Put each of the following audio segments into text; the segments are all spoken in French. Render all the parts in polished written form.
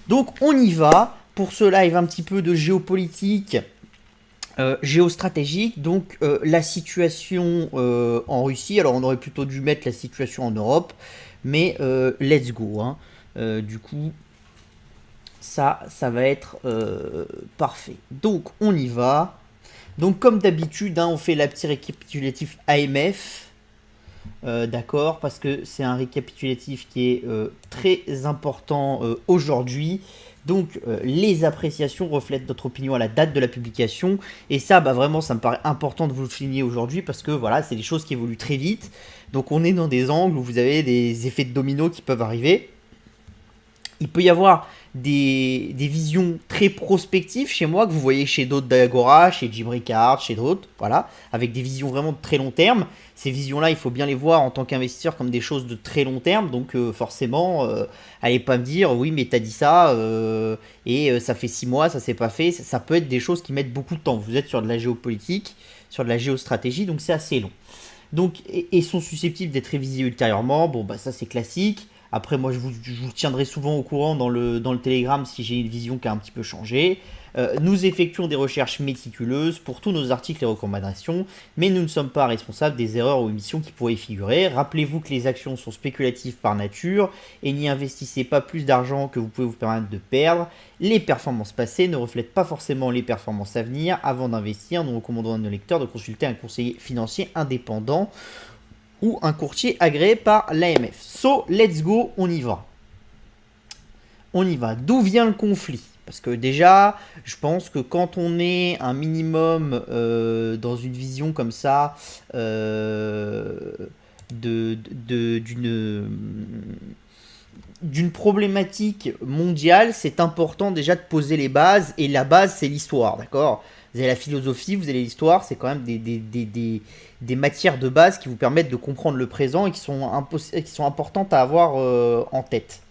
Donc on y va pour ce live un petit peu de géopolitique, géostratégique. Donc la situation en Russie, alors on aurait plutôt dû mettre la situation en Europe, mais let's go, hein. Du coup, ça va être parfait. Donc on y va. Donc comme d'habitude, hein, on fait la petite récapitulatif AMF. D'accord, parce que c'est un récapitulatif qui est très important aujourd'hui. Donc les appréciations reflètent notre opinion à la date de la publication. Et ça, bah, vraiment, ça me paraît important de vous le souligner aujourd'hui parce que voilà, c'est des choses qui évoluent très vite. Donc on est dans des angles où vous avez des effets de domino qui peuvent arriver. Il peut y avoir des visions très prospectives chez moi, que vous voyez chez d'autres d'Agora, chez Jim Ricard, chez d'autres, voilà, avec des visions vraiment de très long terme. Ces visions-là, il faut bien les voir en tant qu'investisseur comme des choses de très long terme, donc forcément, allez pas me dire, oui, mais t'as dit ça, et ça fait 6 mois, ça s'est pas fait. Ça peut être des choses qui mettent beaucoup de temps. Vous êtes sur de la géopolitique, sur de la géostratégie, donc c'est assez long. Donc, et sont susceptibles d'être révisés ultérieurement. Bon, bah ça c'est classique. Après, moi, je vous tiendrai souvent au courant dans le Telegram si j'ai une vision qui a un petit peu changé. Nous effectuons des recherches méticuleuses pour tous nos articles et recommandations, mais nous ne sommes pas responsables des erreurs ou émissions qui pourraient y figurer. Rappelez-vous que les actions sont spéculatives par nature et n'y investissez pas plus d'argent que vous pouvez vous permettre de perdre. Les performances passées ne reflètent pas forcément les performances à venir. Avant d'investir, nous recommandons à nos lecteurs de consulter un conseiller financier indépendant ou un courtier agréé par l'AMF. So, let's go, on y va. On y va. D'où vient le conflit? Parce que déjà, je pense que quand on est un minimum dans une vision comme ça d'une problématique mondiale, c'est important déjà de poser les bases. Et la base, c'est l'histoire, d'accord? Vous avez la philosophie, vous avez l'histoire, c'est quand même des matières de base qui vous permettent de comprendre le présent et qui sont importantes à avoir en tête.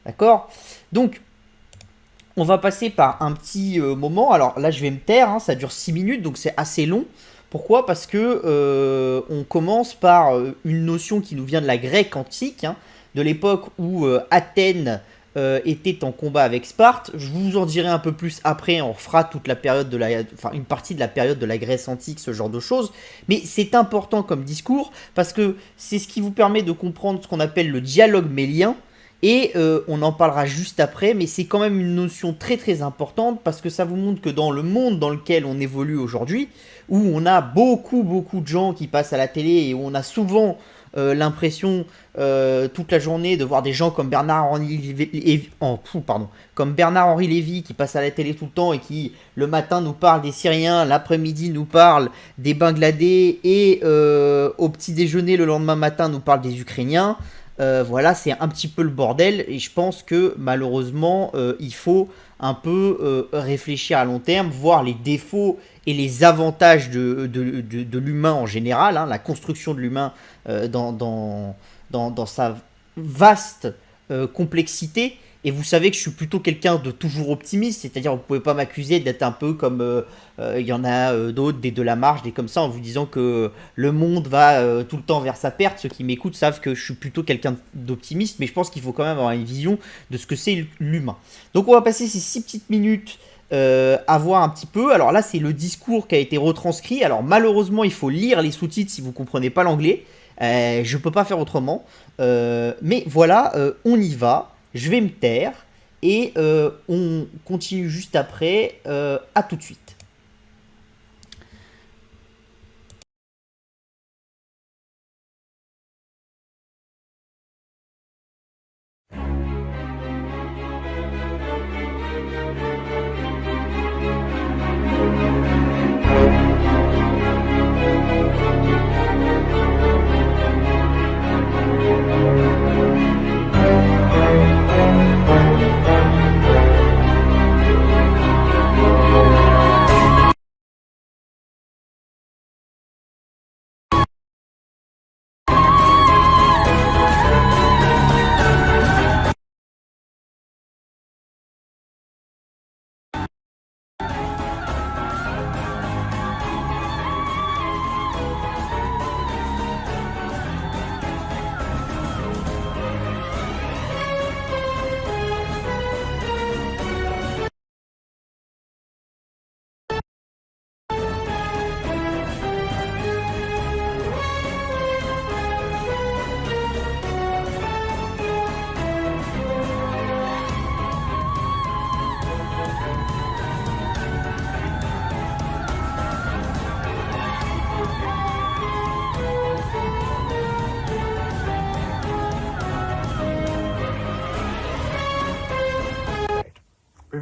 D'accord? Donc, on va passer par un petit moment. Alors là, je vais me taire, hein, ça dure 6 minutes, donc c'est assez long. Pourquoi? Parce que on commence par une notion qui nous vient de la Grèce antique, hein, de l'époque où Athènes était en combat avec Sparte. Je vous en dirai un peu plus après, on fera toute la période enfin une partie de la période de la Grèce antique, ce genre de choses. Mais c'est important comme discours parce que c'est ce qui vous permet de comprendre ce qu'on appelle le dialogue mélien. Et on en parlera juste après, mais c'est quand même une notion très très importante parce que ça vous montre que dans le monde dans lequel on évolue aujourd'hui, où on a beaucoup de gens qui passent à la télé et où on a souvent l'impression toute la journée de voir des gens comme Bernard-Henri Lévy qui passe à la télé tout le temps et qui le matin nous parle des Syriens, l'après-midi nous parle des Bangladais et au petit déjeuner le lendemain matin nous parle des Ukrainiens. Voilà, c'est un petit peu le bordel et je pense que malheureusement, il faut un peu réfléchir à long terme, voir les défauts et les avantages de l'humain en général, hein, la construction de l'humain dans sa vaste complexité. Et vous savez que je suis plutôt quelqu'un de toujours optimiste, c'est-à-dire vous pouvez pas m'accuser d'être un peu comme il y en a d'autres, des Delamarche, des comme ça, en vous disant que le monde va tout le temps vers sa perte. Ceux qui m'écoutent savent que je suis plutôt quelqu'un d'optimiste, mais je pense qu'il faut quand même avoir une vision de ce que c'est l'humain. Donc on va passer ces 6 petites minutes à voir un petit peu. Alors là, c'est le discours qui a été retranscrit. Alors malheureusement, il faut lire les sous-titres si vous ne comprenez pas l'anglais. Je ne peux pas faire autrement. Mais voilà, on y va. Je vais me taire et on continue juste après. À tout de suite.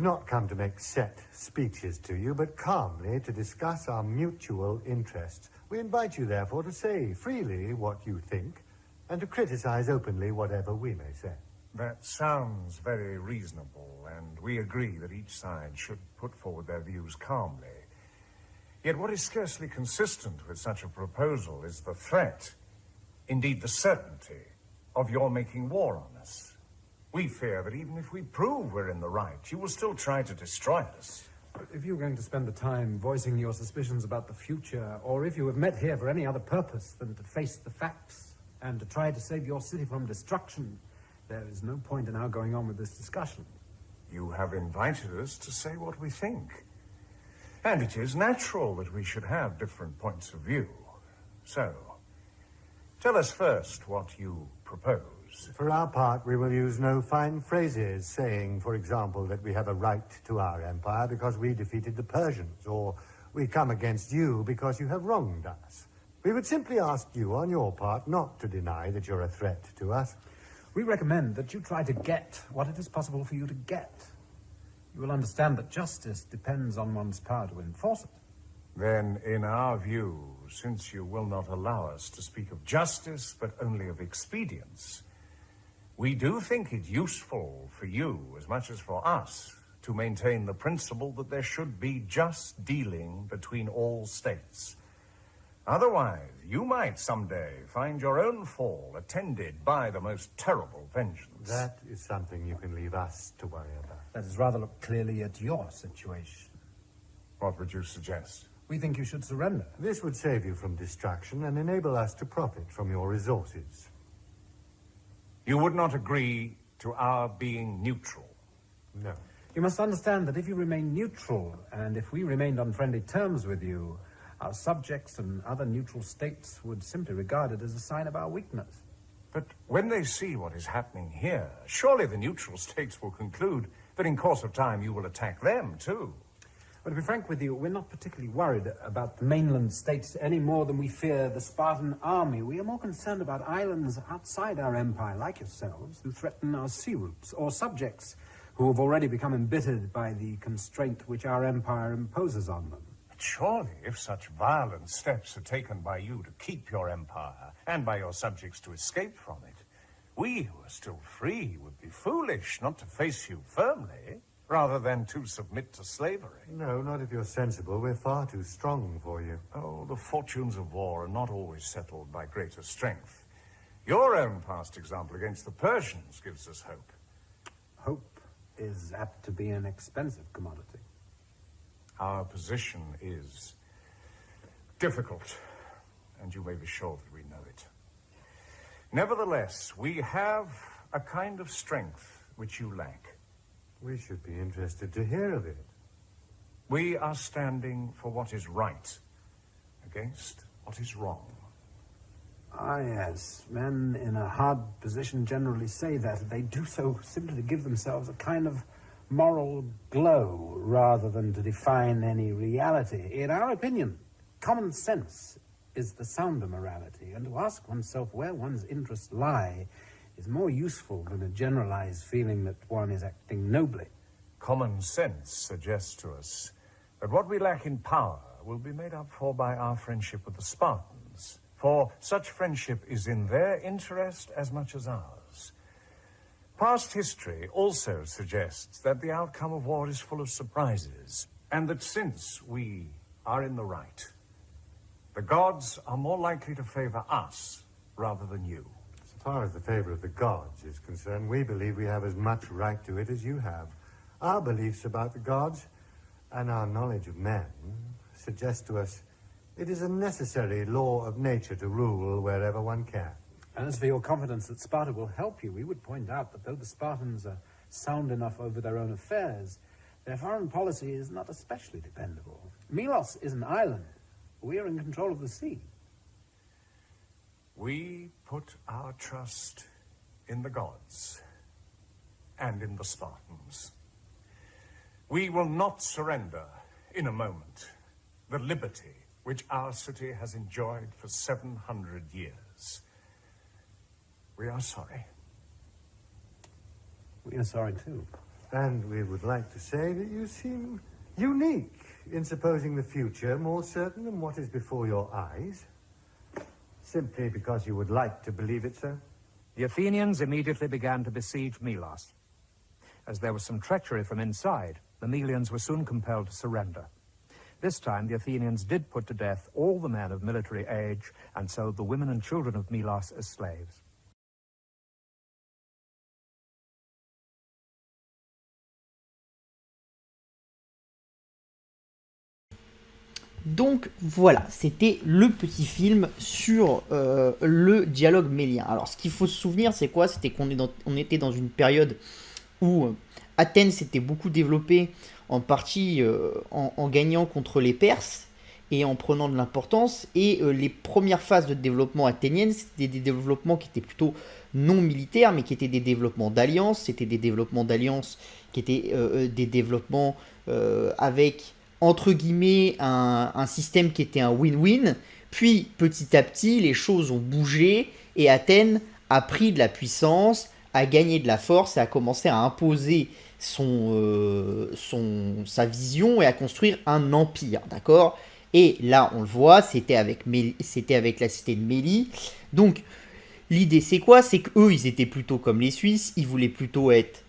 We've not come to make set speeches to you, but calmly to discuss our mutual interests. We invite you, therefore, to say freely what you think, and to criticize openly whatever we may say. That sounds very reasonable, and we agree that each side should put forward their views calmly. Yet what is scarcely consistent with such a proposal is the threat, indeed the certainty, of your making war on us. We fear that even if we prove we're in the right, you will still try to destroy us. But if you're going to spend the time voicing your suspicions about the future, or if you have met here for any other purpose than to face the facts and to try to save your city from destruction, there is no point in our going on with this discussion. You have invited us to say what we think. And it is natural that we should have different points of view. So, tell us first what you propose. For our part, we will use no fine phrases, saying, for example, that we have a right to our empire because we defeated the Persians, or we come against you because you have wronged us. We would simply ask you, on your part, not to deny that you're a threat to us. We recommend that you try to get what it is possible for you to get. You will understand that justice depends on one's power to enforce it. Then, in our view, since you will not allow us to speak of justice, but only of expedience, we do think it useful for you, as much as for us, to maintain the principle that there should be just dealing between all states. Otherwise, you might someday find your own fall attended by the most terrible vengeance. That is something you can leave us to worry about. Let us rather look clearly at your situation. What would you suggest? We think you should surrender. This would save you from destruction and enable us to profit from your resources. You would not agree to our being neutral? No. You must understand that if you remain neutral, and if we remained on friendly terms with you, our subjects and other neutral states would simply regard it as a sign of our weakness. But when they see what is happening here, surely the neutral states will conclude that in course of time you will attack them too. But to be frank with you, we're not particularly worried about the mainland states any more than we fear the Spartan army. We are more concerned about islands outside our empire, like yourselves, who threaten our sea routes, or subjects who have already become embittered by the constraint which our empire imposes on them. But surely, if such violent steps are taken by you to keep your empire, and by your subjects to escape from it, we who are still free would be foolish not to face you firmly, rather than to submit to slavery. No, not if you're sensible. We're far too strong for you. Oh, the fortunes of war are not always settled by greater strength. Your own past example against the Persians gives us hope. Hope is apt to be an expensive commodity. Our position is difficult, and you may be sure that we know it. Nevertheless, we have a kind of strength which you lack. We should be interested to hear of it. We are standing for what is right against what is wrong. Ah, yes. Men in a hard position generally say that. They do so simply to give themselves a kind of moral glow rather than to define any reality. In our opinion, common sense is the sounder morality, and to ask oneself where one's interests lie is more useful than a generalized feeling that one is acting nobly. Common sense suggests to us that what we lack in power will be made up for by our friendship with the Spartans, for such friendship is in their interest as much as ours. Past history also suggests that the outcome of war is full of surprises, and that since we are in the right, the gods are more likely to favor us rather than you. As far as the favor of the gods is concerned, we believe we have as much right to it as you have. Our beliefs about the gods and our knowledge of men suggest to us it is a necessary law of nature to rule wherever one can. And as for your confidence that Sparta will help you, we would point out that though the Spartans are sound enough over their own affairs, their foreign policy is not especially dependable. Milos is an island. We are in control of the sea. We put our trust in the gods and in the Spartans. We will not surrender in a moment the liberty which our city has enjoyed for 700 years. We are sorry. We are sorry too. And we would like to say that you seem unique in supposing the future more certain than what is before your eyes. Simply because you would like to believe it so? The Athenians immediately began to besiege Melos. As there was some treachery from inside, the Melians were soon compelled to surrender. This time, the Athenians did put to death all the men of military age and sold the women and children of Melos as slaves. Donc voilà, c'était le petit film sur le dialogue mélien. Alors ce qu'il faut se souvenir, c'est quoi? C'était on était dans une période où Athènes s'était beaucoup développée en partie en gagnant contre les Perses et en prenant de l'importance. Et les premières phases de développement athéniennes, c'était des développements qui étaient plutôt non militaires, mais qui étaient des développements d'alliances. C'était des développements d'alliances qui étaient des développements avec, entre guillemets, un système qui était un win-win. Puis, petit à petit, les choses ont bougé et Athènes a pris de la puissance, a gagné de la force et a commencé à imposer sa vision et à construire un empire, d'accord? Et là, on le voit, c'était avec la cité de Mélie. Donc, l'idée, c'est quoi? C'est qu'eux, ils étaient plutôt comme les Suisses, ils voulaient plutôt être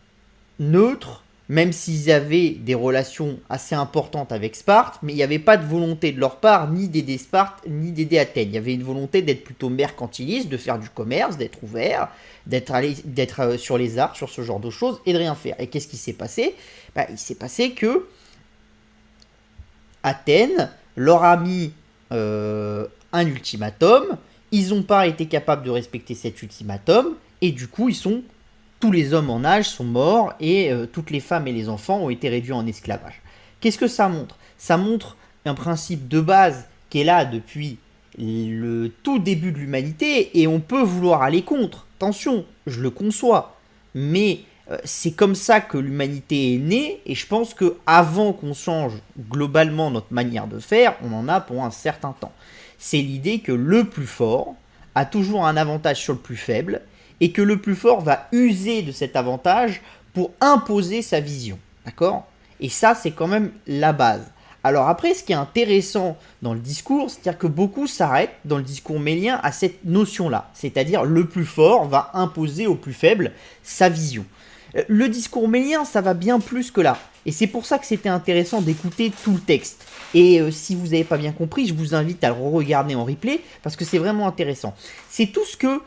neutres, même s'ils avaient des relations assez importantes avec Sparte, mais il n'y avait pas de volonté de leur part ni d'aider Sparte, ni d'aider Athènes. Il y avait une volonté d'être plutôt mercantiliste, de faire du commerce, d'être ouvert, d'être sur les arts, sur ce genre de choses, et de rien faire. Et qu'est-ce qui s'est passé? Il s'est passé que Athènes leur a mis un ultimatum, ils n'ont pas été capables de respecter cet ultimatum, et du coup, tous les hommes en âge sont morts et toutes les femmes et les enfants ont été réduits en esclavage. Qu'est-ce que ça montre? Ça montre un principe de base qui est là depuis le tout début de l'humanité et on peut vouloir aller contre. Attention, je le conçois. Mais c'est comme ça que l'humanité est née et je pense qu'avant qu'on change globalement notre manière de faire, on en a pour un certain temps. C'est l'idée que le plus fort a toujours un avantage sur le plus faible et que le plus fort va user de cet avantage pour imposer sa vision, d'accord? Et ça, c'est quand même la base. Alors après, ce qui est intéressant dans le discours, c'est-à-dire que beaucoup s'arrêtent dans le discours mélien à cette notion-là, c'est-à-dire le plus fort va imposer au plus faible sa vision. Le discours mélien, ça va bien plus que là. Et c'est pour ça que c'était intéressant d'écouter tout le texte. Et si vous n'avez pas bien compris, je vous invite à le regarder en replay, parce que c'est vraiment intéressant. C'est tout ce que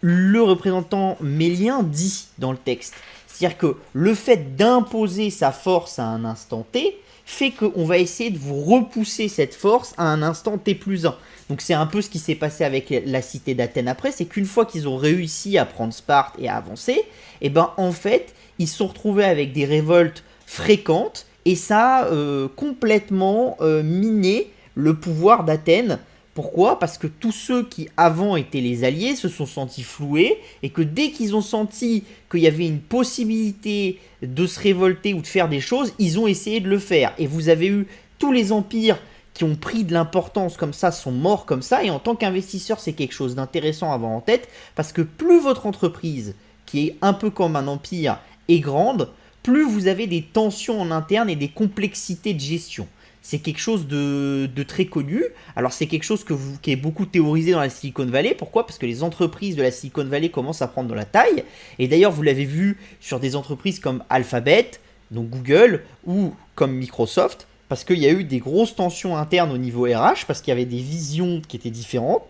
le représentant mélien dit dans le texte. C'est-à-dire que le fait d'imposer sa force à un instant T, fait qu'on va essayer de vous repousser cette force à un instant T plus 1. Donc c'est un peu ce qui s'est passé avec la cité d'Athènes après, c'est qu'une fois qu'ils ont réussi à prendre Sparte et à avancer, et ben en fait, ils se sont retrouvés avec des révoltes fréquentes, et ça a complètement miné le pouvoir d'Athènes. Pourquoi? Parce que tous ceux qui avant étaient les alliés se sont sentis floués, et que dès qu'ils ont senti qu'il y avait une possibilité de se révolter ou de faire des choses, ils ont essayé de le faire. Et vous avez eu tous les empires qui ont pris de l'importance comme ça, sont morts comme ça, et en tant qu'investisseur, c'est quelque chose d'intéressant à avoir en tête, parce que plus votre entreprise, qui est un peu comme un empire, est grande, plus vous avez des tensions en interne et des complexités de gestion. C'est quelque chose de très connu. Alors c'est quelque chose qui est beaucoup théorisé dans la Silicon Valley. Pourquoi? Parce que les entreprises de la Silicon Valley commencent à prendre de la taille. Et d'ailleurs, vous l'avez vu sur des entreprises comme Alphabet, donc Google, ou comme Microsoft, parce qu'il y a eu des grosses tensions internes au niveau RH, parce qu'il y avait des visions qui étaient différentes.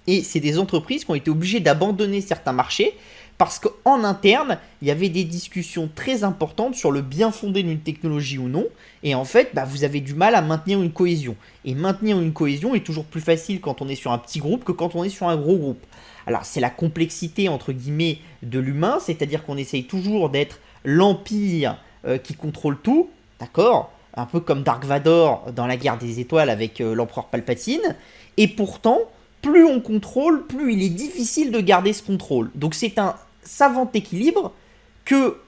Et c'est des entreprises qui ont été obligées d'abandonner certains marchés, parce qu'en interne, il y avait des discussions très importantes sur le bien fondé d'une technologie ou non. Et en fait, vous avez du mal à maintenir une cohésion. Et maintenir une cohésion est toujours plus facile quand on est sur un petit groupe que quand on est sur un gros groupe. Alors, c'est la complexité, entre guillemets, de l'humain. C'est-à-dire qu'on essaye toujours d'être l'empire qui contrôle tout. D'accord? Un peu comme Dark Vador dans la guerre des étoiles avec l'empereur Palpatine. Et pourtant, plus on contrôle, plus il est difficile de garder ce contrôle. Donc, c'est un savant équilibre que,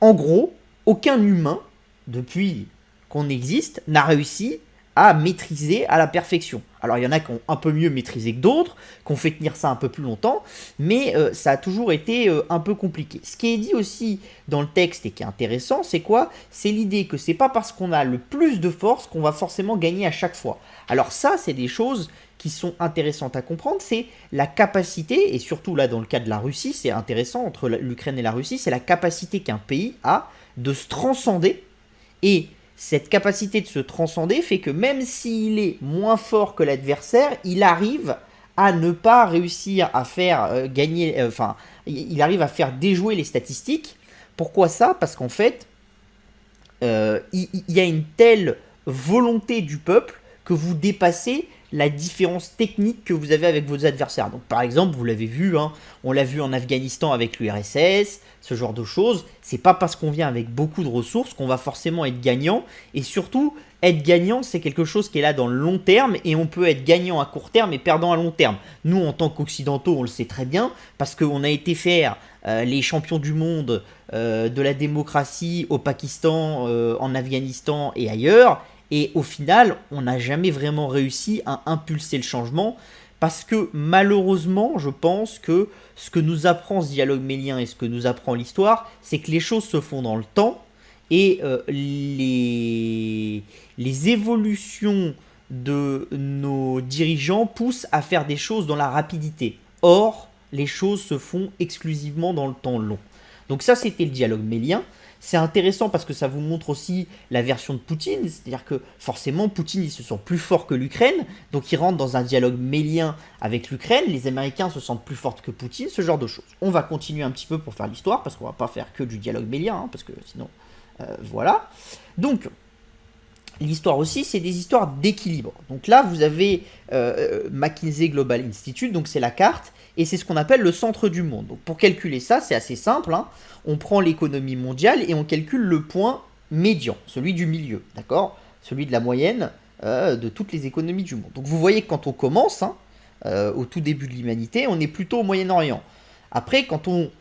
en gros, aucun humain, depuis qu'on existe, n'a réussi à maîtriser à la perfection. Alors il y en a qui ont un peu mieux maîtrisé que d'autres, qui ont fait tenir ça un peu plus longtemps, mais ça a toujours été un peu compliqué. Ce qui est dit aussi dans le texte et qui est intéressant, c'est quoi? C'est l'idée que c'est pas parce qu'on a le plus de force qu'on va forcément gagner à chaque fois. Alors ça, c'est des choses qui sont intéressantes à comprendre, c'est la capacité, et surtout là dans le cas de la Russie, c'est intéressant entre l'Ukraine et la Russie, c'est la capacité qu'un pays a de se transcender, et cette capacité de se transcender fait que même s'il est moins fort que l'adversaire, il arrive à ne pas réussir à faire gagner, il arrive à faire déjouer les statistiques. Pourquoi ça? Parce qu'en fait, il y a une telle volonté du peuple que vous dépassez la différence technique que vous avez avec vos adversaires. Donc par exemple, vous l'avez vu, hein, on l'a vu en Afghanistan avec l'URSS, ce genre de choses. C'est pas parce qu'on vient avec beaucoup de ressources qu'on va forcément être gagnant. Et surtout, être gagnant, c'est quelque chose qui est là dans le long terme, et on peut être gagnant à court terme et perdant à long terme. Nous, en tant qu'Occidentaux, on le sait très bien, parce qu'on a été faire les champions du monde de la démocratie au Pakistan, en Afghanistan et ailleurs. Et au final, on n'a jamais vraiment réussi à impulser le changement parce que malheureusement, je pense que ce que nous apprend ce dialogue mélien et ce que nous apprend l'histoire, c'est que les choses se font dans le temps et les évolutions de nos dirigeants poussent à faire des choses dans la rapidité. Or, les choses se font exclusivement dans le temps long. Donc ça, c'était le dialogue mélien. C'est intéressant parce que ça vous montre aussi la version de Poutine, c'est-à-dire que forcément Poutine il se sent plus fort que l'Ukraine, donc il rentre dans un dialogue mélien avec l'Ukraine, les Américains se sentent plus forts que Poutine, ce genre de choses. On va continuer un petit peu pour faire l'histoire, parce qu'on va pas faire que du dialogue mélien, hein, parce que sinon, voilà. Donc, l'histoire aussi, c'est des histoires d'équilibre. Donc là, vous avez McKinsey Global Institute, donc c'est la carte, et c'est ce qu'on appelle le centre du monde. Donc pour calculer ça, c'est assez simple, hein. On prend l'économie mondiale et on calcule le point médian, celui du milieu, d'accord? Celui de la moyenne de toutes les économies du monde. Donc vous voyez que quand on commence, hein, au tout début de l'humanité, on est plutôt au Moyen-Orient. Après, quand on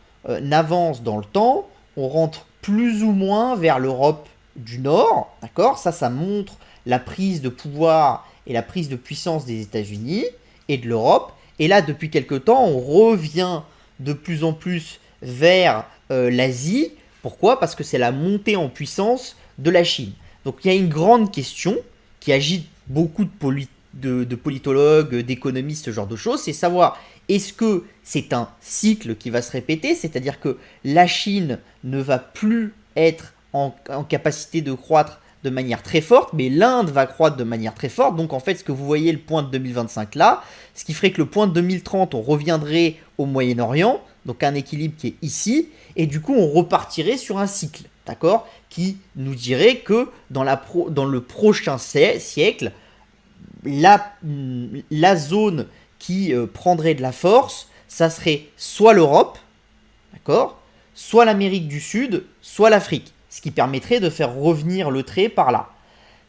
avance dans le temps, on rentre plus ou moins vers l'Europe du Nord, d'accord? Ça montre la prise de pouvoir et la prise de puissance des États-Unis et de l'Europe. Et là, depuis quelque temps, on revient de plus en plus vers l'Asie. Pourquoi? Parce que c'est la montée en puissance de la Chine. Donc il y a une grande question qui agite beaucoup de politologues, d'économistes, ce genre de choses, c'est savoir est-ce que c'est un cycle qui va se répéter, c'est-à-dire que la Chine ne va plus être en capacité de croître de manière très forte, mais l'Inde va croître de manière très forte. Donc en fait, ce que vous voyez, le point de 2025 là, ce qui ferait que le point de 2030, on reviendrait au Moyen-Orient, donc un équilibre qui est ici, et du coup, on repartirait sur un cycle, d'accord, qui nous dirait que dans le prochain siècle, la zone qui prendrait de la force, ça serait soit l'Europe, d'accord, soit l'Amérique du Sud, soit l'Afrique. Ce qui permettrait de faire revenir le trait par là.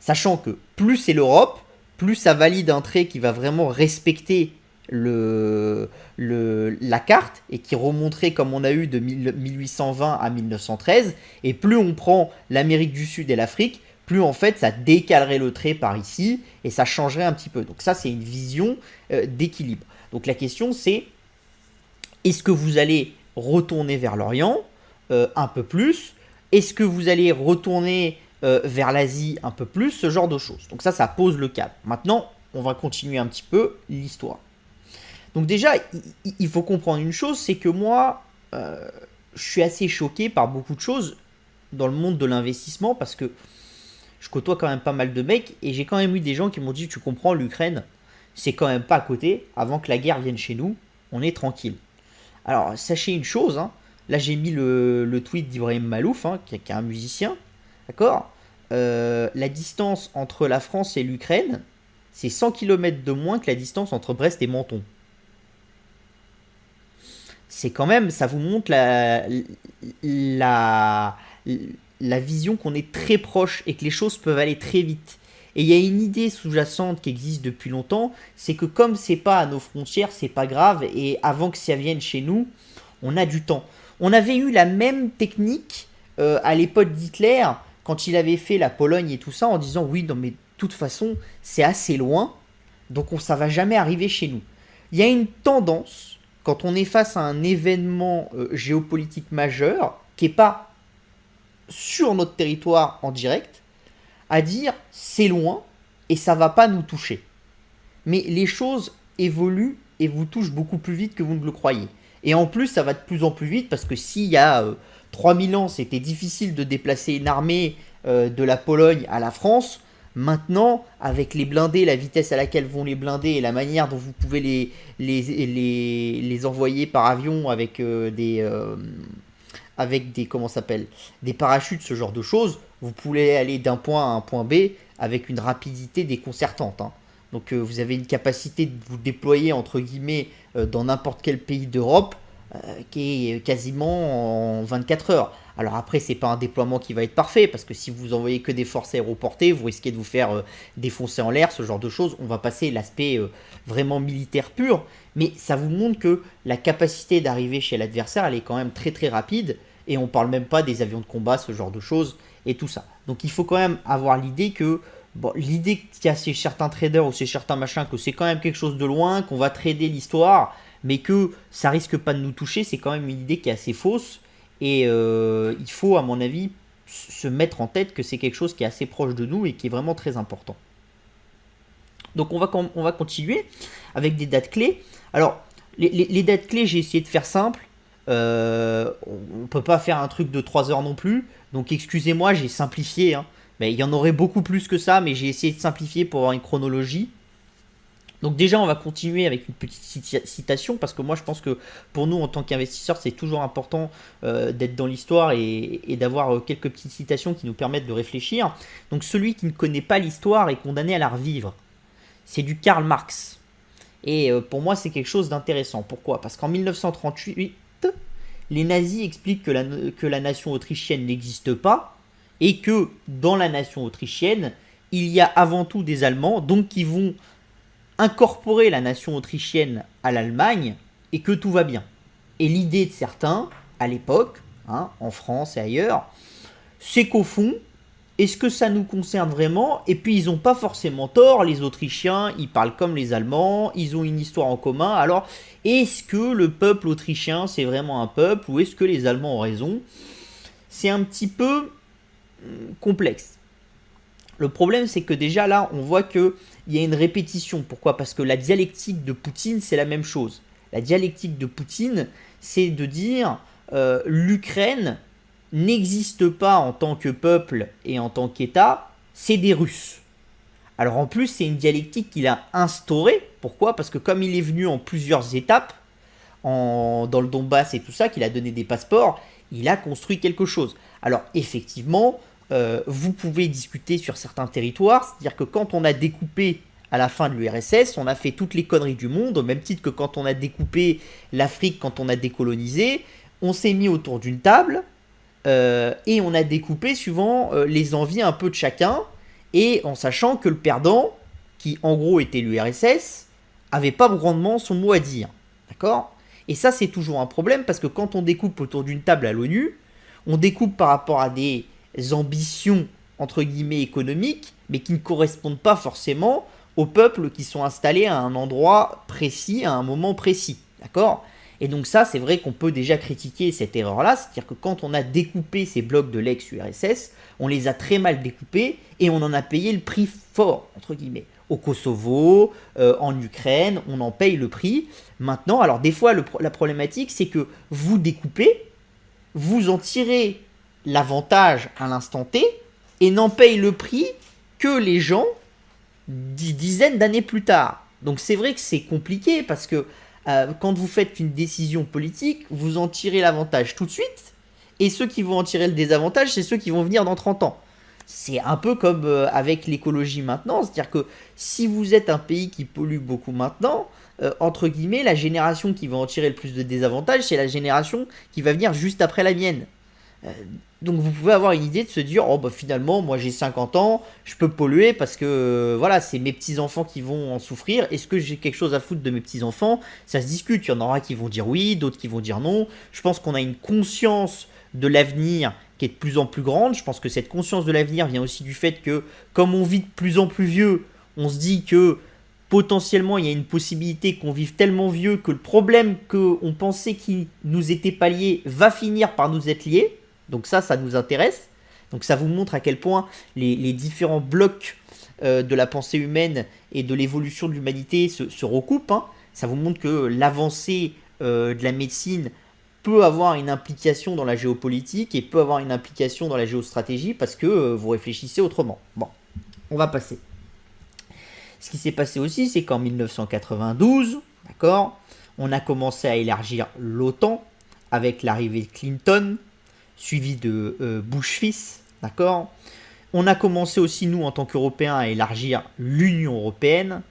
Sachant que plus c'est l'Europe, plus ça valide un trait qui va vraiment respecter la carte et qui remonterait comme on a eu de 1820 à 1913. Et plus on prend l'Amérique du Sud et l'Afrique, plus en fait ça décalerait le trait par ici et ça changerait un petit peu. Donc ça c'est une vision d'équilibre. Donc la question c'est, est-ce que vous allez retourner vers l'Orient un peu plus? Est-ce que vous allez retourner vers l'Asie un peu plus? Ce genre de choses. Donc ça pose le cadre. Maintenant, on va continuer un petit peu l'histoire. Donc déjà, il faut comprendre une chose, c'est que moi, je suis assez choqué par beaucoup de choses dans le monde de l'investissement parce que je côtoie quand même pas mal de mecs et j'ai quand même eu des gens qui m'ont dit, tu comprends, l'Ukraine, c'est quand même pas à côté. Avant que la guerre vienne chez nous, on est tranquille. Alors, sachez une chose, hein. Là, j'ai mis le tweet d'Ibrahim Malouf, hein, qui est un musicien. D'accord, la distance entre la France et l'Ukraine, c'est 100 km de moins que la distance entre Brest et Menton. C'est quand même, ça vous montre la vision qu'on est très proche et que les choses peuvent aller très vite. Et il y a une idée sous-jacente qui existe depuis longtemps, c'est que comme c'est pas à nos frontières, c'est pas grave, et avant que ça vienne chez nous, on a du temps. On avait eu la même technique à l'époque d'Hitler, quand il avait fait la Pologne et tout ça, en disant oui, non mais toute façon, c'est assez loin, donc ça va jamais arriver chez nous. Il y a une tendance, quand on est face à un événement géopolitique majeur, qui n'est pas sur notre territoire en direct, à dire c'est loin et ça va pas nous toucher. Mais les choses évoluent et vous touchent beaucoup plus vite que vous ne le croyez. Et en plus, ça va de plus en plus vite parce que s'il y a 3000 ans, c'était difficile de déplacer une armée de la Pologne à la France, maintenant, avec les blindés, la vitesse à laquelle vont les blindés et la manière dont vous pouvez les envoyer par avion avec des parachutes, ce genre de choses, vous pouvez aller d'un point à un point B avec une rapidité déconcertante. Hein. Donc vous avez une capacité de vous déployer entre guillemets dans n'importe quel pays d'Europe qui est quasiment en 24 heures. Alors après, c'est pas un déploiement qui va être parfait parce que si vous envoyez que des forces aéroportées, vous risquez de vous faire défoncer en l'air, ce genre de choses. On va passer l'aspect vraiment militaire pur, mais ça vous montre que la capacité d'arriver chez l'adversaire, elle est quand même très très rapide et on parle même pas des avions de combat, ce genre de choses et tout ça. Donc il faut quand même avoir l'idée que l'idée qu'il y a chez certains traders ou chez certains machins que c'est quand même quelque chose de loin, qu'on va trader l'histoire, mais que ça risque pas de nous toucher, c'est quand même une idée qui est assez fausse. Et il faut, à mon avis, se mettre en tête que c'est quelque chose qui est assez proche de nous et qui est vraiment très important. Donc on va continuer avec des dates clés. Alors, les dates clés, j'ai essayé de faire simple. On ne peut pas faire un truc de 3 heures non plus. Donc excusez-moi, j'ai simplifié. Hein. Mais il y en aurait beaucoup plus que ça, mais j'ai essayé de simplifier pour avoir une chronologie. Donc déjà, on va continuer avec une petite citation, parce que moi, je pense que pour nous, en tant qu'investisseurs, c'est toujours important d'être dans l'histoire et d'avoir quelques petites citations qui nous permettent de réfléchir. Donc celui qui ne connaît pas l'histoire est condamné à la revivre. C'est du Karl Marx. Et pour moi, c'est quelque chose d'intéressant. Pourquoi ? Parce qu'en 1938, les nazis expliquent que la nation autrichienne n'existe pas, et que dans la nation autrichienne, il y a avant tout des Allemands, donc qui vont incorporer la nation autrichienne à l'Allemagne, et que tout va bien. Et l'idée de certains, à l'époque, hein, en France et ailleurs, c'est qu'au fond, est-ce que ça nous concerne vraiment ? Et puis ils n'ont pas forcément tort, les Autrichiens, ils parlent comme les Allemands, ils ont une histoire en commun, alors est-ce que le peuple autrichien c'est vraiment un peuple, ou est-ce que les Allemands ont raison ? C'est un petit peu complexe. Le problème, c'est que déjà là, on voit qu'il y a une répétition. Pourquoi ? Parce que la dialectique de Poutine, c'est la même chose. La dialectique de Poutine, c'est de dire l'Ukraine n'existe pas en tant que peuple et en tant qu'État, c'est des Russes. Alors en plus, c'est une dialectique qu'il a instaurée. Pourquoi ? Parce que comme il est venu en plusieurs étapes, dans le Donbass et tout ça, qu'il a donné des passeports, il a construit quelque chose. Alors effectivement, vous pouvez discuter sur certains territoires, c'est-à-dire que quand on a découpé à la fin de l'URSS, on a fait toutes les conneries du monde, au même titre que quand on a découpé l'Afrique, quand on a décolonisé, on s'est mis autour d'une table et on a découpé suivant les envies un peu de chacun, et en sachant que le perdant, qui en gros était l'URSS, avait pas grandement son mot à dire. D'accord ? Et ça, c'est toujours un problème, parce que quand on découpe autour d'une table à l'ONU, on découpe par rapport à des ambitions, entre guillemets, économiques, mais qui ne correspondent pas forcément aux peuples qui sont installés à un endroit précis, à un moment précis. D'accord ? Et donc ça, c'est vrai qu'on peut déjà critiquer cette erreur-là, c'est-à-dire que quand on a découpé ces blocs de l'ex-URSS, on les a très mal découpés et on en a payé le prix fort, entre guillemets. Au Kosovo, en Ukraine, on en paye le prix. Maintenant, alors des fois, la problématique, c'est que vous découpez, vous en tirez l'avantage à l'instant T et n'en payent le prix que les gens dizaines d'années plus tard. Donc c'est vrai que c'est compliqué parce que quand vous faites une décision politique, vous en tirez l'avantage tout de suite, et ceux qui vont en tirer le désavantage, c'est ceux qui vont venir dans 30 ans. C'est un peu comme avec l'écologie maintenant, c'est-à-dire que si vous êtes un pays qui pollue beaucoup maintenant, entre guillemets, la génération qui va en tirer le plus de désavantages, c'est la génération qui va venir juste après la mienne. Donc vous pouvez avoir une idée de se dire, oh bah finalement moi j'ai 50 ans, je peux polluer parce que voilà, c'est mes petits-enfants qui vont en souffrir. Est-ce que j'ai quelque chose à foutre de mes petits-enfants ? Ça se discute, il y en aura qui vont dire oui, d'autres qui vont dire non. Je pense qu'on a une conscience de l'avenir qui est de plus en plus grande. Je pense que cette conscience de l'avenir vient aussi du fait que, comme on vit de plus en plus vieux, on se dit que potentiellement il y a une possibilité qu'on vive tellement vieux que le problème qu'on pensait qui nous était pas lié va finir par nous être lié. Donc ça nous intéresse. Donc ça vous montre à quel point les différents blocs de la pensée humaine et de l'évolution de l'humanité se recoupent. Hein. Ça vous montre que l'avancée de la médecine peut avoir une implication dans la géopolitique et peut avoir une implication dans la géostratégie parce que vous réfléchissez autrement. Bon, on va passer. Ce qui s'est passé aussi, c'est qu'en 1992, d'accord, on a commencé à élargir l'OTAN avec l'arrivée de Clinton, suivi de Bush fils, d'accord. On a commencé aussi, nous, en tant qu'Européens, à élargir l'Union européenne.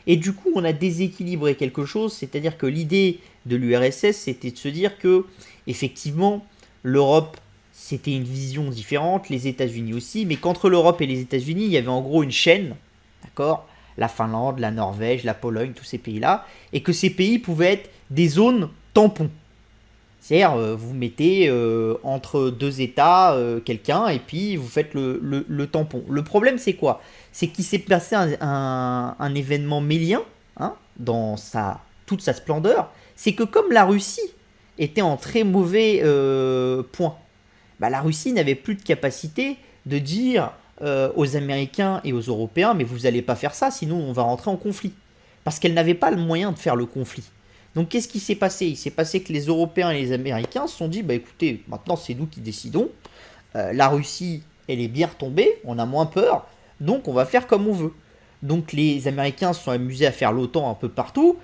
Et du coup, on a déséquilibré quelque chose, c'est-à-dire que l'idée de l'URSS, c'était de se dire que, effectivement, l'Europe, c'était une vision différente, les États-Unis aussi, mais qu'entre l'Europe et les États-Unis, il y avait en gros une chaîne, d'accord, la Finlande, la Norvège, la Pologne, tous ces pays-là, et que ces pays pouvaient être des zones tampons. C'est-à-dire, vous mettez entre deux États quelqu'un, et puis vous faites le tampon. Le problème, c'est quoi? C'est qu'il s'est passé un événement mélien, hein, dans toute sa splendeur. C'est que comme la Russie était en très mauvais point, bah, la Russie n'avait plus de capacité de dire aux Américains et aux Européens, mais vous n'allez pas faire ça, sinon on va rentrer en conflit. Parce qu'elle n'avait pas le moyen de faire le conflit. Donc qu'est-ce qui s'est passé? Il s'est passé que les Européens et les Américains se sont dit, bah écoutez, maintenant c'est nous qui décidons, la Russie, elle est bien retombée, on a moins peur, donc on va faire comme on veut. Donc les Américains se sont amusés à faire l'OTAN un peu partout,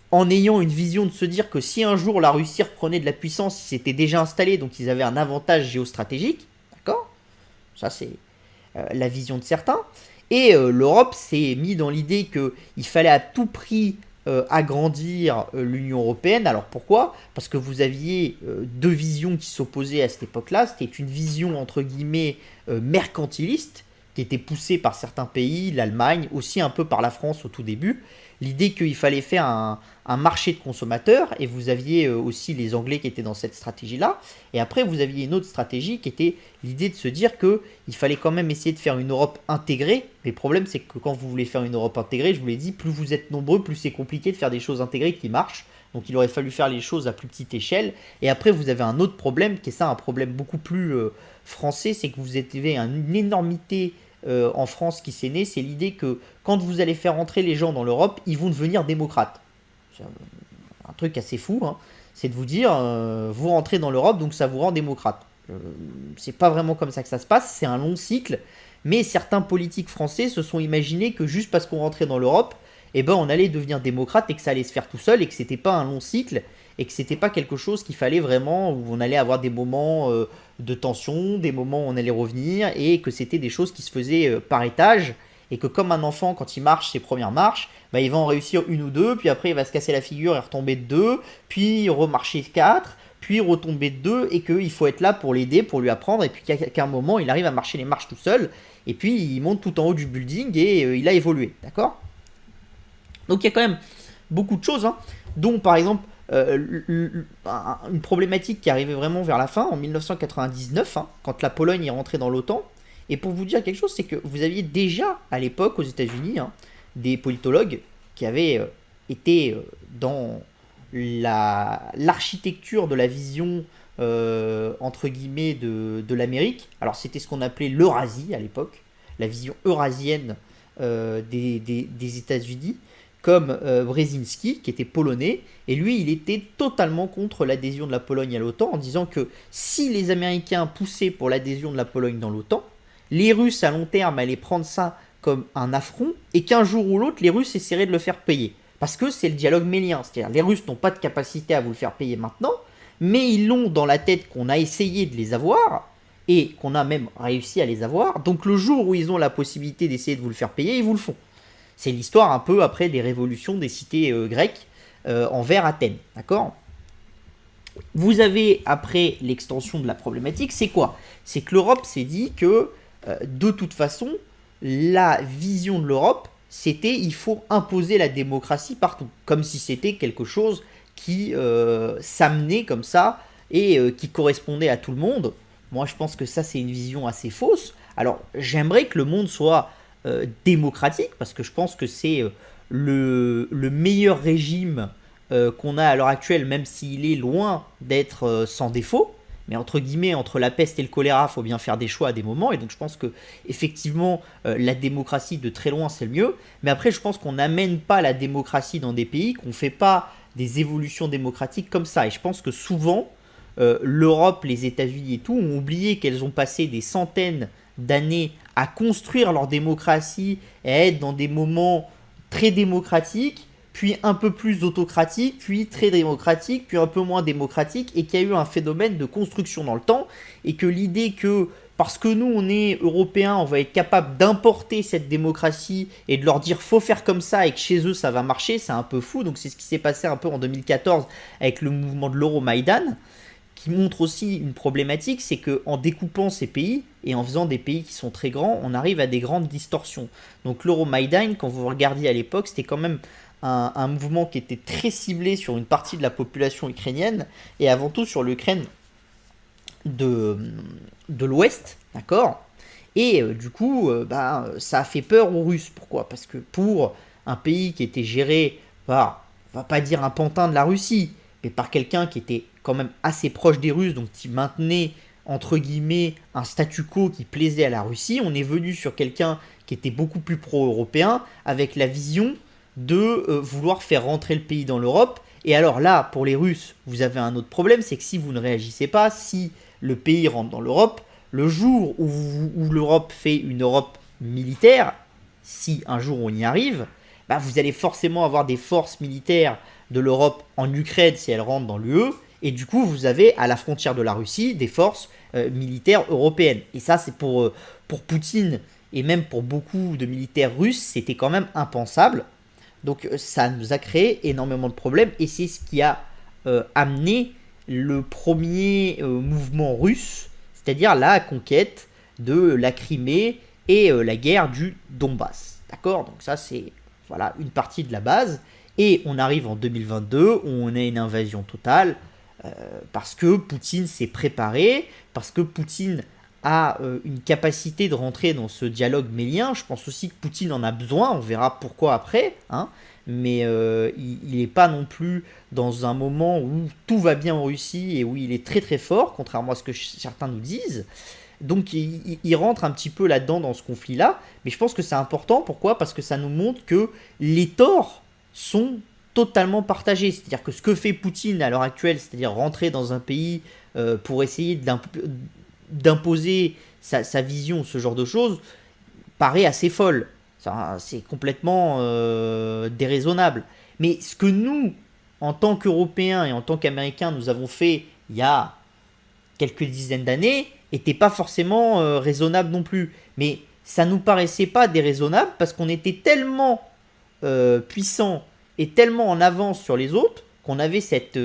en ayant une vision de se dire que si un jour la Russie reprenait de la puissance, ils s'étaient déjà installés, donc ils avaient un avantage géostratégique, d'accord? Ça c'est la vision de certains. Et l'Europe s'est mis dans l'idée qu'il fallait à tout prix agrandir l'Union européenne. Alors pourquoi? Parce que vous aviez deux visions qui s'opposaient à cette époque-là. C'était une vision entre guillemets mercantiliste qui était poussée par certains pays, l'Allemagne, aussi un peu par la France au tout début. L'idée qu'il fallait faire un marché de consommateurs, et vous aviez aussi les Anglais qui étaient dans cette stratégie-là. Et après, vous aviez une autre stratégie qui était l'idée de se dire qu'il fallait quand même essayer de faire une Europe intégrée. Mais le problème, c'est que quand vous voulez faire une Europe intégrée, je vous l'ai dit, plus vous êtes nombreux, plus c'est compliqué de faire des choses intégrées qui marchent. Donc il aurait fallu faire les choses à plus petite échelle. Et après, vous avez un autre problème, qui est ça, un problème beaucoup plus français, c'est que vous avez une énormité en France qui s'est née, c'est l'idée que quand vous allez faire entrer les gens dans l'Europe, ils vont devenir démocrates. C'est un truc assez fou, hein. C'est de vous dire, vous rentrez dans l'Europe, donc ça vous rend démocrate. C'est pas vraiment comme ça que ça se passe, c'est un long cycle, mais certains politiques français se sont imaginés que juste parce qu'on rentrait dans l'Europe, eh ben on allait devenir démocrate et que ça allait se faire tout seul et que c'était pas un long cycle et que c'était pas quelque chose qu'il fallait vraiment, où on allait avoir des moments de tension, des moments où on allait revenir, et que c'était des choses qui se faisaient par étage, et que comme un enfant, quand il marche ses premières marches, bah, il va en réussir une ou deux, puis après il va se casser la figure et retomber de deux, puis remarcher 4, puis retomber de 2, et qu'il faut être là pour l'aider, pour lui apprendre, et puis qu'à un moment il arrive à marcher les marches tout seul, et puis il monte tout en haut du building, et il a évolué, d'accord? Donc il y a quand même beaucoup de choses, hein, dont par exemple une problématique qui arrivait vraiment vers la fin, en 1999, hein, quand la Pologne est rentrée dans l'OTAN. Et pour vous dire quelque chose, c'est que vous aviez déjà à l'époque aux États-Unis des politologues qui avaient été dans l'architecture de la vision entre guillemets de l'Amérique. Alors c'était ce qu'on appelait l'Eurasie à l'époque, la vision eurasienne des États-Unis, comme Brzezinski, qui était polonais, et lui, il était totalement contre l'adhésion de la Pologne à l'OTAN, en disant que si les Américains poussaient pour l'adhésion de la Pologne dans l'OTAN, les Russes, à long terme, allaient prendre ça comme un affront, et qu'un jour ou l'autre, les Russes essaieraient de le faire payer. Parce que c'est le dialogue mélien, c'est-à-dire les Russes n'ont pas de capacité à vous le faire payer maintenant, mais ils l'ont dans la tête qu'on a essayé de les avoir, et qu'on a même réussi à les avoir, donc le jour où ils ont la possibilité d'essayer de vous le faire payer, ils vous le font. C'est l'histoire un peu après des révolutions des cités grecques envers Athènes, d'accord? Vous avez, après l'extension de la problématique, c'est quoi? C'est que l'Europe s'est dit que, de toute façon, la vision de l'Europe, c'était il faut imposer la démocratie partout, comme si c'était quelque chose qui s'amenait comme ça et qui correspondait à tout le monde. Moi, je pense que ça, c'est une vision assez fausse. Alors, j'aimerais que le monde soit démocratique, parce que je pense que c'est le meilleur régime qu'on a à l'heure actuelle, même s'il est loin d'être sans défaut. Mais entre guillemets, entre la peste et le choléra, il faut bien faire des choix à des moments. Et donc, je pense que effectivement, la démocratie de très loin, c'est le mieux. Mais après, je pense qu'on n'amène pas la démocratie dans des pays, qu'on ne fait pas des évolutions démocratiques comme ça. Et je pense que souvent, l'Europe, les États-Unis et tout ont oublié qu'elles ont passé des centaines d'années à construire leur démocratie et à être dans des moments très démocratiques, puis un peu plus autocratiques, puis très démocratiques, puis un peu moins démocratiques, et qu'il y a eu un phénomène de construction dans le temps, et que l'idée que parce que nous on est européens, on va être capable d'importer cette démocratie et de leur dire faut faire comme ça et que chez eux ça va marcher, c'est un peu fou. Donc c'est ce qui s'est passé un peu en 2014 avec le mouvement de l'Euromaïdan, qui montre aussi une problématique, c'est qu'en découpant ces pays et en faisant des pays qui sont très grands, on arrive à des grandes distorsions. Donc l'Euromaïdan, quand vous regardiez à l'époque, c'était quand même un mouvement qui était très ciblé sur une partie de la population ukrainienne et avant tout sur l'Ukraine de l'Ouest, d'accord. Et du coup, ça a fait peur aux Russes. Pourquoi? Parce que pour un pays qui était géré par, on va pas dire un pantin de la Russie, mais par quelqu'un qui était quand même assez proche des Russes, donc qui maintenait entre guillemets un statu quo qui plaisait à la Russie, on est venu sur quelqu'un qui était beaucoup plus pro-européen, avec la vision de vouloir faire rentrer le pays dans l'Europe. Et alors là, pour les Russes, vous avez un autre problème, c'est que si vous ne réagissez pas, si le pays rentre dans l'Europe, le jour où l'Europe fait une Europe militaire, si un jour on y arrive, vous allez forcément avoir des forces militaires de l'Europe en Ukraine si elle rentre dans l'UE, et du coup vous avez à la frontière de la Russie des forces militaires européennes. Et ça c'est pour Poutine et même pour beaucoup de militaires russes, c'était quand même impensable. Donc ça nous a créé énormément de problèmes et c'est ce qui a amené le premier mouvement russe, c'est-à-dire la conquête de la Crimée et la guerre du Donbass. D'accord? Donc ça c'est voilà une partie de la base. Et on arrive en 2022 où on a une invasion totale parce que Poutine s'est préparé, parce que Poutine a une capacité de rentrer dans ce dialogue mélien. Je pense aussi que Poutine en a besoin, on verra pourquoi après, hein. Mais il n'est pas non plus dans un moment où tout va bien en Russie et où il est très très fort, contrairement à ce que certains nous disent. Donc il rentre un petit peu là-dedans dans ce conflit-là, mais je pense que c'est important. Pourquoi? Parce que ça nous montre que les torts sont totalement partagés. C'est-à-dire que ce que fait Poutine à l'heure actuelle, c'est-à-dire rentrer dans un pays pour essayer d'imposer sa vision, ce genre de choses, paraît assez folle. C'est complètement déraisonnable. Mais ce que nous, en tant qu'Européens et en tant qu'Américains, nous avons fait il y a quelques dizaines d'années, n'était pas forcément raisonnable non plus. Mais ça nous paraissait pas déraisonnable parce qu'on était tellement puissant et tellement en avance sur les autres qu'on avait cet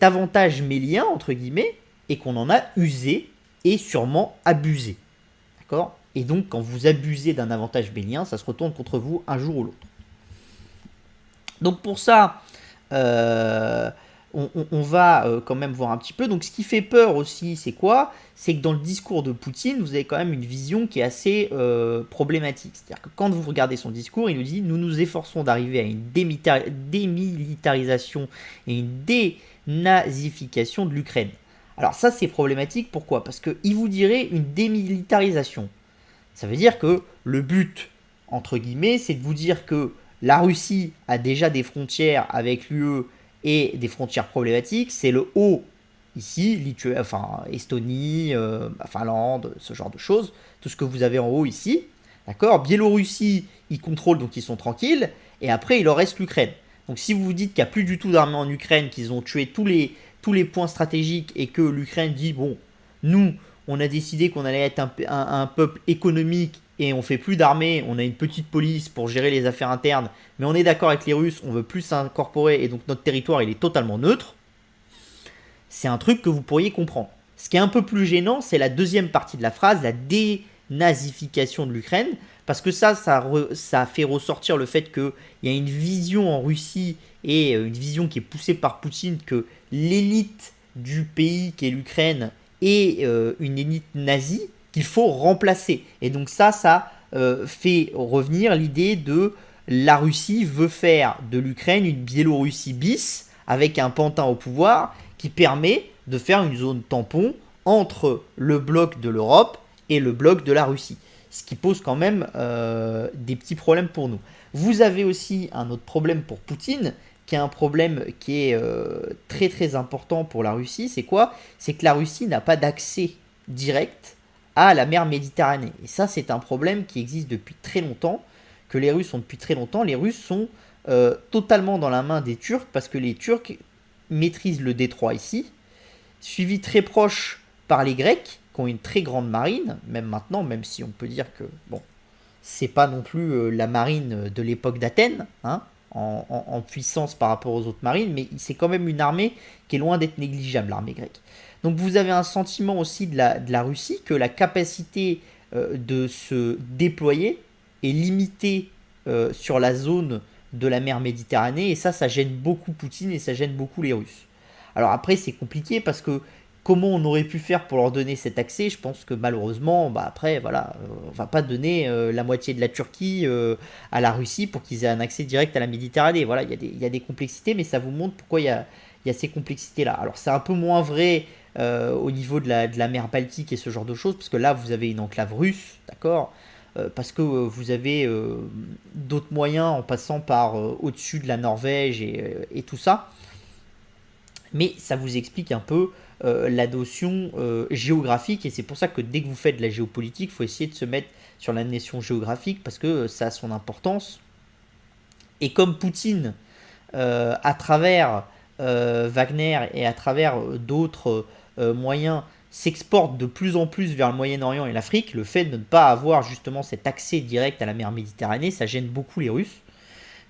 avantage mélien, entre guillemets, et qu'on en a usé et sûrement abusé. D'accord? Et donc, quand vous abusez d'un avantage mélien, ça se retourne contre vous un jour ou l'autre. Donc pour ça, on va quand même voir un petit peu. Donc ce qui fait peur aussi, c'est quoi? C'est que dans le discours de Poutine, vous avez quand même une vision qui est assez problématique. C'est-à-dire que quand vous regardez son discours, il nous dit « Nous nous efforçons d'arriver à une démilitarisation et une dénazification de l'Ukraine. » Alors ça, c'est problématique. Pourquoi? Parce qu'il vous dirait une démilitarisation. Ça veut dire que le but, entre guillemets, c'est de vous dire que la Russie a déjà des frontières avec l'UE et des frontières problématiques. C'est le haut ici, Estonie, Finlande, ce genre de choses. Tout ce que vous avez en haut ici. D'accord? Biélorussie, ils contrôlent, donc ils sont tranquilles. Et après, il leur reste l'Ukraine. Donc si vous vous dites qu'il n'y a plus du tout d'armée en Ukraine, qu'ils ont tué tous les points stratégiques et que l'Ukraine dit, bon, nous, on a décidé qu'on allait être un peuple économique et on fait plus d'armée, on a une petite police pour gérer les affaires internes, mais on est d'accord avec les Russes, on veut plus s'incorporer et donc notre territoire il est totalement neutre, c'est un truc que vous pourriez comprendre. Ce qui est un peu plus gênant, c'est la deuxième partie de la phrase, la dénazification de l'Ukraine, parce que ça fait ressortir le fait qu'il y a une vision en Russie et une vision qui est poussée par Poutine que l'élite du pays qui est l'Ukraine et une élite nazie qu'il faut remplacer. Et donc ça fait revenir l'idée de la Russie veut faire de l'Ukraine une Biélorussie bis, avec un pantin au pouvoir qui permet de faire une zone tampon entre le bloc de l'Europe et le bloc de la Russie. Ce qui pose quand même des petits problèmes pour nous. Vous avez aussi un autre problème pour Poutine, qui est un problème qui est très très important pour la Russie. C'est quoi? C'est que la Russie n'a pas d'accès direct à la mer Méditerranée. Et ça, c'est un problème qui existe depuis très longtemps, que les Russes ont depuis très longtemps. Les Russes sont totalement dans la main des Turcs, parce que les Turcs maîtrisent le détroit ici, suivi très proche par les Grecs, qui ont une très grande marine, même maintenant, même si on peut dire que, bon, c'est pas non plus la marine de l'époque d'Athènes, hein, en puissance par rapport aux autres marines, mais c'est quand même une armée qui est loin d'être négligeable, l'armée grecque. Donc vous avez un sentiment aussi de la Russie que la capacité de se déployer est limitée sur la zone de la mer Méditerranée, et ça gêne beaucoup Poutine et ça gêne beaucoup les Russes. Alors après, c'est compliqué parce que comment on aurait pu faire pour leur donner cet accès? Je pense que malheureusement, après, voilà, on va pas donner la moitié de la Turquie à la Russie pour qu'ils aient un accès direct à la Méditerranée. Voilà, il y a des complexités, mais ça vous montre pourquoi il y a ces complexités-là. Alors c'est un peu moins vrai au niveau de la mer Baltique et ce genre de choses, parce que là, vous avez une enclave russe, d'accord, parce que vous avez d'autres moyens en passant par au-dessus de la Norvège et tout ça. Mais ça vous explique un peu la notion géographique, et c'est pour ça que dès que vous faites de la géopolitique, il faut essayer de se mettre sur la notion géographique, parce que ça a son importance. Et comme Poutine, à travers Wagner et à travers d'autres moyens, s'exporte de plus en plus vers le Moyen-Orient et l'Afrique, le fait de ne pas avoir justement cet accès direct à la mer Méditerranée, ça gêne beaucoup les Russes.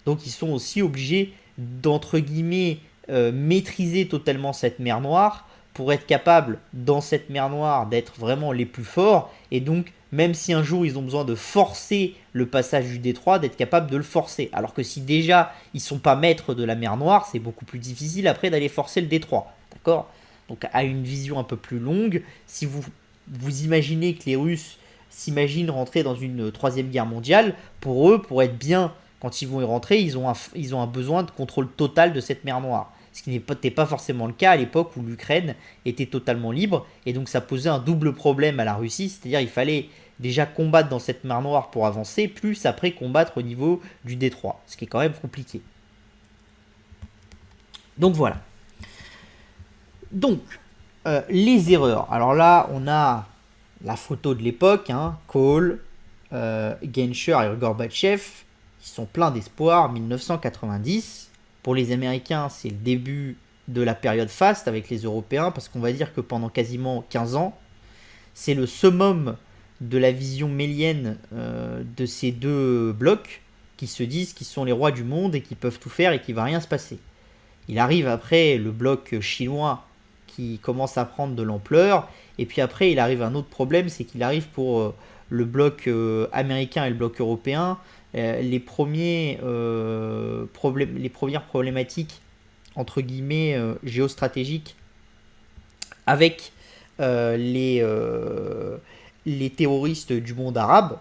Donc ils sont aussi obligés d'entre guillemets maîtriser totalement cette mer Noire pour être capable dans cette mer Noire d'être vraiment les plus forts, et donc même si un jour ils ont besoin de forcer le passage du détroit, d'être capable de le forcer. Alors que si déjà ils sont pas maîtres de la mer Noire, c'est beaucoup plus difficile après d'aller forcer le détroit. D'accord? Donc à une vision un peu plus longue, si vous imaginez que les Russes s'imaginent rentrer dans une troisième guerre mondiale, pour eux, pour être bien quand ils vont y rentrer, ils ont un besoin de contrôle total de cette mer Noire. Ce qui n'était pas forcément le cas à l'époque où l'Ukraine était totalement libre, et donc ça posait un double problème à la Russie, c'est-à-dire il fallait déjà combattre dans cette mer Noire pour avancer, plus après combattre au niveau du détroit, ce qui est quand même compliqué. Donc voilà. Donc, les erreurs. Alors là, on a la photo de l'époque, hein, Kohl, Genscher et Gorbatchev, qui sont pleins d'espoir, 1990. Pour les Américains, c'est le début de la période faste avec les Européens, parce qu'on va dire que pendant quasiment 15 ans, c'est le summum de la vision mélienne de ces deux blocs qui se disent qu'ils sont les rois du monde et qui peuvent tout faire et qu'il ne va rien se passer. Il arrive après le bloc chinois qui commence à prendre de l'ampleur, et puis après il arrive un autre problème, c'est qu'il arrive pour le bloc américain et le bloc européen les premières problématiques entre guillemets géostratégiques avec les terroristes du monde arabe,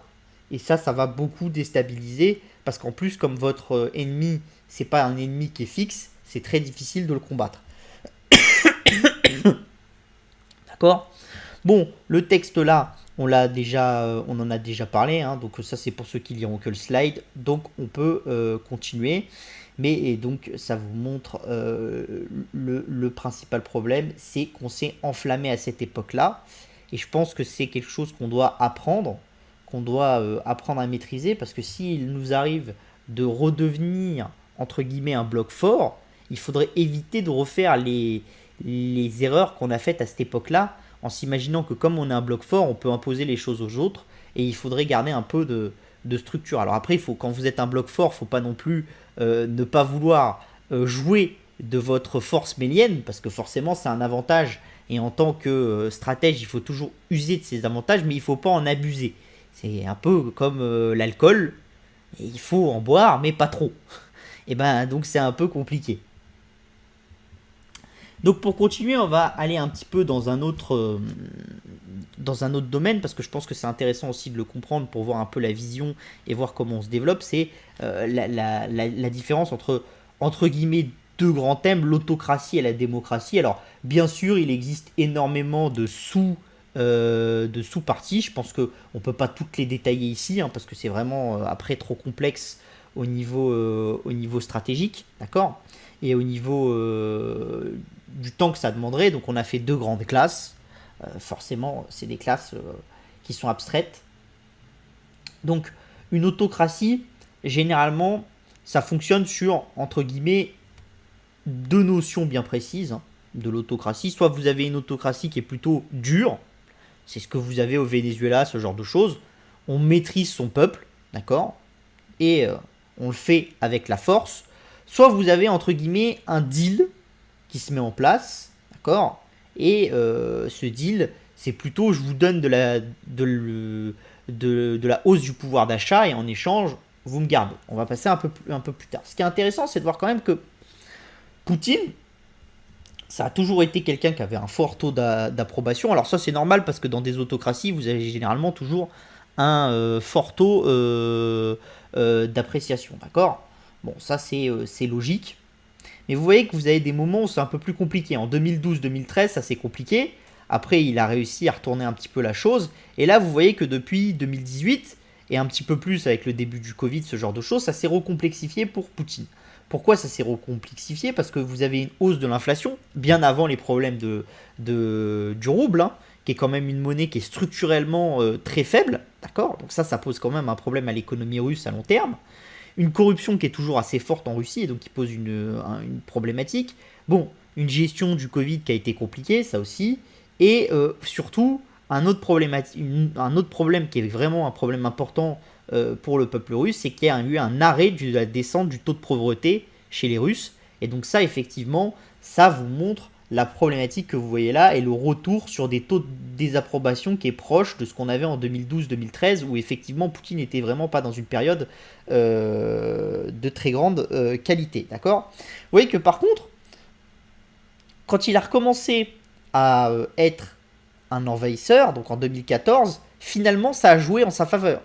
et ça va beaucoup déstabiliser, parce qu'en plus comme votre ennemi c'est pas un ennemi qui est fixe, c'est très difficile de le combattre. D'accord? Bon, le texte là, on en a déjà parlé, hein, donc ça c'est pour ceux qui liront que le slide, donc on peut continuer. Mais et donc ça vous montre le principal problème, c'est qu'on s'est enflammé à cette époque-là, et je pense que c'est quelque chose qu'on doit apprendre à maîtriser, parce que s'il nous arrive de redevenir entre guillemets un bloc fort, il faudrait éviter de refaire les erreurs qu'on a faites à cette époque-là, en s'imaginant que comme on est un bloc fort, on peut imposer les choses aux autres, et il faudrait garder un peu de structure. Alors après, quand vous êtes un bloc fort, il ne faut pas non plus ne pas vouloir jouer de votre force mélienne, parce que forcément c'est un avantage, et en tant que stratège, il faut toujours user de ces avantages, mais il ne faut pas en abuser. C'est un peu comme l'alcool, et il faut en boire, mais pas trop. Et ben donc c'est un peu compliqué. Donc pour continuer, on va aller un petit peu dans un autre domaine, parce que je pense que c'est intéressant aussi de le comprendre pour voir un peu la vision et voir comment on se développe. C'est la différence entre guillemets, deux grands thèmes, l'autocratie et la démocratie. Alors bien sûr, il existe énormément de sous-parties. Je pense qu'on ne peut pas toutes les détailler ici, hein, parce que c'est vraiment après trop complexe au niveau stratégique, d'accord, et au niveau du temps que ça demanderait. Donc on a fait deux grandes classes. Forcément, c'est des classes qui sont abstraites. Donc une autocratie, généralement, ça fonctionne sur, entre guillemets, deux notions bien précises, hein, de l'autocratie. Soit vous avez une autocratie qui est plutôt dure, c'est ce que vous avez au Venezuela, ce genre de choses. On maîtrise son peuple, d'accord, et on le fait avec la force. Soit vous avez, entre guillemets, un deal qui se met en place, d'accord, et ce deal, c'est plutôt je vous donne de la hausse du pouvoir d'achat et en échange, vous me gardez. On va passer un peu plus tard. Ce qui est intéressant, c'est de voir quand même que Poutine, ça a toujours été quelqu'un qui avait un fort taux d'approbation. Alors ça, c'est normal parce que dans des autocraties, vous avez généralement toujours un fort taux d'appréciation, d'accord. Bon, ça c'est logique. Mais vous voyez que vous avez des moments où c'est un peu plus compliqué. En 2012-2013, ça c'est compliqué. Après, il a réussi à retourner un petit peu la chose. Et là, vous voyez que depuis 2018, et un petit peu plus avec le début du Covid, ce genre de choses, ça s'est recomplexifié pour Poutine. Pourquoi ça s'est recomplexifié? Parce que vous avez une hausse de l'inflation, bien avant les problèmes du rouble, hein, qui est quand même une monnaie qui est structurellement très faible. D'accord? Donc ça pose quand même un problème à l'économie russe à long terme. Une corruption qui est toujours assez forte en Russie et donc qui pose une problématique. Bon, une gestion du Covid qui a été compliquée, ça aussi. Et surtout, un autre problème qui est vraiment un problème important pour le peuple russe, c'est qu'il y a eu un arrêt de la descente du taux de pauvreté chez les Russes. Et donc ça, effectivement, ça vous montre la problématique que vous voyez là et le retour sur des taux de désapprobation qui est proche de ce qu'on avait en 2012-2013 où effectivement Poutine n'était vraiment pas dans une période de très grande qualité, d'accord. Vous voyez que par contre, quand il a recommencé à être un envahisseur, donc en 2014, finalement ça a joué en sa faveur.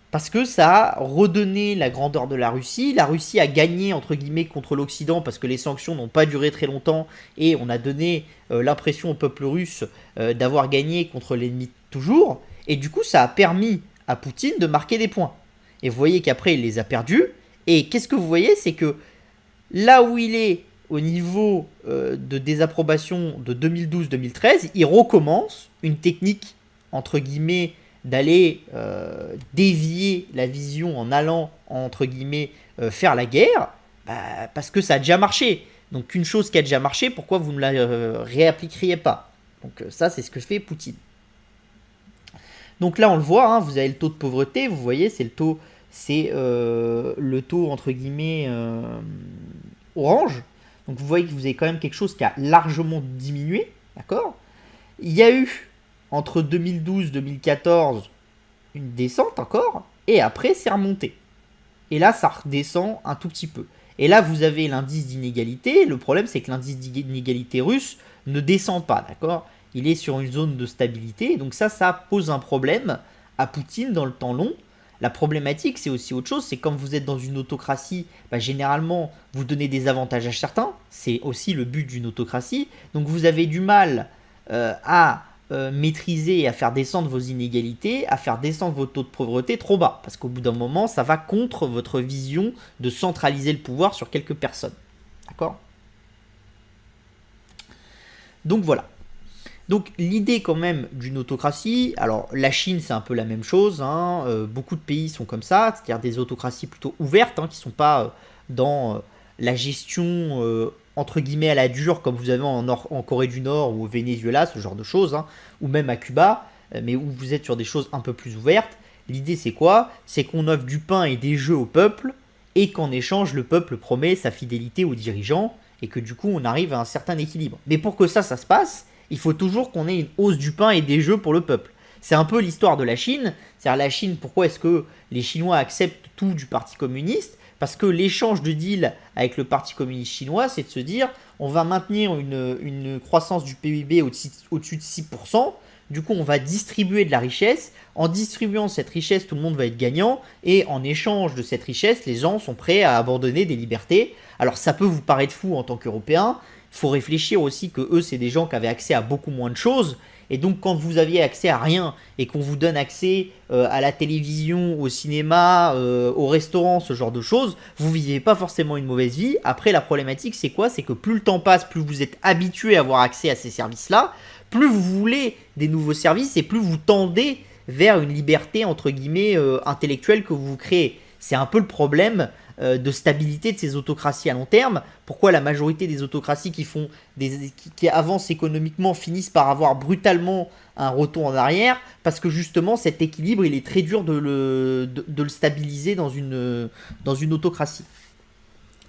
Parce que ça a redonné la grandeur de la Russie. La Russie a gagné, entre guillemets, contre l'Occident parce que les sanctions n'ont pas duré très longtemps et on a donné l'impression au peuple russe d'avoir gagné contre l'ennemi toujours. Et du coup, ça a permis à Poutine de marquer des points. Et vous voyez qu'après, il les a perdus. Et qu'est-ce que vous voyez? C'est que là où il est au niveau de désapprobation de 2012-2013, il recommence une technique, entre guillemets, d'aller dévier la vision en allant, entre guillemets, faire la guerre, parce que ça a déjà marché. Donc une chose qui a déjà marché, pourquoi vous ne la réappliqueriez pas? Donc ça, c'est ce que fait Poutine. Donc là, on le voit, hein, vous avez le taux de pauvreté, vous voyez, c'est le taux, entre guillemets, orange. Donc vous voyez que vous avez quand même quelque chose qui a largement diminué, d'accord? Il y a eu entre 2012-2014 une descente encore, et après c'est remonté. Et là ça redescend un tout petit peu. Et là vous avez l'indice d'inégalité. Le problème c'est que l'indice d'inégalité russe ne descend pas, d'accord? Il est sur une zone de stabilité, donc ça pose un problème à Poutine dans le temps long. La problématique, c'est aussi autre chose, c'est quand vous êtes dans une autocratie, généralement, vous donnez des avantages à certains, c'est aussi le but d'une autocratie, donc vous avez du mal à maîtriser et à faire descendre vos inégalités, à faire descendre vos taux de pauvreté trop bas, parce qu'au bout d'un moment, ça va contre votre vision de centraliser le pouvoir sur quelques personnes. D'accord? Donc voilà. Donc l'idée quand même d'une autocratie, alors la Chine c'est un peu la même chose, hein, beaucoup de pays sont comme ça, c'est-à-dire des autocraties plutôt ouvertes, hein, qui ne sont pas dans la gestion entre guillemets à la dure comme vous avez en Corée du Nord ou au Venezuela, ce genre de choses, hein, ou même à Cuba, mais où vous êtes sur des choses un peu plus ouvertes. L'idée c'est quoi? C'est qu'on offre du pain et des jeux au peuple, et qu'en échange le peuple promet sa fidélité aux dirigeants, et que du coup on arrive à un certain équilibre. Mais pour que ça se passe, il faut toujours qu'on ait une hausse du pain et des jeux pour le peuple. C'est un peu l'histoire de la Chine. C'est-à-dire la Chine, pourquoi est-ce que les Chinois acceptent tout du Parti communiste? Parce que l'échange de deal avec le Parti communiste chinois, c'est de se dire, on va maintenir une croissance du PIB au-dessus de 6%. Du coup, on va distribuer de la richesse. En distribuant cette richesse, tout le monde va être gagnant. Et en échange de cette richesse, les gens sont prêts à abandonner des libertés. Alors, ça peut vous paraître fou en tant qu'Européens. Il faut réfléchir aussi que eux, c'est des gens qui avaient accès à beaucoup moins de choses. Et donc, quand vous aviez accès à rien et qu'on vous donne accès à la télévision, au cinéma, au restaurant, ce genre de choses, vous ne vivez pas forcément une mauvaise vie. Après, la problématique, c'est quoi? C'est que plus le temps passe, plus vous êtes habitué à avoir accès à ces services-là, plus vous voulez des nouveaux services et plus vous tendez vers une liberté, entre guillemets, intellectuelle que vous créez. C'est un peu le problème de stabilité de ces autocraties à long terme. Pourquoi la majorité des autocraties qui avancent économiquement finissent par avoir brutalement un retour en arrière? Parce que justement cet équilibre, il est très dur de le stabiliser dans une autocratie.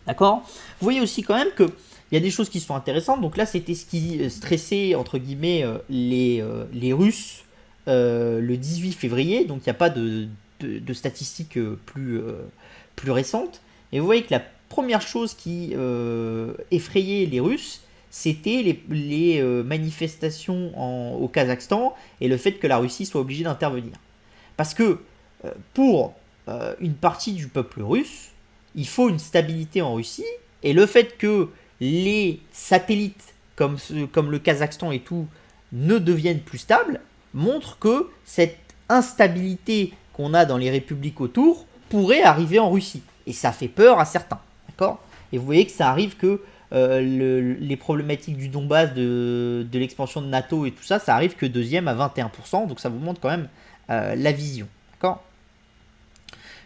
D'accord? Vous voyez aussi quand même qu'il y a des choses qui sont intéressantes. Donc là, c'était ce qui stressait, entre guillemets, les Russes le 18 février. Donc il n'y a pas de statistiques plus récentes. Et vous voyez que la première chose qui effrayait les Russes, c'était les manifestations au Kazakhstan et le fait que la Russie soit obligée d'intervenir. Parce que pour une partie du peuple russe, il faut une stabilité en Russie, et le fait que les satellites comme le Kazakhstan et tout ne deviennent plus stables montre que cette instabilité qu'on a dans les républiques autour pourrait arriver en Russie. Et ça fait peur à certains. D'accord ? Et vous voyez que ça arrive que les problématiques du Donbass, de l'expansion de NATO et tout ça, ça arrive que deuxième à 21%. Donc ça vous montre quand même la vision. D'accord ?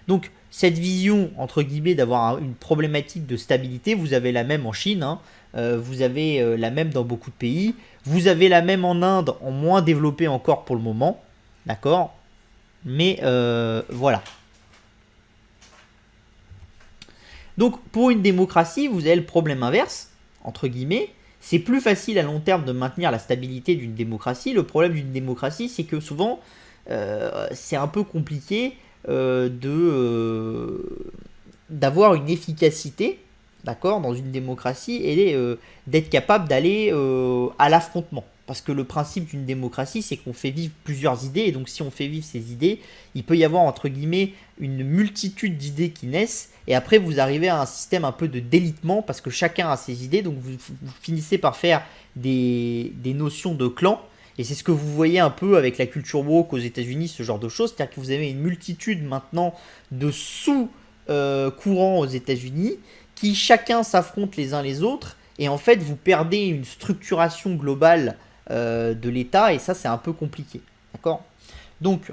Donc cette vision, entre guillemets, d'avoir une problématique de stabilité, vous avez la même en Chine, hein, vous avez la même dans beaucoup de pays, vous avez la même en Inde, en moins développée encore pour le moment. D'accord ? Mais voilà. Donc pour une démocratie, vous avez le problème inverse, entre guillemets. C'est plus facile à long terme de maintenir la stabilité d'une démocratie. Le problème d'une démocratie, c'est que souvent, c'est un peu compliqué d'avoir une efficacité, d'accord, dans une démocratie et d'être capable d'aller à l'affrontement. Parce que le principe d'une démocratie, c'est qu'on fait vivre plusieurs idées. Et donc, si on fait vivre ces idées, il peut y avoir, entre guillemets, une multitude d'idées qui naissent. Et après, vous arrivez à un système un peu de délitement parce que chacun a ses idées. Donc, vous finissez par faire des notions de clan. Et c'est ce que vous voyez un peu avec la culture woke aux États-Unis, ce genre de choses. C'est-à-dire que vous avez une multitude maintenant de sous-courants aux États-Unis qui chacun s'affrontent les uns les autres. Et en fait, vous perdez une structuration globale de l'État, et ça c'est un peu compliqué, d'accord? Donc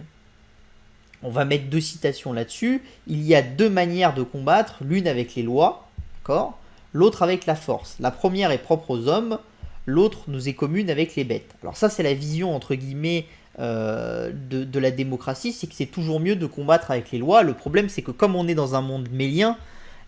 on va mettre 2 citations là-dessus. Il y a 2 manières de combattre, l'une avec les lois, d'accord, l'autre avec la force. La première est propre aux hommes, l'autre nous est commune avec les bêtes. Alors ça c'est la vision, entre guillemets, de la démocratie, c'est que c'est toujours mieux de combattre avec les lois. Le problème c'est que comme on est dans un monde mélien,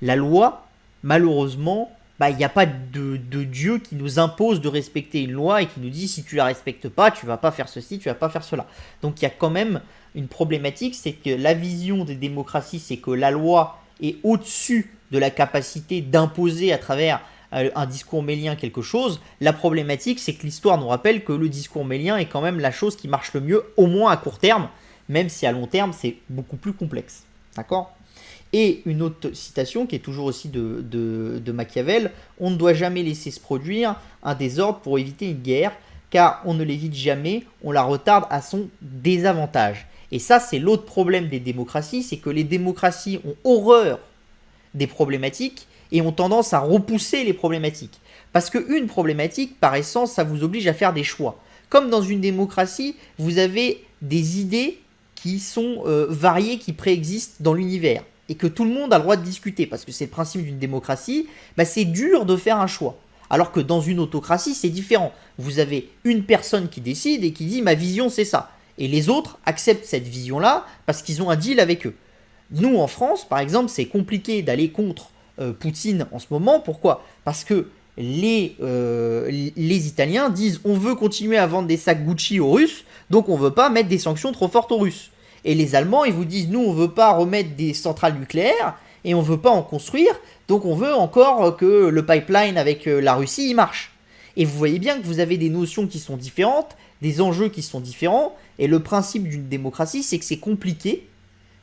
la loi, malheureusement, il n'y a pas de Dieu qui nous impose de respecter une loi et qui nous dit si tu la respectes pas, tu vas pas faire ceci, tu vas pas faire cela. Donc il y a quand même une problématique, c'est que la vision des démocraties, c'est que la loi est au-dessus de la capacité d'imposer à travers un discours mélien quelque chose. La problématique, c'est que l'histoire nous rappelle que le discours mélien est quand même la chose qui marche le mieux, au moins à court terme, même si à long terme, c'est beaucoup plus complexe. D'accord ? Et une autre citation qui est toujours aussi de Machiavel, on ne doit jamais laisser se produire un désordre pour éviter une guerre, car on ne l'évite jamais, on la retarde à son désavantage. Et ça, c'est l'autre problème des démocraties, c'est que les démocraties ont horreur des problématiques et ont tendance à repousser les problématiques. Parce qu'une problématique, par essence, ça vous oblige à faire des choix. Comme dans une démocratie, vous avez des idées qui sont variées, qui préexistent dans l'univers. Et que tout le monde a le droit de discuter, parce que c'est le principe d'une démocratie, c'est dur de faire un choix. Alors que dans une autocratie, c'est différent. Vous avez une personne qui décide et qui dit « ma vision, c'est ça ». Et les autres acceptent cette vision-là parce qu'ils ont un deal avec eux. Nous, en France, par exemple, c'est compliqué d'aller contre Poutine en ce moment. Pourquoi ? Parce que les Italiens disent « on veut continuer à vendre des sacs Gucci aux Russes, donc on ne veut pas mettre des sanctions trop fortes aux Russes ». Et les Allemands, ils vous disent, nous, on ne veut pas remettre des centrales nucléaires. et on veut pas en construire, donc on veut encore que le pipeline avec la Russie il marche. Et vous voyez bien que vous avez des notions qui sont différentes, des enjeux qui sont différents, et le principe d'une démocratie, c'est que c'est compliqué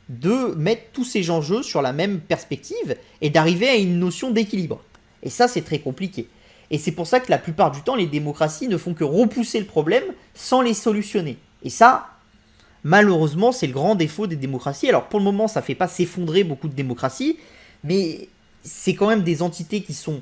de mettre tous ces enjeux sur la même perspective et d'arriver à une notion d'équilibre. Et ça, c'est très compliqué. Et c'est pour ça que la plupart du temps, les démocraties ne font que repousser le problème sans les solutionner. Et ça, malheureusement, c'est le grand défaut des démocraties. Alors pour le moment, ça ne fait pas s'effondrer beaucoup de démocraties, mais c'est quand même des entités qui sont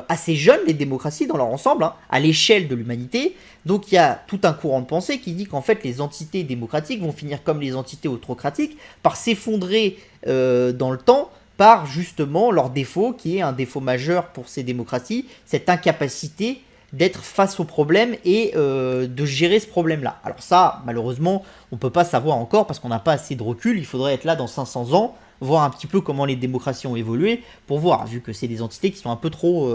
assez jeunes, les démocraties, dans leur ensemble, hein, à l'échelle de l'humanité. Donc il y a tout un courant de pensée qui dit qu'en fait, les entités démocratiques vont finir comme les entités autocratiques, par s'effondrer dans le temps, par justement leur défaut, qui est un défaut majeur pour ces démocraties, cette incapacité d'être face au problème et de gérer ce problème-là. Alors ça, malheureusement, on ne peut pas savoir encore parce qu'on n'a pas assez de recul. Il faudrait être là dans 500 ans, voir un petit peu comment les démocraties ont évolué pour voir, vu que c'est des entités qui sont un peu trop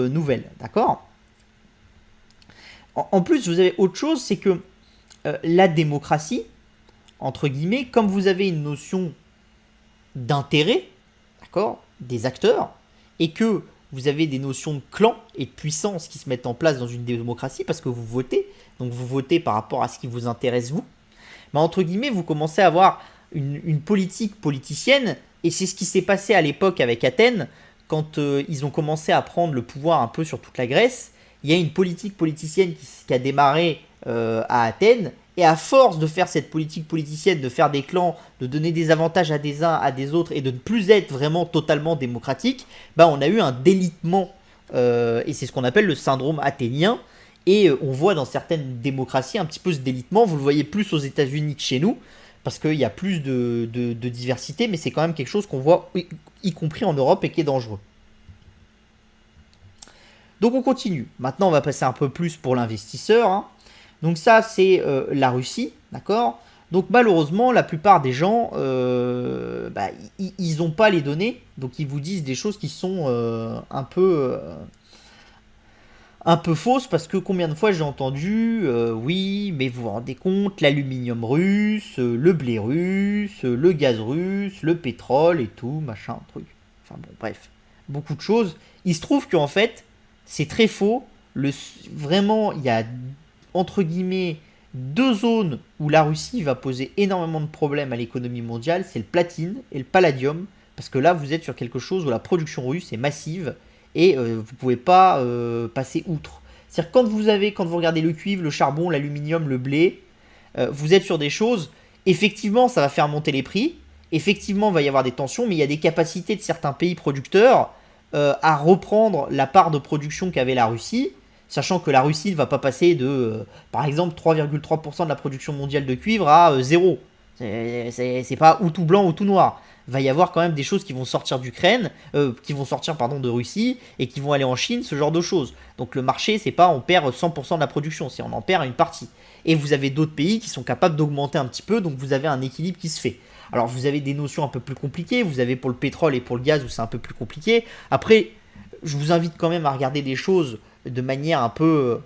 nouvelles. D'accord ? En plus, vous avez autre chose, c'est que la démocratie, entre guillemets, comme vous avez une notion d'intérêt, d'accord, des acteurs, et que vous avez des notions de clan et de puissance qui se mettent en place dans une démocratie parce que vous votez, donc vous votez par rapport à ce qui vous intéresse vous, mais entre guillemets, vous commencez à avoir une politique politicienne, et c'est ce qui s'est passé à l'époque avec Athènes, quand ils ont commencé à prendre le pouvoir un peu sur toute la Grèce. Il y a une politique politicienne qui a démarré à Athènes, et à force de faire cette politique politicienne, de faire des clans, de donner des avantages à des uns, à des autres, et de ne plus être vraiment totalement démocratique, bah on a eu un délitement, et c'est ce qu'on appelle le syndrome athénien, et on voit dans certaines démocraties un petit peu ce délitement. Vous le voyez plus aux États-Unis que chez nous, parce qu'il y a plus de diversité, mais c'est quand même quelque chose qu'on voit, y compris en Europe, et qui est dangereux. Donc on continue. Maintenant, on va passer un peu plus pour l'investisseur, hein. Donc ça, c'est la Russie, d'accord ? Donc malheureusement, la plupart des gens, ils n'ont pas les données, donc ils vous disent des choses qui sont un peu fausses, parce que combien de fois j'ai entendu, oui, mais vous vous rendez compte, l'aluminium russe, le blé russe, le gaz russe, le pétrole et tout, machin, truc. Enfin bon, bref, beaucoup de choses. Il se trouve qu'en fait, c'est très faux. Vraiment, il y a entre guillemets deux zones où la Russie va poser énormément de problèmes à l'économie mondiale, c'est le platine et le palladium, parce que là vous êtes sur quelque chose où la production russe est massive et vous ne pouvez pas passer outre. C'est-à-dire quand vous regardez le cuivre, le charbon, l'aluminium, le blé, vous êtes sur des choses, effectivement ça va faire monter les prix, effectivement il va y avoir des tensions, mais il y a des capacités de certains pays producteurs à reprendre la part de production qu'avait la Russie, sachant que la Russie ne va pas passer de, par exemple, 3,3% de la production mondiale de cuivre à 0. C'est pas ou tout blanc ou tout noir. Il va y avoir quand même des choses qui vont sortir d'Ukraine, de Russie, et qui vont aller en Chine, ce genre de choses. Donc le marché, c'est pas on perd 100% de la production, c'est on en perd une partie. Et vous avez d'autres pays qui sont capables d'augmenter un petit peu, donc vous avez un équilibre qui se fait. Alors vous avez des notions un peu plus compliquées, vous avez pour le pétrole et pour le gaz où c'est un peu plus compliqué. Après, je vous invite quand même à regarder des choses de manière un peu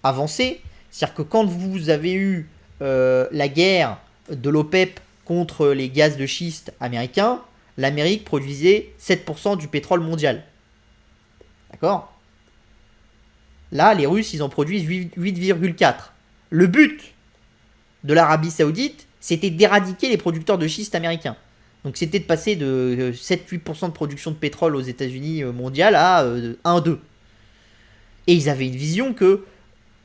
avancée. C'est-à-dire que quand vous avez eu la guerre de l'OPEP contre les gaz de schiste américains, l'Amérique produisait 7% du pétrole mondial. D'accord ? Là, les Russes, ils en produisent 8,4. Le but de l'Arabie Saoudite, c'était d'éradiquer les producteurs de schiste américains. Donc c'était de passer de 7-8% de production de pétrole aux États-Unis mondial à 1-2. Et ils avaient une vision que,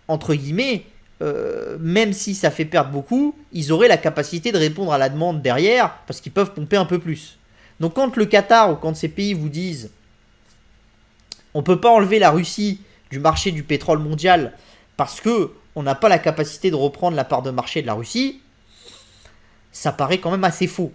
entre guillemets, même si ça fait perdre beaucoup, ils auraient la capacité de répondre à la demande derrière, parce qu'ils peuvent pomper un peu plus. Donc quand le Qatar ou quand ces pays vous disent on ne peut pas enlever la Russie du marché du pétrole mondial parce qu'on n'a pas la capacité de reprendre la part de marché de la Russie, ça paraît quand même assez faux.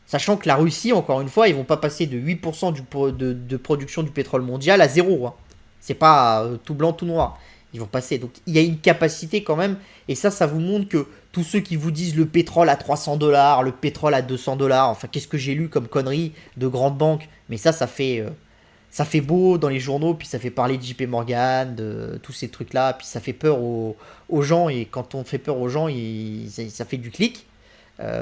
Sachant que la Russie, encore une fois, ils vont pas passer de 8% de production du pétrole mondial à 0. Hein. C'est pas tout blanc, tout noir. Ils vont passer. Donc il y a une capacité quand même. Et ça vous montre que tous ceux qui vous disent le pétrole à $300, le pétrole à $200, enfin qu'est-ce que j'ai lu comme conneries de grandes banques. Mais ça fait beau dans les journaux, puis ça fait parler de JP Morgan, de tous ces trucs-là, puis ça fait peur aux gens. Et quand on fait peur aux gens, ça fait du clic,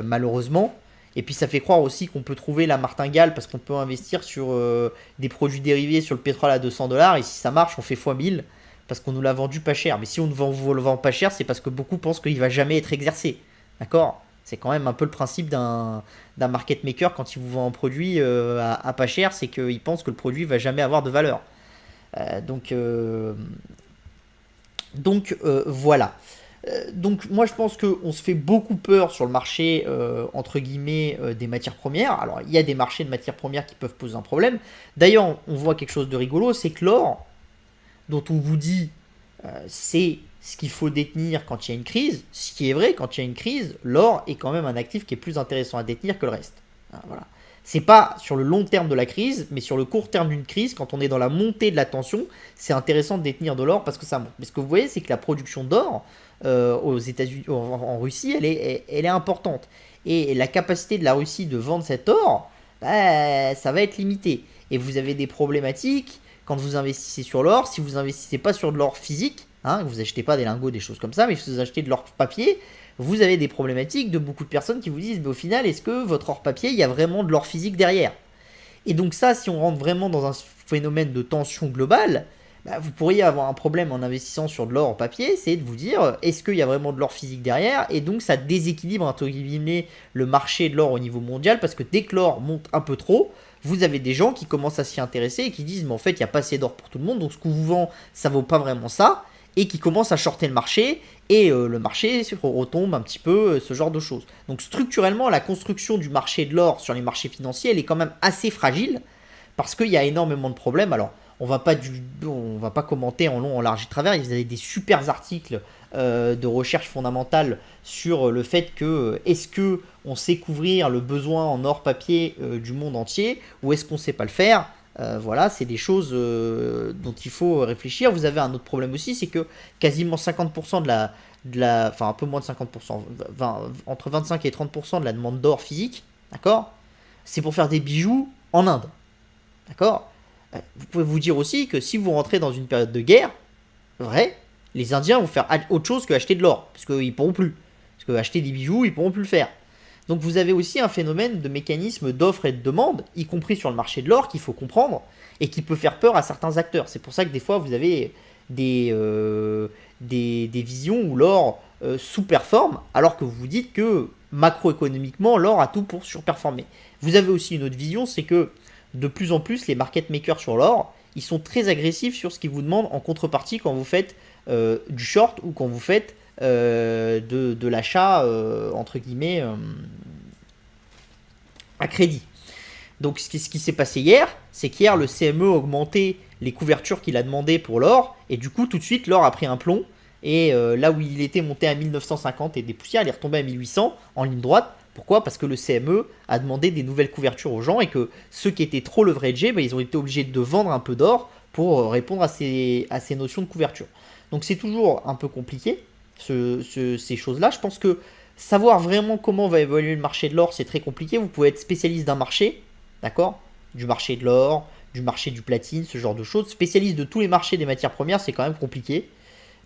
malheureusement. Et puis ça fait croire aussi qu'on peut trouver la martingale parce qu'on peut investir sur des produits dérivés sur le pétrole à 200 $. Et si ça marche, on fait x1000 parce qu'on nous l'a vendu pas cher. Mais si on vous le vend pas cher, c'est parce que beaucoup pensent qu'il va jamais être exercé. D'accord? C'est quand même un peu le principe d'un market maker quand il vous vend un produit à pas cher, c'est qu'il pense que le produit va jamais avoir de valeur. Voilà. Donc moi je pense qu'on se fait beaucoup peur sur le marché entre guillemets des matières premières. Alors il y a des marchés de matières premières qui peuvent poser un problème. D'ailleurs on voit quelque chose de rigolo, c'est que l'or, dont on vous dit c'est ce qu'il faut détenir quand il y a une crise, ce qui est vrai, quand il y a une crise, l'or est quand même un actif qui est plus intéressant à détenir que le reste. Voilà. C'est pas sur le long terme de la crise, mais sur le court terme d'une crise, quand on est dans la montée de la tension, c'est intéressant de détenir de l'or parce que ça monte. Mais ce que vous voyez, c'est que la production d'or aux États-Unis, en Russie, elle est importante. Et la capacité de la Russie de vendre cet or, ça va être limité. Et vous avez des problématiques quand vous investissez sur l'or. Si vous investissez pas sur de l'or physique, vous achetez pas des lingots, des choses comme ça, mais si vous achetez de l'or papier, vous avez des problématiques de beaucoup de personnes qui vous disent, mais au final, est-ce que votre or papier, il y a vraiment de l'or physique derrière? Et donc ça, si on rentre vraiment dans un phénomène de tension globale, vous pourriez avoir un problème en investissant sur de l'or en papier, c'est de vous dire, est-ce qu'il y a vraiment de l'or physique derrière? Et donc ça déséquilibre entre guillemets le marché de l'or au niveau mondial, parce que dès que l'or monte un peu trop, vous avez des gens qui commencent à s'y intéresser et qui disent, mais en fait, il n'y a pas assez d'or pour tout le monde, donc ce qu'on vous vend, ça vaut pas vraiment ça, et qui commencent à shorter le marché, et le marché retombe un petit peu, ce genre de choses. Donc structurellement, la construction du marché de l'or sur les marchés financiers, elle est quand même assez fragile, parce qu'il y a énormément de problèmes. Alors, on va pas commenter en long, en large et travers, vous avez des super articles de recherche fondamentale sur le fait que est-ce que on sait couvrir le besoin en or papier du monde entier, ou est-ce qu'on ne sait pas le faire? Voilà, c'est des choses dont il faut réfléchir. Vous avez un autre problème aussi, c'est que quasiment 50% enfin un peu moins de 50%, entre 25 et 30% de la demande d'or physique, d'accord, c'est pour faire des bijoux en Inde, d'accord. Vous pouvez vous dire aussi que si vous rentrez dans une période de guerre, vrai, les Indiens vont faire autre chose que acheter de l'or, parce qu'ils pourront plus, parce que acheter des bijoux, ils pourront plus le faire. Donc vous avez aussi un phénomène de mécanisme d'offre et de demande, y compris sur le marché de l'or, qu'il faut comprendre, et qui peut faire peur à certains acteurs. C'est pour ça que des fois vous avez des visions où l'or sous-performe, alors que vous vous dites que macroéconomiquement, l'or a tout pour surperformer. Vous avez aussi une autre vision, c'est que de plus en plus, les market makers sur l'or, ils sont très agressifs sur ce qu'ils vous demandent en contrepartie quand vous faites du short ou quand vous faites de l'achat, entre guillemets, à crédit. Donc ce qui s'est passé hier, c'est qu'hier, le CME a augmenté les couvertures qu'il a demandé pour l'or, et du coup, tout de suite, l'or a pris un plomb, et là où il était monté à 1950 et des poussières, il est retombé à 1800 en ligne droite. Pourquoi? Parce que le CME a demandé des nouvelles couvertures aux gens et que ceux qui étaient trop leveragés, ils ont été obligés de vendre un peu d'or pour répondre à ces notions de couverture. Donc c'est toujours un peu compliqué, ces choses-là. Je pense que savoir vraiment comment va évoluer le marché de l'or, c'est très compliqué. Vous pouvez être spécialiste d'un marché, d'accord? Du marché de l'or, du marché du platine, ce genre de choses. Spécialiste de tous les marchés des matières premières, c'est quand même compliqué.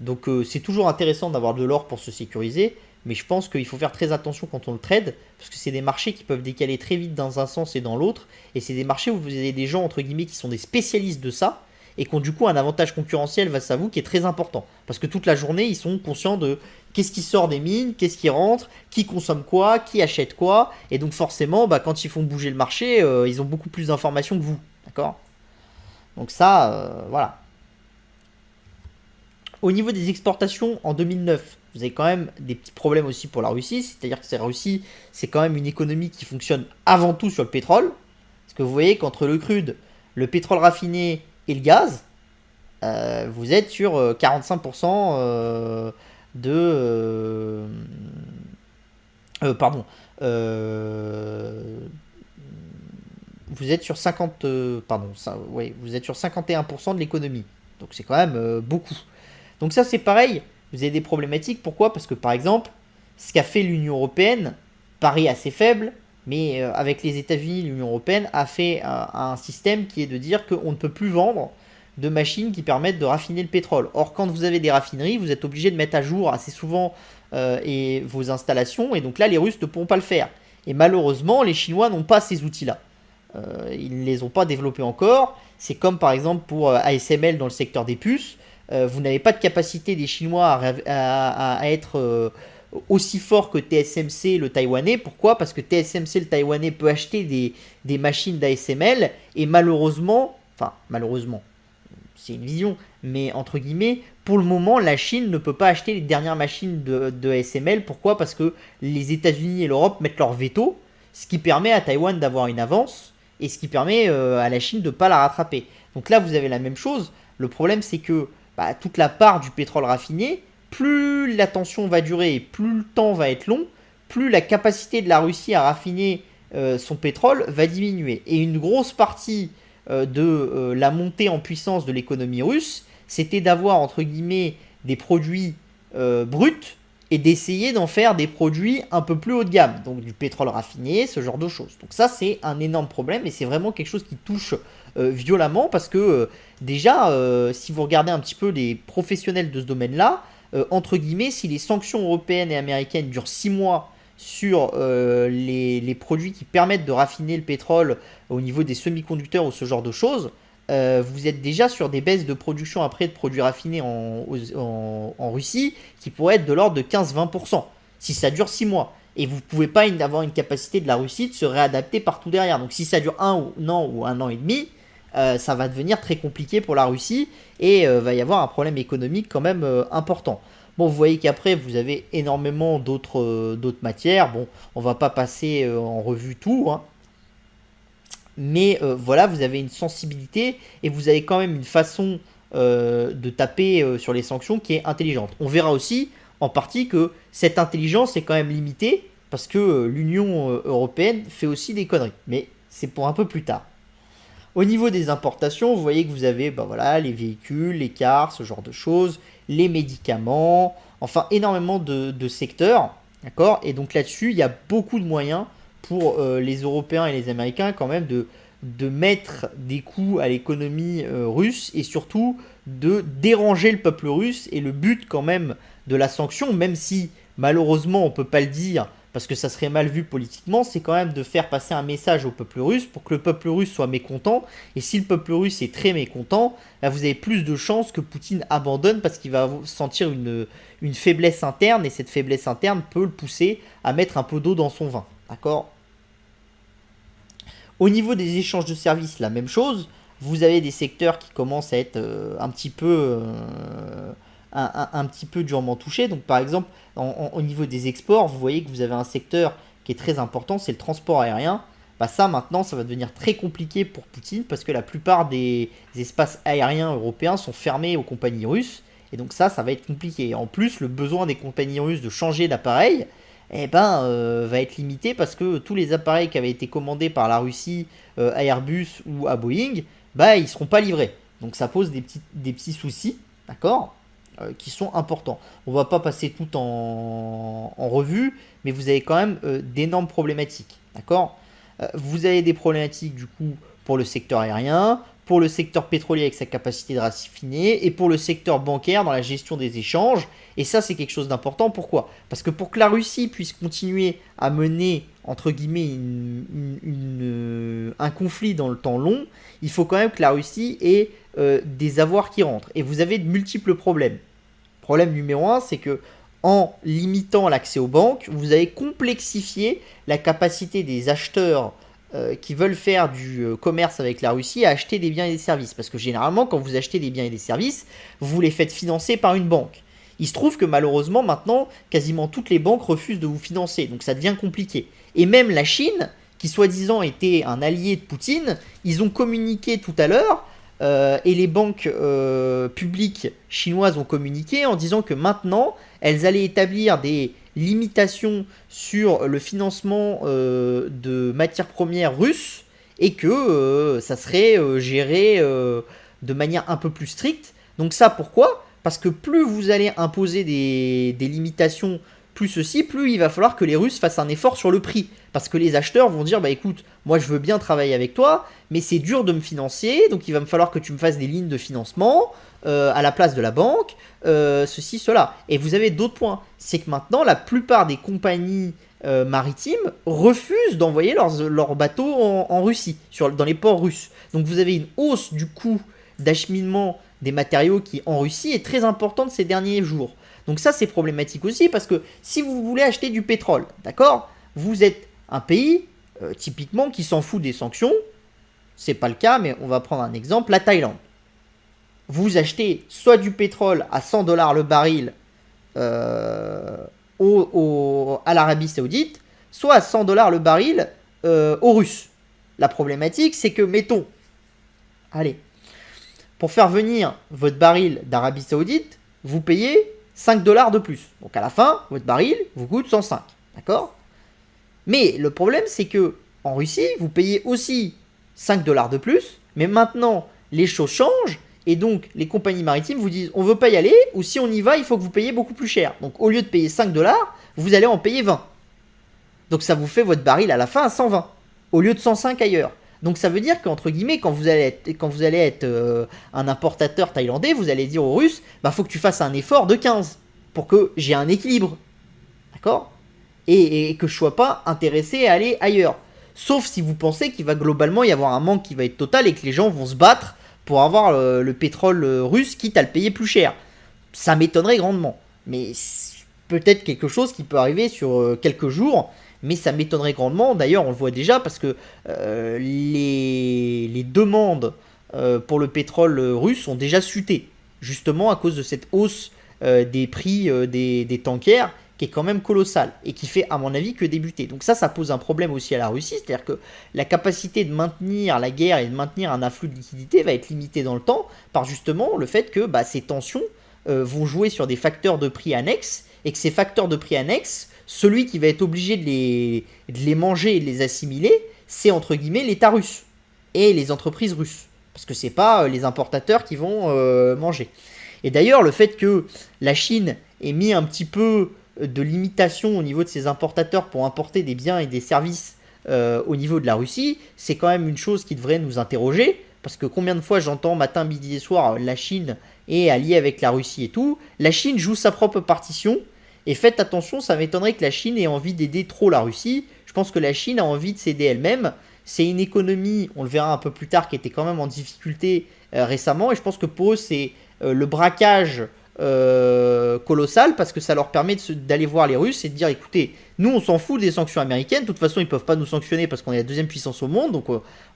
Donc c'est toujours intéressant d'avoir de l'or pour se sécuriser. Mais je pense qu'il faut faire très attention quand on le trade, parce que c'est des marchés qui peuvent décaler très vite dans un sens et dans l'autre, et c'est des marchés où vous avez des gens, entre guillemets, qui sont des spécialistes de ça, et qui ont du coup un avantage concurrentiel face à vous qui est très important. Parce que toute la journée, ils sont conscients de qu'est-ce qui sort des mines, qu'est-ce qui rentre, qui consomme quoi, qui achète quoi, et donc forcément, quand ils font bouger le marché, ils ont beaucoup plus d'informations que vous, d'accord? Donc ça, voilà. Au niveau des exportations en 2009, vous avez quand même des petits problèmes aussi pour la Russie, c'est-à-dire que la Russie, c'est quand même une économie qui fonctionne avant tout sur le pétrole, parce que vous voyez qu'entre le crude, le pétrole raffiné et le gaz, vous êtes sur 45% vous êtes sur 50, vous êtes sur 51% de l'économie, donc c'est quand même beaucoup. Donc ça c'est pareil, vous avez des problématiques. Pourquoi? Parce que par exemple, ce qu'a fait l'Union Européenne paraît assez faible, mais avec les États-Unis, l'Union Européenne a fait un système qui est de dire qu'on ne peut plus vendre de machines qui permettent de raffiner le pétrole. Or, quand vous avez des raffineries, vous êtes obligé de mettre à jour assez souvent vos installations, et donc là, les Russes ne pourront pas le faire. Et malheureusement, les Chinois n'ont pas ces outils-là. Ils ne les ont pas développés encore. C'est comme par exemple pour ASML dans le secteur des puces. Vous n'avez pas de capacité des Chinois à être aussi fort que TSMC le taïwanais. Pourquoi? Parce que TSMC le taïwanais peut acheter des machines d'ASML et malheureusement, c'est une vision, mais entre guillemets, pour le moment, la Chine ne peut pas acheter les dernières machines de ASML. Pourquoi? Parce que les États-Unis et l'Europe mettent leur veto, ce qui permet à Taïwan d'avoir une avance et ce qui permet à la Chine de ne pas la rattraper. Donc là, vous avez la même chose. Le problème, c'est que toute la part du pétrole raffiné, plus la tension va durer et plus le temps va être long, plus la capacité de la Russie à raffiner son pétrole va diminuer. Et une grosse partie de la montée en puissance de l'économie russe, c'était d'avoir entre guillemets des produits bruts et d'essayer d'en faire des produits un peu plus haut de gamme, donc du pétrole raffiné, ce genre de choses. Donc ça, c'est un énorme problème et c'est vraiment quelque chose qui touche violemment parce que déjà, si vous regardez un petit peu les professionnels de ce domaine-là, entre guillemets, si les sanctions européennes et américaines durent 6 mois sur les produits qui permettent de raffiner le pétrole au niveau des semi-conducteurs ou ce genre de choses, vous êtes déjà sur des baisses de production après de produits raffinés en Russie qui pourraient être de l'ordre de 15-20% si ça dure 6 mois. Et vous ne pouvez pas avoir une capacité de la Russie de se réadapter partout derrière. Donc si ça dure un an ou un an et demi, ça va devenir très compliqué pour la Russie et va y avoir un problème économique quand même important. Bon, vous voyez qu'après, vous avez énormément d'autres matières. Bon, on va pas passer en revue tout, hein. Mais voilà, vous avez une sensibilité et vous avez quand même une façon de taper sur les sanctions qui est intelligente. On verra aussi en partie que cette intelligence est quand même limitée parce que l'Union européenne fait aussi des conneries. Mais c'est pour un peu plus tard. Au niveau des importations, vous voyez que vous avez les véhicules, les cars, ce genre de choses, les médicaments, enfin énormément de secteurs. D'accord? Et donc là-dessus, il y a beaucoup de moyens pour les Européens et les Américains quand même de mettre des coups à l'économie russe et surtout de déranger le peuple russe. Et le but quand même de la sanction, même si malheureusement on ne peut pas le dire parce que ça serait mal vu politiquement, c'est quand même de faire passer un message au peuple russe pour que le peuple russe soit mécontent. Et si le peuple russe est très mécontent, là, vous avez plus de chances que Poutine abandonne parce qu'il va sentir une faiblesse interne et cette faiblesse interne peut le pousser à mettre un peu d'eau dans son vin. D'accord? Au niveau des échanges de services, la même chose. Vous avez des secteurs qui commencent à être un petit peu durement touchés. Donc par exemple, au niveau des exports, vous voyez que vous avez un secteur qui est très important, c'est le transport aérien. Ça maintenant, ça va devenir très compliqué pour Poutine parce que la plupart des espaces aériens européens sont fermés aux compagnies russes. Et donc ça va être compliqué. En plus, le besoin des compagnies russes de changer d'appareil va être limité parce que tous les appareils qui avaient été commandés par la Russie à Airbus ou à Boeing, ils ne seront pas livrés. Donc ça pose des petits soucis, d'accord, qui sont importants. On ne va pas passer tout en revue, mais vous avez quand même d'énormes problématiques, d'accord. Vous avez des problématiques du coup pour le secteur aérien, pour le secteur pétrolier avec sa capacité de raffiner, et pour le secteur bancaire dans la gestion des échanges. Et ça, c'est quelque chose d'important. Pourquoi? Parce que pour que la Russie puisse continuer à mener, entre guillemets, un conflit dans le temps long, il faut quand même que la Russie ait des avoirs qui rentrent. Et vous avez de multiples problèmes. Problème numéro 1, c'est que en limitant l'accès aux banques, vous avez complexifié la capacité des acheteurs qui veulent faire du commerce avec la Russie à acheter des biens et des services. Parce que généralement, quand vous achetez des biens et des services, vous les faites financer par une banque. Il se trouve que malheureusement, maintenant, quasiment toutes les banques refusent de vous financer. Donc ça devient compliqué. Et même la Chine, qui soi-disant était un allié de Poutine, ils ont communiqué tout à l'heure, et les banques publiques chinoises ont communiqué en disant que maintenant, elles allaient établir des limitations sur le financement de matières premières russes et que ça serait géré de manière un peu plus stricte. Donc ça, pourquoi ? Parce que plus vous allez imposer des limitations, plus il va falloir que les Russes fassent un effort sur le prix. Parce que les acheteurs vont dire, écoute, moi je veux bien travailler avec toi, mais c'est dur de me financer, donc il va me falloir que tu me fasses des lignes de financement à la place de la banque, ceci, cela. Et vous avez d'autres points. C'est que maintenant, la plupart des compagnies maritimes refusent d'envoyer leurs bateaux en Russie, dans les ports russes. Donc vous avez une hausse du coût d'acheminement des matériaux qui, en Russie, est très importante ces derniers jours. Donc ça, c'est problématique aussi, parce que si vous voulez acheter du pétrole, d'accord, vous êtes un pays, typiquement, qui s'en fout des sanctions. C'est pas le cas, mais on va prendre un exemple, la Thaïlande. Vous achetez soit du pétrole à $100 le baril à l'Arabie Saoudite, soit à $100 le baril aux Russes. La problématique, c'est que, mettons, allez, pour faire venir votre baril d'Arabie Saoudite, vous payez $5 de plus. Donc à la fin, votre baril vous coûte 105. D'accord ? Mais le problème, c'est que en Russie, vous payez aussi $5 de plus, mais maintenant, les choses changent, et donc les compagnies maritimes vous disent on veut pas y aller, ou si on y va, il faut que vous payiez beaucoup plus cher. Donc au lieu de payer $5, vous allez en payer 20. Donc ça vous fait votre baril à la fin à 120, au lieu de 105 ailleurs. Donc ça veut dire qu'entre guillemets, quand vous allez être un importateur thaïlandais, vous allez dire aux Russes, bah faut que tu fasses un effort de 15 pour que j'ai un équilibre. D'accord ? Et que je sois pas intéressé à aller ailleurs. Sauf si vous pensez qu'il va globalement y avoir un manque qui va être total et que les gens vont se battre pour avoir le pétrole russe, quitte à le payer plus cher. Ça m'étonnerait grandement. Mais peut-être quelque chose qui peut arriver sur quelques jours, mais ça m'étonnerait grandement. D'ailleurs, on le voit déjà parce que les demandes pour le pétrole russe ont déjà chuté, justement à cause de cette hausse des prix des tankers, qui est quand même colossal et qui fait à mon avis que débuter. Donc ça pose un problème aussi à la Russie, c'est-à-dire que la capacité de maintenir la guerre et de maintenir un afflux de liquidités va être limitée dans le temps par justement le fait que ces tensions vont jouer sur des facteurs de prix annexes, et que ces facteurs de prix annexes, celui qui va être obligé de les manger et de les assimiler, c'est entre guillemets l'État russe et les entreprises russes, parce que c'est pas les importateurs qui vont manger. Et d'ailleurs, le fait que la Chine ait mis un petit peu de limitation au niveau de ses importateurs pour importer des biens et des services au niveau de la Russie, c'est quand même une chose qui devrait nous interroger, parce que combien de fois j'entends matin, midi et soir la Chine est alliée avec la Russie et tout. La Chine joue sa propre partition, et faites attention, ça m'étonnerait que la Chine ait envie d'aider trop la Russie. Je pense que la Chine a envie de s'aider elle-même. C'est une économie, on le verra un peu plus tard, qui était quand même en difficulté récemment, et je pense que pour eux c'est le braquage colossal, parce que ça leur permet d'aller voir les Russes et de dire écoutez, nous on s'en fout des sanctions américaines, de toute façon ils peuvent pas nous sanctionner parce qu'on est la deuxième puissance au monde, donc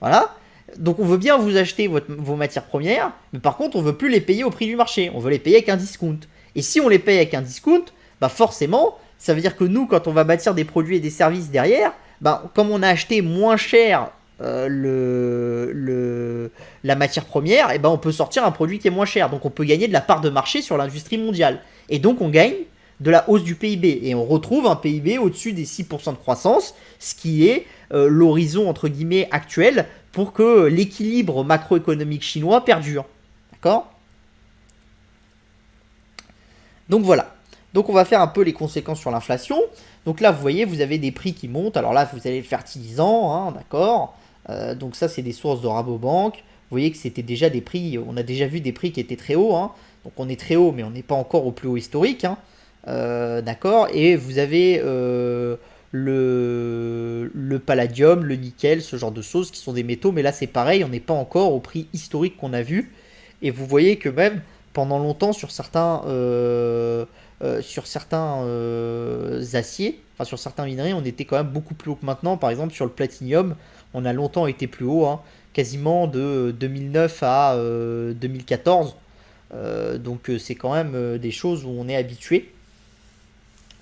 voilà, donc on veut bien vous acheter vos matières premières, mais par contre on veut plus les payer au prix du marché, on veut les payer avec un discount, et si on les paye avec un discount, forcément ça veut dire que nous, quand on va bâtir des produits et des services derrière, comme on a acheté moins cher la matière première, on peut sortir un produit qui est moins cher. Donc on peut gagner de la part de marché sur l'industrie mondiale. Et donc on gagne de la hausse du PIB. Et on retrouve un PIB au-dessus des 6% de croissance, ce qui est l'horizon entre guillemets actuel pour que l'équilibre macroéconomique chinois perdure. D'accord ? Donc voilà. Donc on va faire un peu les conséquences sur l'inflation. Donc là vous voyez, vous avez des prix qui montent. Alors là vous avez les fertilisants, d'accord ? Donc ça c'est des sources de Rabobank. Vous voyez que c'était déjà des prix, on a déjà vu des prix qui étaient très hauts, donc on est très haut mais on n'est pas encore au plus haut historique, d'accord. Et vous avez le palladium, le nickel, ce genre de choses qui sont des métaux, mais là c'est pareil, on n'est pas encore au prix historique qu'on a vu. Et vous voyez que même pendant longtemps sur certains aciers, enfin sur certains minerais, on était quand même beaucoup plus haut que maintenant. Par exemple sur le platinium, on a longtemps été plus haut, quasiment de 2009 à 2014. Donc c'est quand même des choses où on est habitué.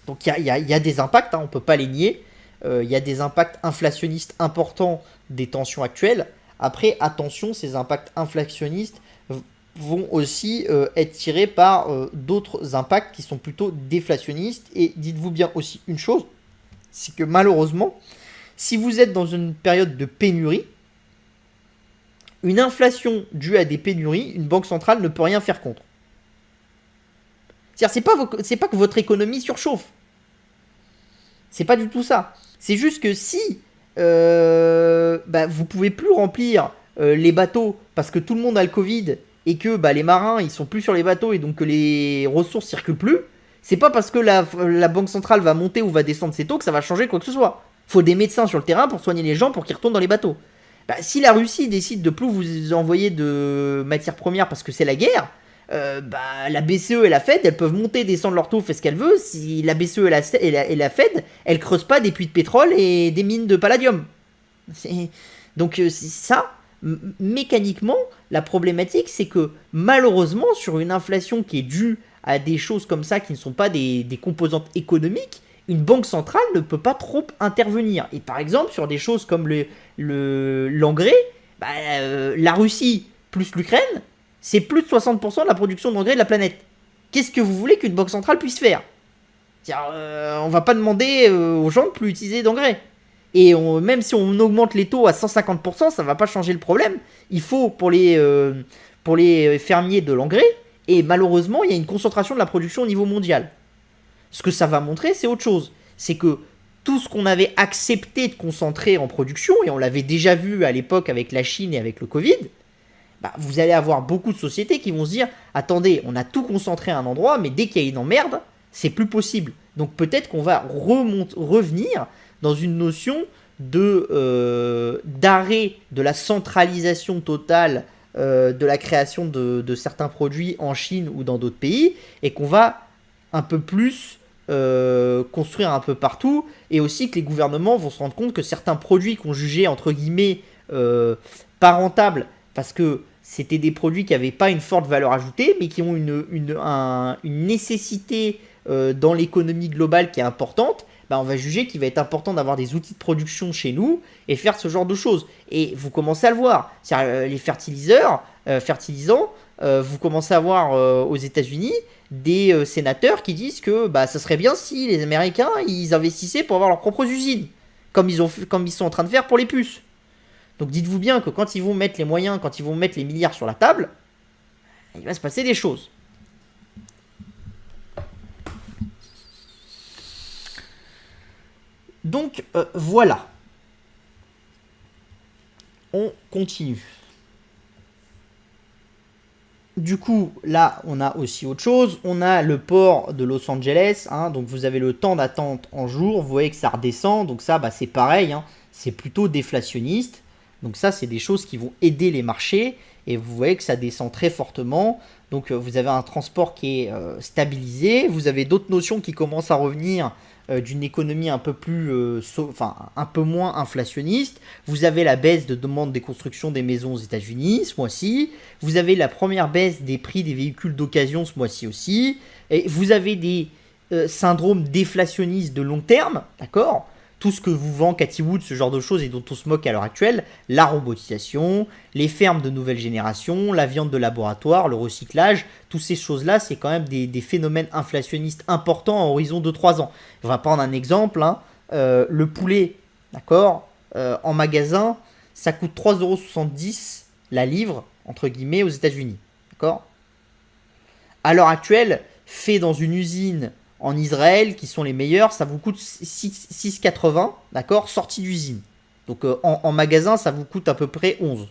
Donc il y a des impacts, on ne peut pas les nier. Il y a des impacts inflationnistes importants des tensions actuelles. Après, attention, ces impacts inflationnistes vont aussi être tirés par d'autres impacts qui sont plutôt déflationnistes. Et dites-vous bien aussi une chose, c'est que malheureusement, si vous êtes dans une période de pénurie, une inflation due à des pénuries, une banque centrale ne peut rien faire contre. C'est-à-dire, c'est pas que votre économie surchauffe. C'est pas du tout ça. C'est juste que si vous pouvez plus remplir les bateaux parce que tout le monde a le Covid et que les marins ils sont plus sur les bateaux et donc que les ressources circulent plus, C'est pas parce que la banque centrale va monter ou va descendre ses taux que ça va changer quoi que ce soit. Faut des médecins sur le terrain pour soigner les gens pour qu'ils retournent dans les bateaux. Bah, si la Russie décide de plus vous envoyer de matières premières parce que c'est la guerre, bah, la BCE et la Fed, elles peuvent monter, descendre leur taux, faire ce qu'elles veulent. Si la BCE et la Fed, elles creusent pas des puits de pétrole et des mines de palladium. Donc c'est ça, mécaniquement, la problématique, c'est que malheureusement, sur une inflation qui est due à des choses comme ça, qui ne sont pas des composantes économiques, une banque centrale ne peut pas trop intervenir. Et par exemple, sur des choses comme l'engrais, bah, la Russie plus l'Ukraine, c'est plus de 60% de la production d'engrais de la planète. Qu'est-ce que vous voulez qu'une banque centrale puisse faire? On va pas demander aux gens de plus utiliser d'engrais. Et même si on augmente les taux à 150%, ça va pas changer le problème. Il faut pour les fermiers de l'engrais, et malheureusement, il y a une concentration de la production au niveau mondial. Ce que ça va montrer, c'est autre chose. C'est que tout ce qu'on avait accepté de concentrer en production, et on l'avait déjà vu à l'époque avec la Chine et avec le Covid, bah, vous allez avoir beaucoup de sociétés qui vont se dire « Attendez, on a tout concentré à un endroit, mais dès qu'il y a une emmerde, c'est plus possible. » Donc peut-être qu'on va revenir dans une notion d'arrêt de la centralisation totale de la création de certains produits en Chine ou dans d'autres pays, et qu'on va un peu plus construire un peu partout, et aussi que les gouvernements vont se rendre compte que certains produits qu'on jugeait entre guillemets pas rentables, parce que c'était des produits qui n'avaient pas une forte valeur ajoutée, mais qui ont une nécessité dans l'économie globale qui est importante, bah on va juger qu'il va être important d'avoir des outils de production chez nous et faire ce genre de choses. Et vous commencez à le voir. Les fertilisants, vous commencez à voir aux États-Unis des sénateurs qui disent que bah, ça serait bien si les Américains ils investissaient pour avoir leurs propres usines, comme ils sont en train de faire pour les puces. Donc dites-vous bien que quand ils vont mettre les moyens, quand ils vont mettre les milliards sur la table, il va se passer des choses. Donc voilà. On continue. Du coup, là, on a aussi autre chose. On a le port de Los Angeles. Hein, donc vous avez le temps d'attente en jour. Vous voyez que ça redescend. Donc ça, bah, c'est pareil. Hein, c'est plutôt déflationniste. Donc ça, c'est des choses qui vont aider les marchés. Et vous voyez que ça descend très fortement. Donc vous avez un transport qui est stabilisé. Vous avez d'autres notions qui commencent à revenir d'une économie un peu un peu moins inflationniste. Vous avez la baisse de demande des constructions des maisons aux États-Unis ce mois-ci. Vous avez la première baisse des prix des véhicules d'occasion ce mois-ci aussi. Et vous avez des syndromes déflationnistes de long terme, d'accord ? Tout ce que vous vend Cathy Wood, ce genre de choses et dont on se moque à l'heure actuelle, la robotisation, les fermes de nouvelle génération, la viande de laboratoire, le recyclage, toutes ces choses-là, c'est quand même des phénomènes inflationnistes importants à horizon de 3 ans. On va prendre un exemple, hein, le poulet, d'accord, en magasin, ça coûte 3,70 € la livre, entre guillemets, aux États-Unis, d'accord ? À l'heure actuelle, fait dans une usine en Israël, qui sont les meilleurs, ça vous coûte 6,80, d'accord, sorti d'usine. Donc en magasin, ça vous coûte à peu près 11.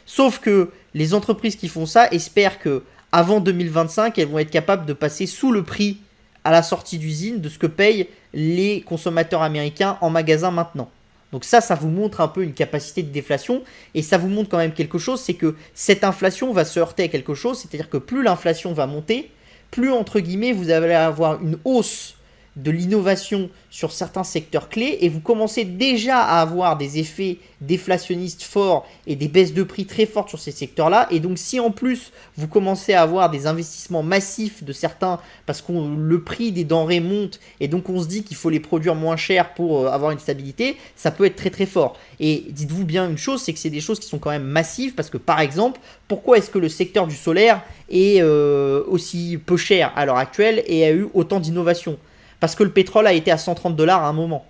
Sauf que les entreprises qui font ça espèrent que avant 2025, elles vont être capables de passer sous le prix à la sortie d'usine de ce que payent les consommateurs américains en magasin maintenant. Donc ça vous montre un peu une capacité de déflation, et ça vous montre quand même quelque chose, c'est que cette inflation va se heurter à quelque chose, c'est-à-dire que plus l'inflation va monter, plus, entre guillemets, vous allez avoir une hausse de l'innovation sur certains secteurs clés, et vous commencez déjà à avoir des effets déflationnistes forts et des baisses de prix très fortes sur ces secteurs-là. Et donc si en plus vous commencez à avoir des investissements massifs de certains, parce que le prix des denrées monte, et donc on se dit qu'il faut les produire moins cher pour avoir une stabilité, ça peut être très très fort. Et dites-vous bien une chose, c'est que c'est des choses qui sont quand même massives, parce que par exemple, pourquoi est-ce que le secteur du solaire est aussi peu cher à l'heure actuelle et a eu autant d'innovation ? Parce que le pétrole a été à 130 $ à un moment.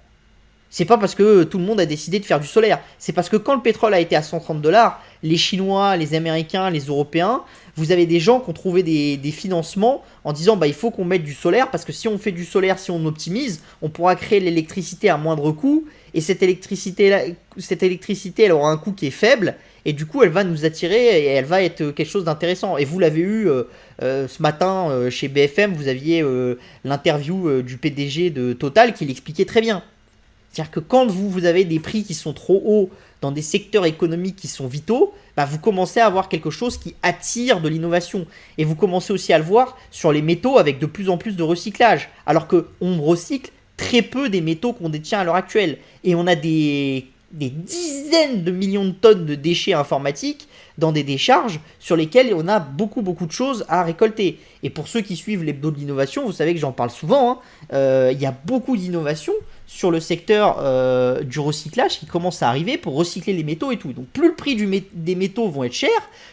C'est pas parce que tout le monde a décidé de faire du solaire. C'est parce que quand le pétrole a été à 130 $, les Chinois, les Américains, les Européens, vous avez des gens qui ont trouvé des financements en disant bah, il faut qu'on mette du solaire, parce que si on fait du solaire, si on optimise, on pourra créer l'électricité à moindre coût, et cette électricité, elle aura un coût qui est faible, et du coup elle va nous attirer et elle va être quelque chose d'intéressant. Et vous l'avez eu Ce matin, chez BFM, vous aviez l'interview du PDG de Total qui l'expliquait très bien. C'est-à-dire que quand vous avez des prix qui sont trop hauts dans des secteurs économiques qui sont vitaux, bah vous commencez à avoir quelque chose qui attire de l'innovation. Et vous commencez aussi à le voir sur les métaux avec de plus en plus de recyclage. Alors qu'on recycle très peu des métaux qu'on détient à l'heure actuelle. Et on a des dizaines de millions de tonnes de déchets informatiques dans des décharges sur lesquelles on a beaucoup de choses à récolter. Et pour ceux qui suivent l'hebdo de l'innovation, vous savez que j'en parle souvent, il y a beaucoup d'innovations sur le secteur du recyclage qui commence à arriver pour recycler les métaux et tout. Donc plus le prix des métaux vont être chers,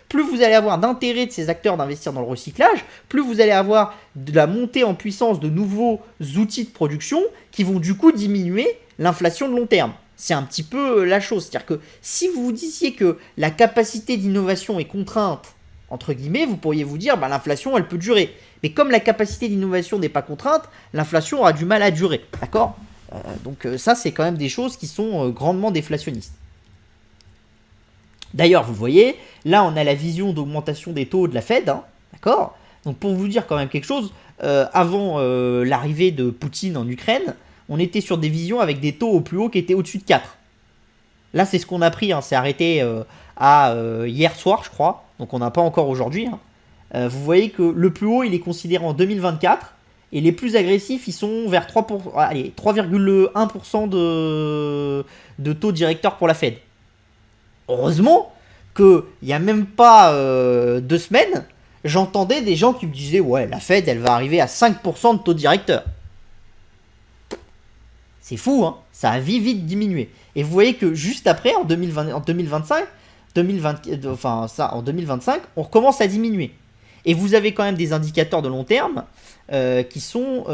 plus vous allez avoir d'intérêt de ces acteurs d'investir dans le recyclage, plus vous allez avoir de la montée en puissance de nouveaux outils de production qui vont du coup diminuer l'inflation de long terme. C'est un petit peu la chose. C'est-à-dire que si vous vous disiez que la capacité d'innovation est contrainte, entre guillemets, vous pourriez vous dire, bah, l'inflation, elle peut durer. Mais comme la capacité d'innovation n'est pas contrainte, l'inflation aura du mal à durer. D'accord ? Donc ça, c'est quand même des choses qui sont grandement déflationnistes. D'ailleurs, vous voyez, là, on a la vision d'augmentation des taux de la Fed. D'accord ? Donc pour vous dire quand même quelque chose, avant l'arrivée de Poutine en Ukraine, on était sur des visions avec des taux au plus haut qui étaient au-dessus de 4. Là, c'est ce qu'on a pris. C'est arrêté hier soir, je crois. Donc, on n'a pas encore aujourd'hui. Vous voyez que le plus haut, il est considéré en 2024. Et les plus agressifs, ils sont vers 3,1% de taux directeur pour la Fed. Heureusement qu'il n'y a même pas 2 semaines, j'entendais des gens qui me disaient « Ouais, la Fed, elle va arriver à 5% de taux directeur. » C'est fou, ça a vite diminué. Et vous voyez que juste après, en 2025, on recommence à diminuer. Et vous avez quand même des indicateurs de long terme qui sont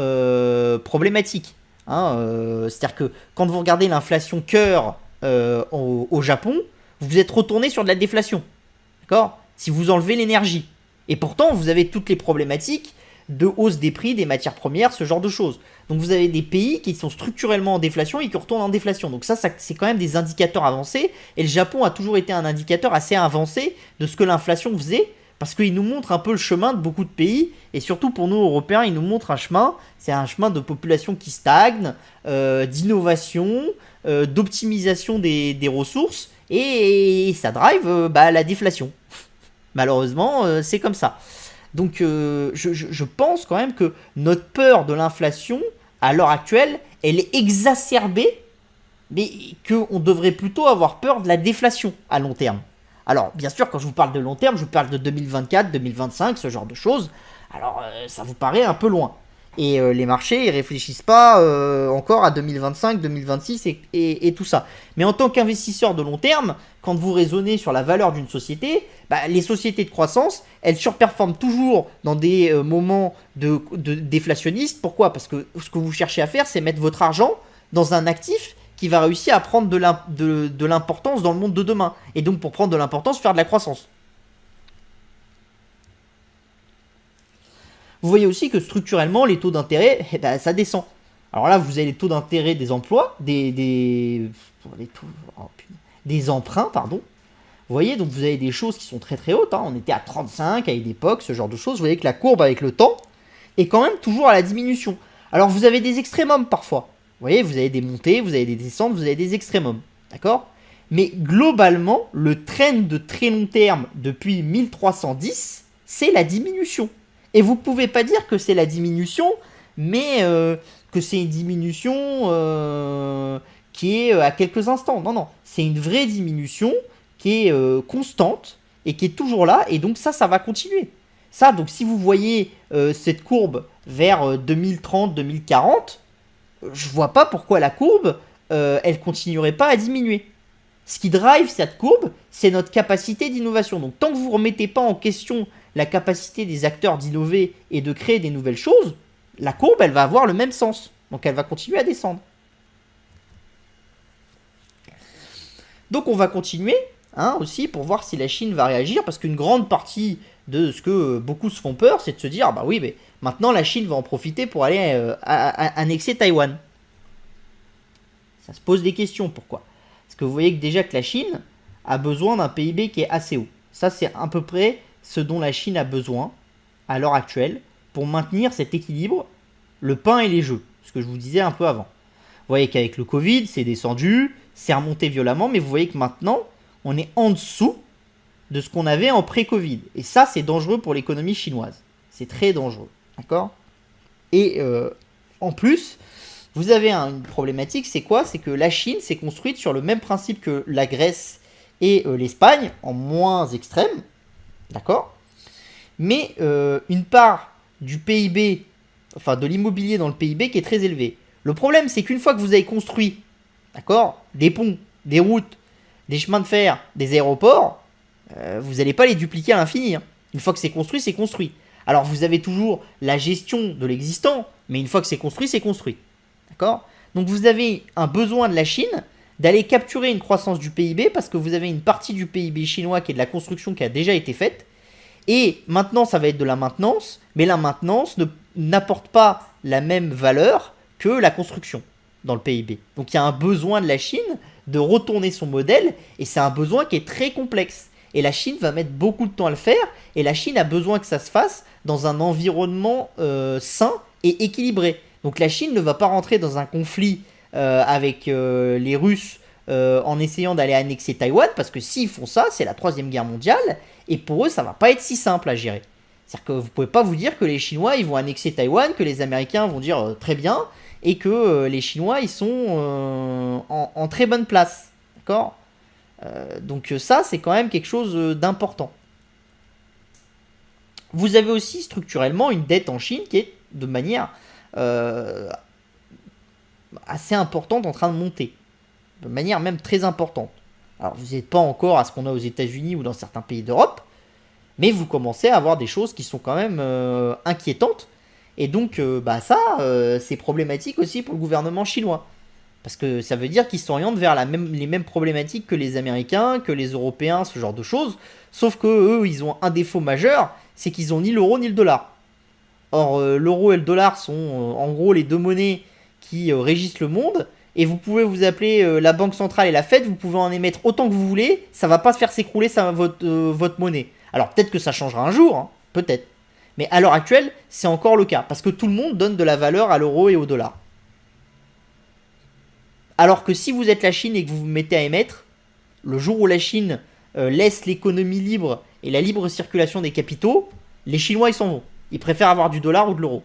problématiques. C'est-à-dire que quand vous regardez l'inflation cœur au Japon, vous êtes retourné sur de la déflation. D'accord ? Si vous enlevez l'énergie. Et pourtant, vous avez toutes les problématiques de hausse des prix, des matières premières, ce genre de choses. Donc vous avez des pays qui sont structurellement en déflation et qui retournent en déflation. Donc ça c'est quand même des indicateurs avancés. Et le Japon a toujours été un indicateur assez avancé de ce que l'inflation faisait. Parce qu'il nous montre un peu le chemin de beaucoup de pays. Et surtout pour nous Européens, il nous montre un chemin. C'est un chemin de population qui stagne, d'innovation, d'optimisation des ressources. Et ça drive la déflation. Malheureusement, c'est comme ça. Donc je pense quand même que notre peur de l'inflation, à l'heure actuelle, elle est exacerbée, mais qu'on devrait plutôt avoir peur de la déflation à long terme. Alors, bien sûr, quand je vous parle de long terme, je vous parle de 2024, 2025, ce genre de choses. Alors, ça vous paraît un peu loin. Et les marchés, ils réfléchissent pas encore à 2025, 2026 et tout ça. Mais en tant qu'investisseur de long terme, quand vous raisonnez sur la valeur d'une société, les sociétés de croissance, elles surperforment toujours dans des moments de déflationnistes. Pourquoi ? Parce que ce que vous cherchez à faire, c'est mettre votre argent dans un actif qui va réussir à prendre de l'importance dans le monde de demain. Et donc, pour prendre de l'importance, faire de la croissance. Vous voyez aussi que structurellement, les taux d'intérêt, ça descend. Alors là, vous avez les taux d'intérêt des emplois, des emprunts, pardon. Vous voyez, donc vous avez des choses qui sont très très hautes. On était à 35 à une époque, ce genre de choses. Vous voyez que la courbe avec le temps est quand même toujours à la diminution. Alors vous avez des extrémums parfois. Vous voyez, vous avez des montées, vous avez des descentes, vous avez des extrémums. D'accord ? Mais globalement, le trend de très long terme depuis 1310, c'est la diminution. Et vous ne pouvez pas dire que c'est la diminution, mais que c'est une diminution qui est à quelques instants. Non, c'est une vraie diminution qui est constante et qui est toujours là. Et donc ça va continuer. Ça, donc si vous voyez cette courbe vers 2030, 2040, je ne vois pas pourquoi la courbe, elle continuerait pas à diminuer. Ce qui drive cette courbe, c'est notre capacité d'innovation. Donc tant que vous ne remettez pas en question la capacité des acteurs d'innover et de créer des nouvelles choses, la courbe, elle va avoir le même sens. Donc elle va continuer à descendre. Donc on va continuer aussi pour voir si la Chine va réagir, parce qu'une grande partie de ce que beaucoup se font peur, c'est de se dire, oui, mais maintenant la Chine va en profiter pour aller annexer Taïwan. Ça se pose des questions, pourquoi ? Parce que vous voyez que déjà que la Chine a besoin d'un PIB qui est assez haut. Ça, c'est à peu près ce dont la Chine a besoin à l'heure actuelle pour maintenir cet équilibre, le pain et les jeux, ce que je vous disais un peu avant. Vous voyez qu'avec le Covid, c'est descendu, c'est remonté violemment, mais vous voyez que maintenant, on est en dessous de ce qu'on avait en pré-Covid. Et ça, c'est dangereux pour l'économie chinoise. C'est très dangereux, d'accord ? Et en plus, vous avez une problématique, c'est quoi ? C'est que la Chine s'est construite sur le même principe que la Grèce et l'Espagne, en moins extrême, d'accord ? Mais une part du PIB, enfin de l'immobilier dans le PIB qui est très élevée. Le problème, c'est qu'une fois que vous avez construit, d'accord, des ponts, des routes, des chemins de fer, des aéroports, vous n'allez pas les dupliquer à l'infini. Hein. Une fois que c'est construit, c'est construit. Alors vous avez toujours la gestion de l'existant, mais une fois que c'est construit, c'est construit. D'accord ? Donc vous avez un besoin de la Chine d'aller capturer une croissance du PIB parce que vous avez une partie du PIB chinois qui est de la construction qui a déjà été faite. Et maintenant, ça va être de la maintenance, mais la maintenance n'apporte pas la même valeur que la construction dans le PIB. Donc il y a un besoin de la Chine de retourner son modèle, et c'est un besoin qui est très complexe. Et la Chine va mettre beaucoup de temps à le faire, et la Chine a besoin que ça se fasse dans un environnement sain et équilibré. Donc la Chine ne va pas rentrer dans un conflit avec les Russes en essayant d'aller annexer Taïwan, parce que s'ils font ça, c'est la 3e guerre mondiale, et pour eux, ça va pas être si simple à gérer. C'est-à-dire que vous pouvez pas vous dire que les Chinois, ils vont annexer Taïwan, que les Américains vont dire très bien, et que les Chinois, ils sont en très bonne place. D'accord ? Donc ça, c'est quand même quelque chose d'important. Vous avez aussi structurellement une dette en Chine qui est de manière assez importante en train de monter. De manière même très importante. Alors vous n'êtes pas encore à ce qu'on a aux États-Unis ou dans certains pays d'Europe, mais vous commencez à avoir des choses qui sont quand même inquiétantes. Et donc c'est problématique aussi pour le gouvernement chinois. Parce que ça veut dire qu'ils s'orientent vers les mêmes problématiques que les Américains, que les Européens, ce genre de choses. Sauf que eux, ils ont un défaut majeur, c'est qu'ils ont ni l'euro ni le dollar. Or, l'euro et le dollar sont en gros les deux monnaies qui régissent le monde. Et vous pouvez vous appeler la Banque Centrale et la Fed, vous pouvez en émettre autant que vous voulez, ça va pas se faire s'écrouler votre monnaie. Alors peut-être que ça changera un jour, hein, peut-être. Mais à l'heure actuelle, c'est encore le cas, parce que tout le monde donne de la valeur à l'euro et au dollar. Alors que si vous êtes la Chine et que vous vous mettez à émettre, le jour où la Chine laisse l'économie libre et la libre circulation des capitaux, les Chinois ils s'en vont. Ils préfèrent avoir du dollar ou de l'euro.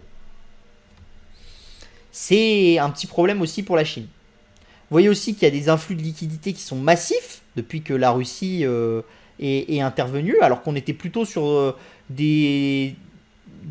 C'est un petit problème aussi pour la Chine. Vous voyez aussi qu'il y a des influx de liquidités qui sont massifs depuis que la Russie est intervenue, alors qu'on était plutôt sur des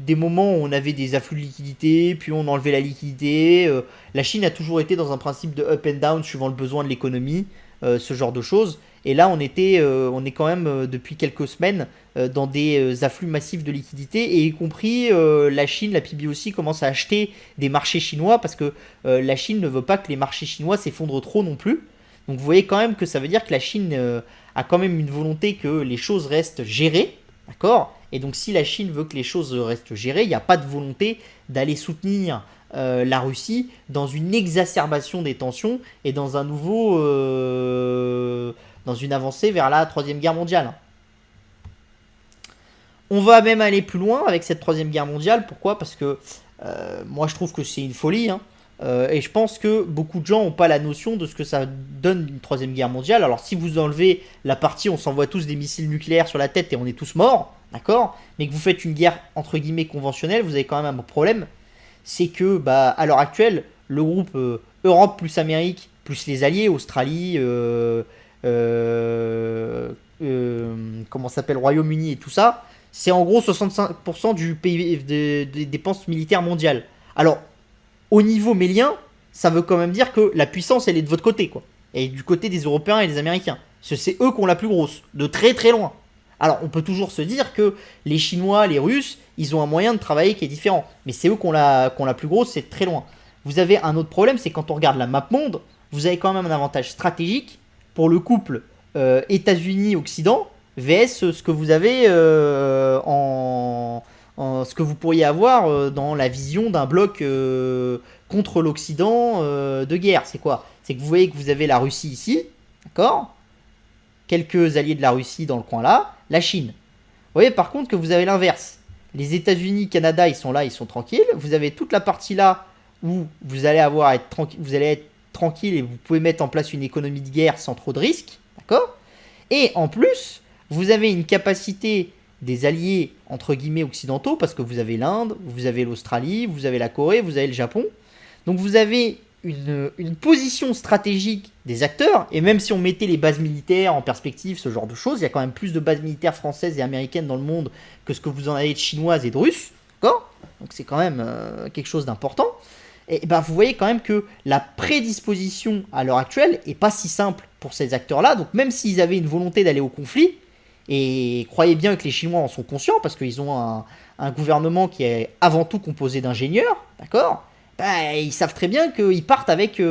moments où on avait des afflux de liquidités, puis on enlevait la liquidité. La Chine a toujours été dans un principe de up and down suivant le besoin de l'économie, ce genre de choses. Et là, on est quand même depuis quelques semaines dans des afflux massifs de liquidités, et y compris la Chine, la PBOC aussi commence à acheter des marchés chinois parce que la Chine ne veut pas que les marchés chinois s'effondrent trop non plus. Donc vous voyez quand même que ça veut dire que la Chine a quand même une volonté que les choses restent gérées, d'accord ? Et donc si la Chine veut que les choses restent gérées, il n'y a pas de volonté d'aller soutenir la Russie dans une exacerbation des tensions et dans dans une avancée vers la 3e guerre mondiale. On va même aller plus loin avec cette 3e guerre mondiale. Pourquoi ? Parce que moi je trouve que c'est une folie. Et je pense que beaucoup de gens n'ont pas la notion de ce que ça donne une 3e guerre mondiale. Alors si vous enlevez la partie on s'envoie tous des missiles nucléaires sur la tête et on est tous morts, d'accord ? Mais que vous faites une guerre entre guillemets conventionnelle, vous avez quand même un problème. C'est que à l'heure actuelle, le groupe Europe plus Amérique plus les alliés, Australie, Royaume-Uni et tout ça, c'est en gros 65% du PIB des dépenses militaires mondiales. Alors, au niveau mélien, ça veut quand même dire que la puissance, elle est de votre côté, quoi. Et du côté des Européens et des Américains. Parce que c'est eux qui ont la plus grosse, de très très loin. Alors, on peut toujours se dire que les Chinois, les Russes, ils ont un moyen de travailler qui est différent. Mais c'est eux qui ont la plus grosse, c'est très loin. Vous avez un autre problème, c'est quand on regarde la map monde, vous avez quand même un avantage stratégique pour le couple États-Unis-Occident vs ce que vous avez ce que vous pourriez avoir dans la vision d'un bloc contre l'Occident de guerre. C'est quoi ? C'est que vous voyez que vous avez la Russie ici, d'accord ? Quelques alliés de la Russie dans le coin là, la Chine. Vous voyez par contre que vous avez l'inverse. Les États-Unis, Canada, ils sont là, ils sont tranquilles. Vous avez toute la partie là où vous allez être tranquille et vous pouvez mettre en place une économie de guerre sans trop de risques, d'accord? Et en plus, vous avez une capacité des alliés entre guillemets occidentaux parce que vous avez l'Inde, vous avez l'Australie, vous avez la Corée, vous avez le Japon. Donc vous avez une position stratégique des acteurs, et même si on mettait les bases militaires en perspective, ce genre de choses, il y a quand même plus de bases militaires françaises et américaines dans le monde que ce que vous en avez de chinoises et de russes, d'accord? Donc c'est quand même quelque chose d'important. Et ben vous voyez quand même que la prédisposition à l'heure actuelle est pas si simple pour ces acteurs-là, donc même s'ils avaient une volonté d'aller au conflit, et croyez bien que les Chinois en sont conscients, parce qu'ils ont un gouvernement qui est avant tout composé d'ingénieurs, d'accord? Ben, ils savent très bien qu'ils partent avec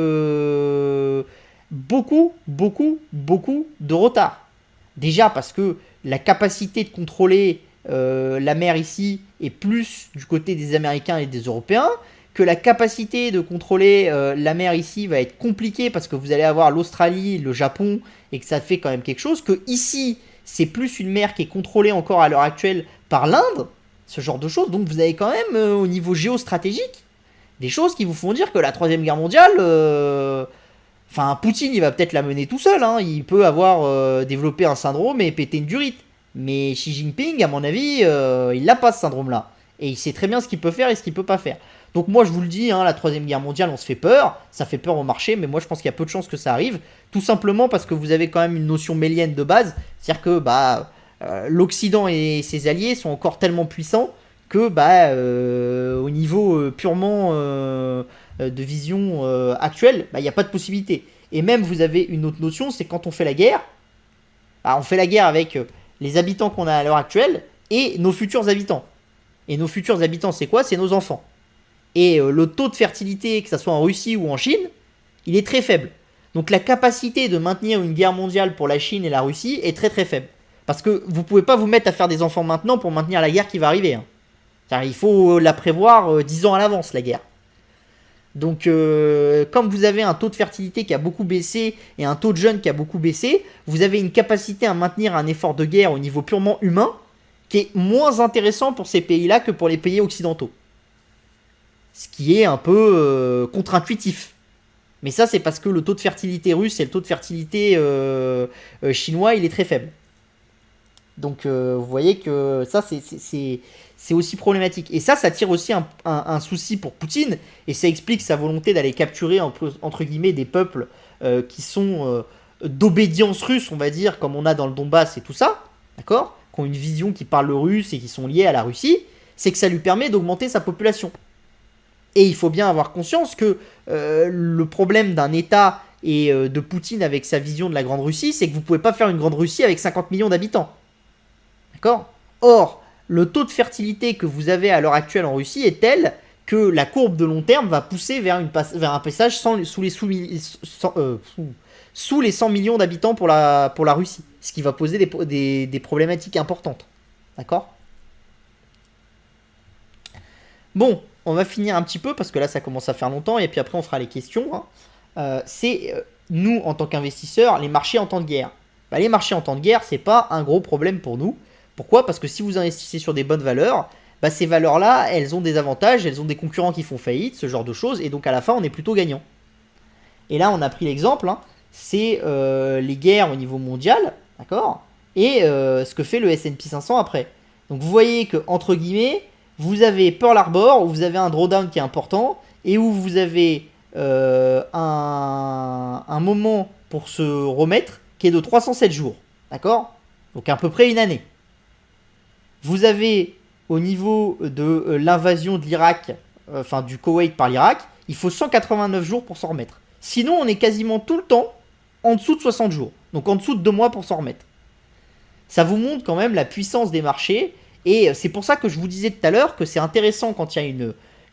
beaucoup de retard. Déjà parce que la capacité de contrôler la mer ici est plus du côté des Américains et des Européens, que la capacité de contrôler la mer ici va être compliquée parce que vous allez avoir l'Australie, le Japon, et que ça fait quand même quelque chose, que ici, c'est plus une mer qui est contrôlée encore à l'heure actuelle par l'Inde, ce genre de choses. Donc vous avez quand même, au niveau géostratégique, des choses qui vous font dire que la Troisième Guerre mondiale, enfin, Poutine, il va peut-être la mener tout seul, hein. Il peut avoir développé un syndrome et péter une durite. Mais Xi Jinping, à mon avis, il n'a pas ce syndrome-là. Et il sait très bien ce qu'il peut faire et ce qu'il peut pas faire. Donc moi, je vous le dis, hein, la Troisième Guerre mondiale, on se fait peur. Ça fait peur au marché, mais moi, je pense qu'il y a peu de chances que ça arrive. Tout simplement parce que vous avez quand même une notion mélienne de base. C'est-à-dire que l'Occident et ses alliés sont encore tellement puissants que au niveau purement de vision actuelle, il n'y a pas de possibilité. Et même, vous avez une autre notion, c'est quand on fait la guerre, on fait la guerre avec les habitants qu'on a à l'heure actuelle et nos futurs habitants. Et nos futurs habitants, c'est quoi? C'est nos enfants. Et le taux de fertilité, que ce soit en Russie ou en Chine, il est très faible. Donc la capacité de maintenir une guerre mondiale pour la Chine et la Russie est très très faible. Parce que vous ne pouvez pas vous mettre à faire des enfants maintenant pour maintenir la guerre qui va arriver. Hein. Il faut la prévoir 10 ans à l'avance, la guerre. Donc comme vous avez un taux de fertilité qui a beaucoup baissé et un taux de jeunes qui a beaucoup baissé, vous avez une capacité à maintenir un effort de guerre au niveau purement humain qui est moins intéressant pour ces pays-là que pour les pays occidentaux. Ce qui est un peu contre-intuitif. Mais ça, c'est parce que le taux de fertilité russe et le taux de fertilité chinois, il est très faible. Donc, vous voyez que ça, c'est aussi problématique. Et ça tire aussi un souci pour Poutine. Et ça explique sa volonté d'aller capturer, entre guillemets, des peuples qui sont d'obédience russe, on va dire, comme on a dans le Donbass et tout ça. D'accord ? Qui ont une vision qui parle le russe et qui sont liés à la Russie. C'est que ça lui permet d'augmenter sa population. Et il faut bien avoir conscience que le problème d'un État et de Poutine avec sa vision de la Grande Russie, c'est que vous ne pouvez pas faire une Grande Russie avec 50 millions d'habitants. D'accord ? Or, le taux de fertilité que vous avez à l'heure actuelle en Russie est tel que la courbe de long terme va pousser vers un passage sous les 100 millions d'habitants pour la Russie. Ce qui va poser des problématiques importantes. D'accord ? Bon, on va finir un petit peu parce que là ça commence à faire longtemps et puis après on fera les questions. Hein. Nous en tant qu'investisseurs, les marchés en temps de guerre. Les marchés en temps de guerre, c'est pas un gros problème pour nous. Pourquoi ? Parce que si vous investissez sur des bonnes valeurs, ces valeurs-là, elles ont des avantages, elles ont des concurrents qui font faillite, ce genre de choses, et donc à la fin on est plutôt gagnant. Et là on a pris l'exemple, hein, c'est les guerres au niveau mondial, d'accord ? Et ce que fait le S&P 500 après. Donc vous voyez que entre guillemets, vous avez Pearl Harbor, où vous avez un drawdown qui est important, et où vous avez un moment pour se remettre, qui est de 307 jours. D'accord ? Donc à peu près une année. Vous avez, au niveau de l'invasion de l'Irak, du Koweït par l'Irak, il faut 189 jours pour s'en remettre. Sinon, on est quasiment tout le temps en dessous de 60 jours. Donc en dessous de 2 mois pour s'en remettre. Ça vous montre quand même la puissance des marchés. Et c'est pour ça que je vous disais tout à l'heure que c'est intéressant quand il y a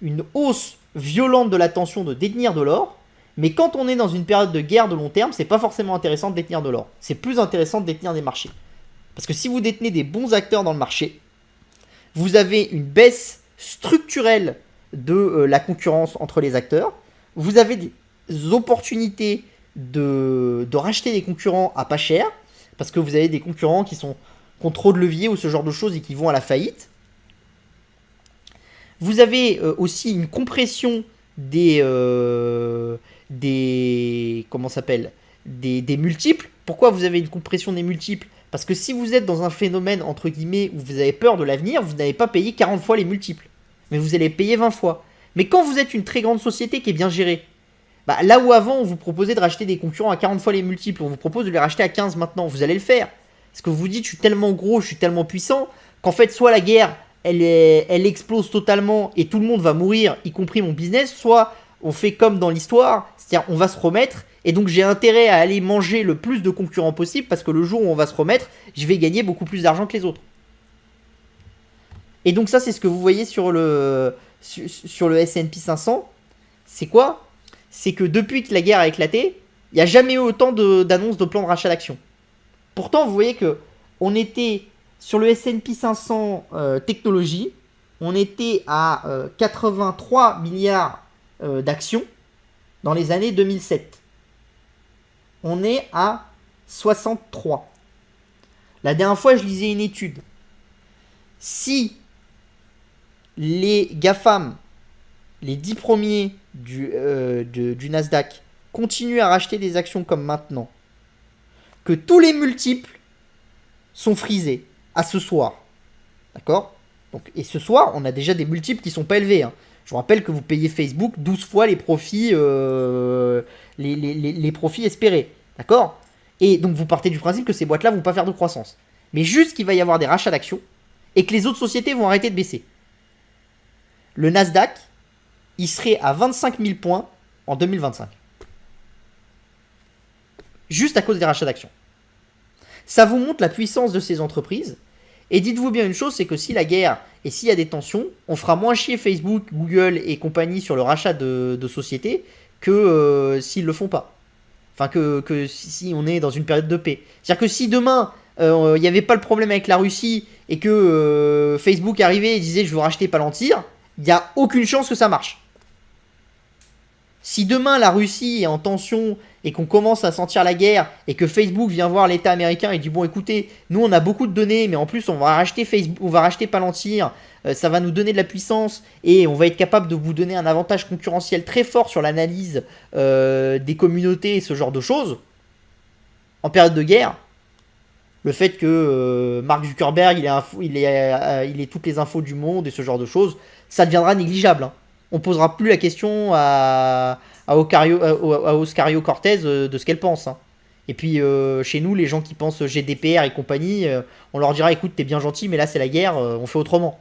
une hausse violente de la tension de détenir de l'or. Mais quand on est dans une période de guerre de long terme, c'est pas forcément intéressant de détenir de l'or. C'est plus intéressant de détenir des marchés. Parce que si vous détenez des bons acteurs dans le marché, vous avez une baisse structurelle de la concurrence entre les acteurs. Vous avez des opportunités de racheter des concurrents à pas cher. Parce que vous avez des concurrents qui ont trop de levier ou ce genre de choses et qui vont à la faillite. Vous avez aussi une compression des comment ça s'appelle, des multiples. Pourquoi vous avez une compression des multiples? Parce que si vous êtes dans un phénomène, entre guillemets, où vous avez peur de l'avenir, vous n'allez pas payer 40 fois les multiples. Mais vous allez payer 20 fois. Mais quand vous êtes une très grande société qui est bien gérée, bah, là où avant on vous proposait de racheter des concurrents à 40 fois les multiples, on vous propose de les racheter à 15 maintenant, vous allez le faire. Parce que vous vous dites, je suis tellement gros, je suis tellement puissant, qu'en fait, soit la guerre, elle explose totalement et tout le monde va mourir, y compris mon business, soit on fait comme dans l'histoire, c'est-à-dire on va se remettre, et donc j'ai intérêt à aller manger le plus de concurrents possible, parce que le jour où on va se remettre, je vais gagner beaucoup plus d'argent que les autres. Et donc ça, c'est ce que vous voyez sur le S&P 500. C'est quoi? C'est que depuis que la guerre a éclaté, il n'y a jamais eu autant d'annonces de plans de rachat d'actions. Pourtant, vous voyez que on était sur le S&P 500 technologie, on était à 83 milliards d'actions dans les années 2007. On est à 63. La dernière fois, je lisais une étude. Si les GAFAM, les 10 premiers du Nasdaq, continuent à racheter des actions comme maintenant, que tous les multiples sont frisés à ce soir. D'accord? Donc, et ce soir, on a déjà des multiples qui sont pas élevés. Hein. Je vous rappelle que vous payez Facebook 12 fois les profits, les profits espérés. D'accord? Et donc vous partez du principe que ces boîtes-là vont pas faire de croissance. Mais juste qu'il va y avoir des rachats d'actions et que les autres sociétés vont arrêter de baisser. Le Nasdaq, il serait à 25 000 points en 2025. Juste à cause des rachats d'actions. Ça vous montre la puissance de ces entreprises. Et dites-vous bien une chose, c'est que si la guerre et s'il y a des tensions, on fera moins chier Facebook, Google et compagnie sur le rachat de sociétés que s'ils le font pas. Enfin, que si on est dans une période de paix. C'est-à-dire que si demain, il n'y avait pas le problème avec la Russie et que Facebook arrivait et disait je veux racheter Palantir, il n'y a aucune chance que ça marche. Si demain la Russie est en tension et qu'on commence à sentir la guerre et que Facebook vient voir l'État américain et dit bon écoutez, nous on a beaucoup de données mais en plus on va racheter Facebook, on va racheter Palantir, ça va nous donner de la puissance et on va être capable de vous donner un avantage concurrentiel très fort sur l'analyse des communautés et ce genre de choses. En période de guerre, le fait que Mark Zuckerberg il ait toutes les infos du monde et ce genre de choses, ça deviendra négligeable. Hein. On posera plus la question à Oscario Cortez de ce qu'elle pense. Hein. Et puis chez nous, les gens qui pensent GDPR et compagnie, on leur dira écoute, t'es bien gentil, mais là c'est la guerre, on fait autrement.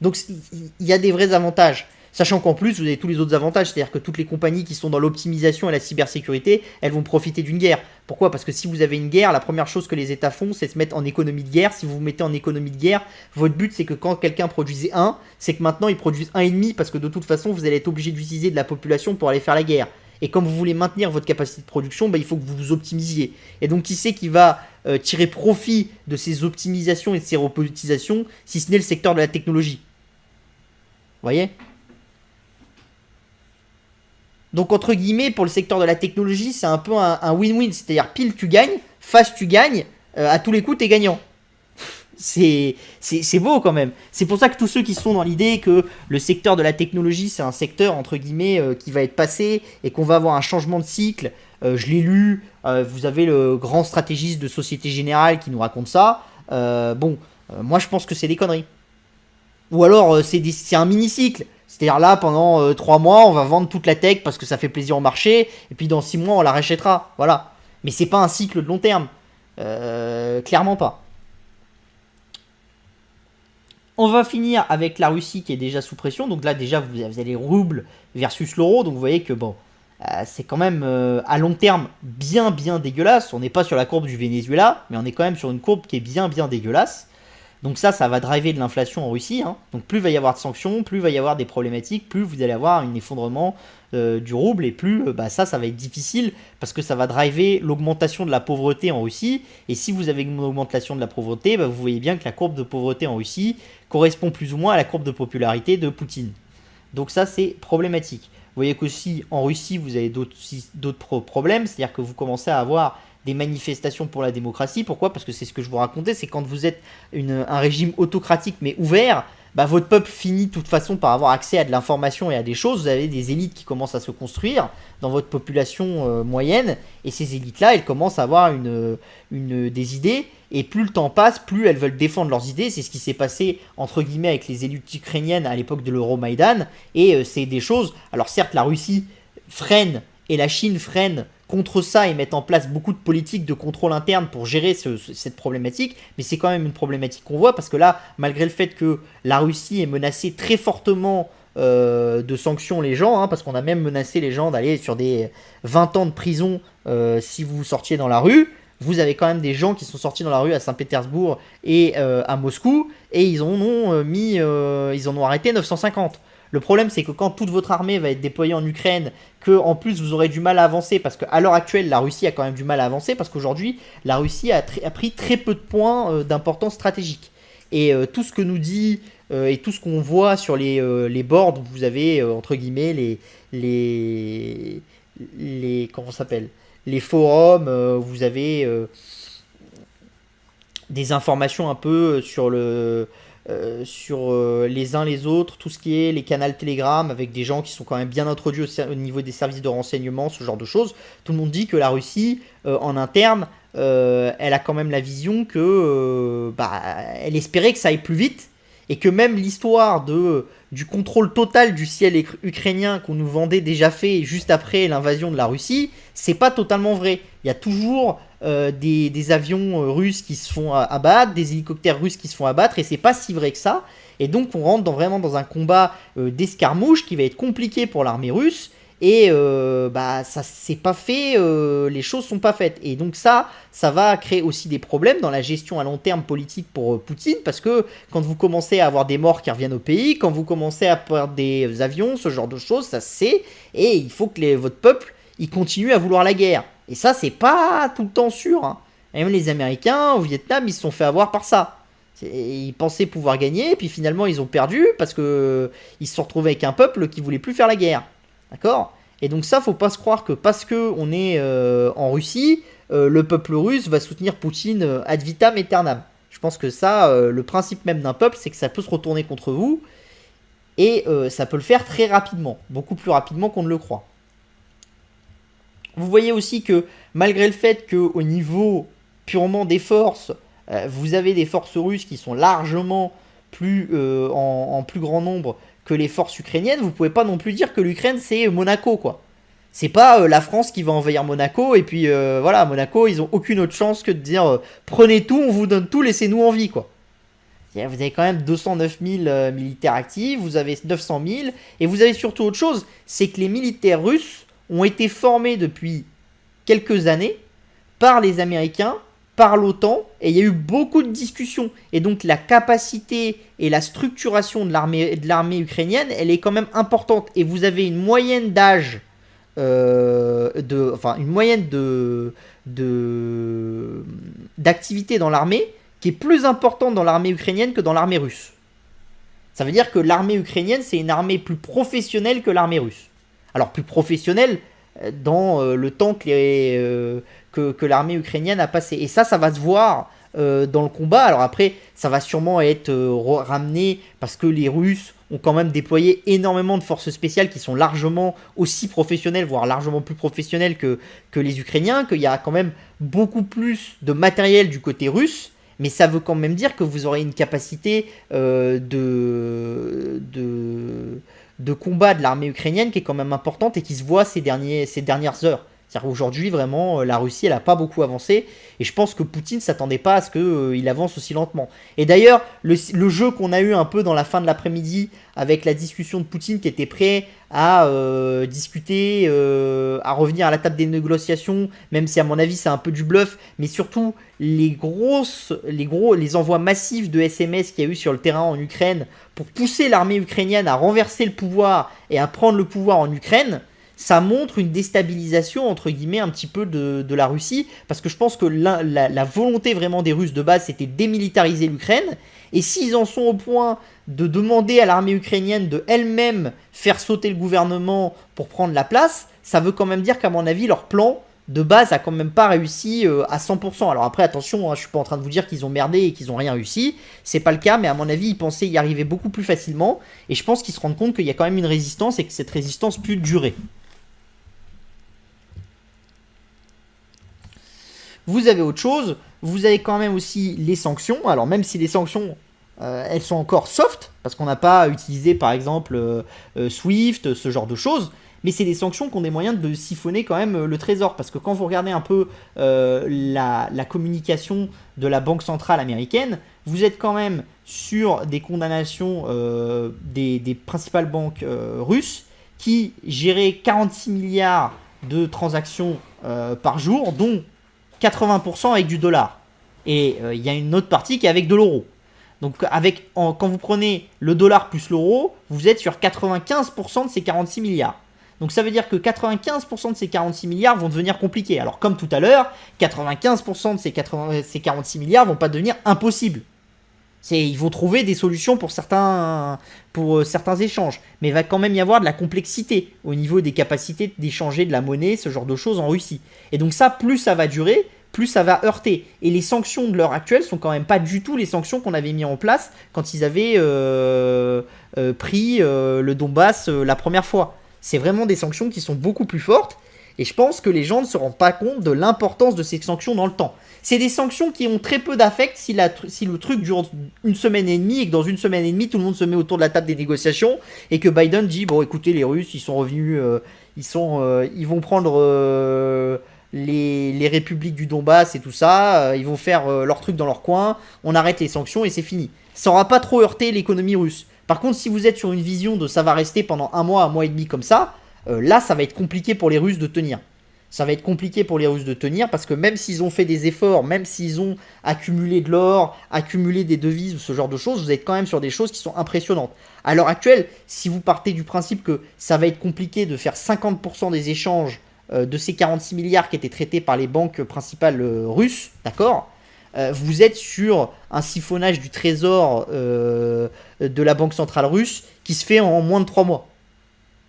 Donc il y a des vrais avantages. Sachant qu'en plus, vous avez tous les autres avantages, c'est-à-dire que toutes les compagnies qui sont dans l'optimisation et la cybersécurité, elles vont profiter d'une guerre. Pourquoi? Parce que si vous avez une guerre, la première chose que les États font, c'est se mettre en économie de guerre. Si vous vous mettez en économie de guerre, votre but, c'est que quand quelqu'un produisait 1, c'est que maintenant, il produise 1,5, parce que de toute façon, vous allez être obligé d'utiliser de la population pour aller faire la guerre. Et comme vous voulez maintenir votre capacité de production, il faut que vous vous optimisiez. Et donc, qui c'est qui va tirer profit de ces optimisations et de ces robotisations, si ce n'est le secteur de la technologie? Vous voyez? Donc, entre guillemets, pour le secteur de la technologie, c'est un peu un win-win. C'est-à-dire, pile, tu gagnes, face, tu gagnes, à tous les coups, t'es gagnant. C'est beau quand même. C'est pour ça que tous ceux qui sont dans l'idée que le secteur de la technologie, c'est un secteur, entre guillemets, qui va être passé et qu'on va avoir un changement de cycle. Je l'ai lu. Vous avez le grand stratégiste de Société Générale qui nous raconte ça. Moi, je pense que c'est des conneries. Ou alors, c'est un mini-cycle. C'est-à-dire là, pendant 3 mois, on va vendre toute la tech parce que ça fait plaisir au marché. Et puis dans 6 mois, on la rachètera. Voilà. Mais c'est pas un cycle de long terme. Clairement pas. On va finir avec la Russie qui est déjà sous pression. Donc là, déjà, vous avez les roubles versus l'euro. Donc vous voyez que bon, c'est quand même à long terme bien dégueulasse. On n'est pas sur la courbe du Venezuela, mais on est quand même sur une courbe qui est bien dégueulasse. Donc ça va driver de l'inflation en Russie. Hein. Donc plus il va y avoir de sanctions, plus il va y avoir des problématiques, plus vous allez avoir un effondrement du rouble et plus ça va être difficile parce que ça va driver l'augmentation de la pauvreté en Russie. Et si vous avez une augmentation de la pauvreté, vous voyez bien que la courbe de pauvreté en Russie correspond plus ou moins à la courbe de popularité de Poutine. Donc ça, c'est problématique. Vous voyez qu'aussi en Russie, vous avez d'autres problèmes, c'est-à-dire que vous commencez à avoir des manifestations pour la démocratie. Pourquoi? Parce que c'est ce que je vous racontais, c'est quand vous êtes un régime autocratique mais ouvert, bah, votre peuple finit de toute façon par avoir accès à de l'information et à des choses. Vous avez des élites qui commencent à se construire dans votre population moyenne, et ces élites-là, elles commencent à avoir des idées, et plus le temps passe, plus elles veulent défendre leurs idées. C'est ce qui s'est passé, entre guillemets, avec les élites ukrainiennes à l'époque de l'Euromaïdan, et c'est des choses... Alors certes, la Russie freine, et la Chine freine contre ça, et mettent en place beaucoup de politiques de contrôle interne pour gérer cette problématique, mais c'est quand même une problématique qu'on voit, parce que là, malgré le fait que la Russie ait menacé très fortement de sanctions les gens, hein, parce qu'on a même menacé les gens d'aller sur des 20 ans de prison si vous sortiez dans la rue, vous avez quand même des gens qui sont sortis dans la rue à Saint-Pétersbourg et à Moscou, et ils en ont arrêté 950. Le problème, c'est que quand toute votre armée va être déployée en Ukraine, que en plus vous aurez du mal à avancer, parce qu'à l'heure actuelle, la Russie a quand même du mal à avancer, parce qu'aujourd'hui, la Russie a pris très peu de points d'importance stratégique. Et tout ce que nous dit et tout ce qu'on voit sur les boards, vous avez entre guillemets les comment ça s'appelle, les forums, vous avez des informations un peu sur les uns les autres, tout ce qui est les canaux Telegram, avec des gens qui sont quand même bien introduits au niveau des services de renseignement, ce genre de choses. Tout le monde dit que la Russie, en interne, elle a quand même la vision que elle espérait que ça aille plus vite, et que même l'histoire du contrôle total du ciel ukrainien qu'on nous vendait déjà fait juste après l'invasion de la Russie, c'est pas totalement vrai. Il y a toujours des avions russes qui se font abattre, des hélicoptères russes qui se font abattre, et c'est pas si vrai que ça. Et donc on rentre vraiment dans un combat d'escarmouche qui va être compliqué pour l'armée russe, et ça c'est pas fait, les choses sont pas faites. Et donc ça va créer aussi des problèmes dans la gestion à long terme politique pour Poutine, parce que quand vous commencez à avoir des morts qui reviennent au pays, quand vous commencez à perdre des avions, ce genre de choses, ça se sait, et il faut que votre peuple il continue à vouloir la guerre. Et ça, c'est pas tout le temps sûr, hein. Et même les Américains au Vietnam, ils se sont fait avoir par ça. Ils pensaient pouvoir gagner, et puis finalement ils ont perdu parce que ils se sont retrouvés avec un peuple qui voulait plus faire la guerre. D'accord ? Et donc ça, faut pas se croire que parce que on est en Russie, le peuple russe va soutenir Poutine ad vitam aeternam. Je pense que ça, le principe même d'un peuple, c'est que ça peut se retourner contre vous, et ça peut le faire très rapidement, beaucoup plus rapidement qu'on ne le croit. Vous voyez aussi que malgré le fait qu'au niveau purement des forces, vous avez des forces russes qui sont largement plus en plus grand nombre que les forces ukrainiennes, vous pouvez pas non plus dire que l'Ukraine c'est Monaco, quoi. C'est pas la France qui va envahir Monaco, et puis voilà, Monaco, ils ont aucune autre chance que de dire prenez tout, on vous donne tout, laissez-nous en vie, quoi. Vous avez quand même 209 000 militaires actifs, vous avez 900 000, et vous avez surtout autre chose, c'est que les militaires russes ont été formés depuis quelques années par les Américains, par l'OTAN, et il y a eu beaucoup de discussions. Et donc la capacité et la structuration de l'armée ukrainienne, elle est quand même importante. Et vous avez une moyenne d'âge, une moyenne d'activité dans l'armée qui est plus importante dans l'armée ukrainienne que dans l'armée russe. Ça veut dire que l'armée ukrainienne, c'est une armée plus professionnelle que l'armée russe. Alors plus professionnelle dans le temps que l'armée ukrainienne a passé. Et ça va se voir dans le combat. Alors après, ça va sûrement être ramené parce que les Russes ont quand même déployé énormément de forces spéciales qui sont largement aussi professionnelles, voire largement plus professionnelles que les Ukrainiens, qu'il y a quand même beaucoup plus de matériel du côté russe. Mais ça veut quand même dire que vous aurez une capacité de combat de l'armée ukrainienne qui est quand même importante et qui se voit ces dernières heures. C'est-à-dire qu'aujourd'hui, vraiment, la Russie, elle n'a pas beaucoup avancé. Et je pense que Poutine ne s'attendait pas à ce qu'il avance aussi lentement. Et d'ailleurs, le jeu qu'on a eu un peu dans la fin de l'après-midi, avec la discussion de Poutine qui était prêt à discuter, à revenir à la table des négociations, même si à mon avis c'est un peu du bluff, mais surtout les envois massifs de SMS qu'il y a eu sur le terrain en Ukraine pour pousser l'armée ukrainienne à renverser le pouvoir et à prendre le pouvoir en Ukraine, ça montre une déstabilisation entre guillemets un petit peu de la Russie, parce que je pense que la volonté vraiment des Russes de base c'était démilitariser l'Ukraine, et s'ils en sont au point de demander à l'armée ukrainienne de elle-même faire sauter le gouvernement pour prendre la place, ça veut quand même dire qu'à mon avis leur plan de base, a quand même pas réussi à 100%. Alors après, attention, je suis pas en train de vous dire qu'ils ont merdé et qu'ils ont rien réussi. C'est pas le cas, mais à mon avis, ils pensaient y arriver beaucoup plus facilement. Et je pense qu'ils se rendent compte qu'il y a quand même une résistance et que cette résistance peut durer. Vous avez autre chose. Vous avez quand même aussi les sanctions. Alors même si les sanctions, elles sont encore soft, parce qu'on n'a pas utilisé par exemple Swift, ce genre de choses. Mais c'est des sanctions qui ont des moyens de siphonner quand même le trésor. Parce que quand vous regardez un peu la communication de la Banque centrale américaine, vous êtes quand même sur des condamnations des principales banques russes qui géraient 46 milliards de transactions par jour, dont 80% avec du dollar. Et il y a une autre partie qui est avec de l'euro. Donc quand vous prenez le dollar plus l'euro, vous êtes sur 95% de ces 46 milliards. Donc ça veut dire que 95% de ces 46 milliards vont devenir compliqués. Alors comme tout à l'heure, 95% de ces 46 milliards vont pas devenir impossibles. Ils vont trouver des solutions pour certains échanges. Mais il va quand même y avoir de la complexité au niveau des capacités d'échanger de la monnaie, ce genre de choses en Russie. Et donc ça, plus ça va durer, plus ça va heurter. Et les sanctions de l'heure actuelle sont quand même pas du tout les sanctions qu'on avait mis en place quand ils avaient pris le Donbass la première fois. C'est vraiment des sanctions qui sont beaucoup plus fortes. Et je pense que les gens ne se rendent pas compte de l'importance de ces sanctions dans le temps. C'est des sanctions qui ont très peu d'affect si le truc dure une semaine et demie et que dans une semaine et demie, tout le monde se met autour de la table des négociations et que Biden dit, bon écoutez, les Russes, ils sont revenus, ils vont prendre les républiques du Donbass et tout ça, ils vont faire leur truc dans leur coin, on arrête les sanctions et c'est fini. Ça n'aura pas trop heurté l'économie russe. Par contre, si vous êtes sur une vision de ça va rester pendant un mois et demi comme ça, là, ça va être compliqué pour les Russes de tenir. Ça va être compliqué pour les Russes de tenir parce que même s'ils ont fait des efforts, même s'ils ont accumulé de l'or, accumulé des devises ou ce genre de choses, vous êtes quand même sur des choses qui sont impressionnantes. À l'heure actuelle, si vous partez du principe que ça va être compliqué de faire 50% des échanges de ces 46 milliards qui étaient traités par les banques principales russes, d'accord ? Vous êtes sur un siphonnage du trésor de la Banque centrale russe qui se fait en moins de 3 mois.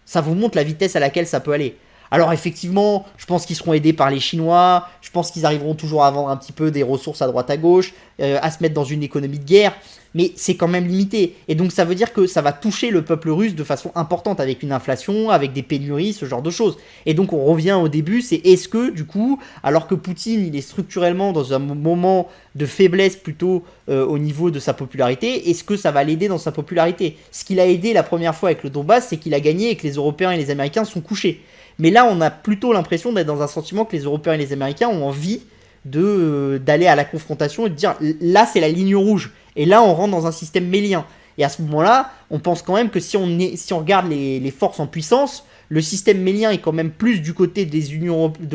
Ça vous montre la vitesse à laquelle ça peut aller. Alors effectivement, je pense qu'ils seront aidés par les Chinois, je pense qu'ils arriveront toujours à vendre un petit peu des ressources à droite à gauche, à se mettre dans une économie de guerre, mais c'est quand même limité. Et donc ça veut dire que ça va toucher le peuple russe de façon importante, avec une inflation, avec des pénuries, ce genre de choses. Et donc on revient au début, c'est est-ce que du coup, alors que Poutine, il est structurellement dans un moment de faiblesse plutôt au niveau de sa popularité, est-ce que ça va l'aider dans sa popularité ? Ce qu'il a aidé la première fois avec le Donbass, c'est qu'il a gagné et que les Européens et les Américains sont couchés. Mais là, on a plutôt l'impression d'être dans un sentiment que les Européens et les Américains ont envie d'aller à la confrontation et de dire là, c'est la ligne rouge. Et là, on rentre dans un système mélien. Et à ce moment-là, on pense quand même que si on regarde les forces en puissance, le système mélien est quand même plus du côté de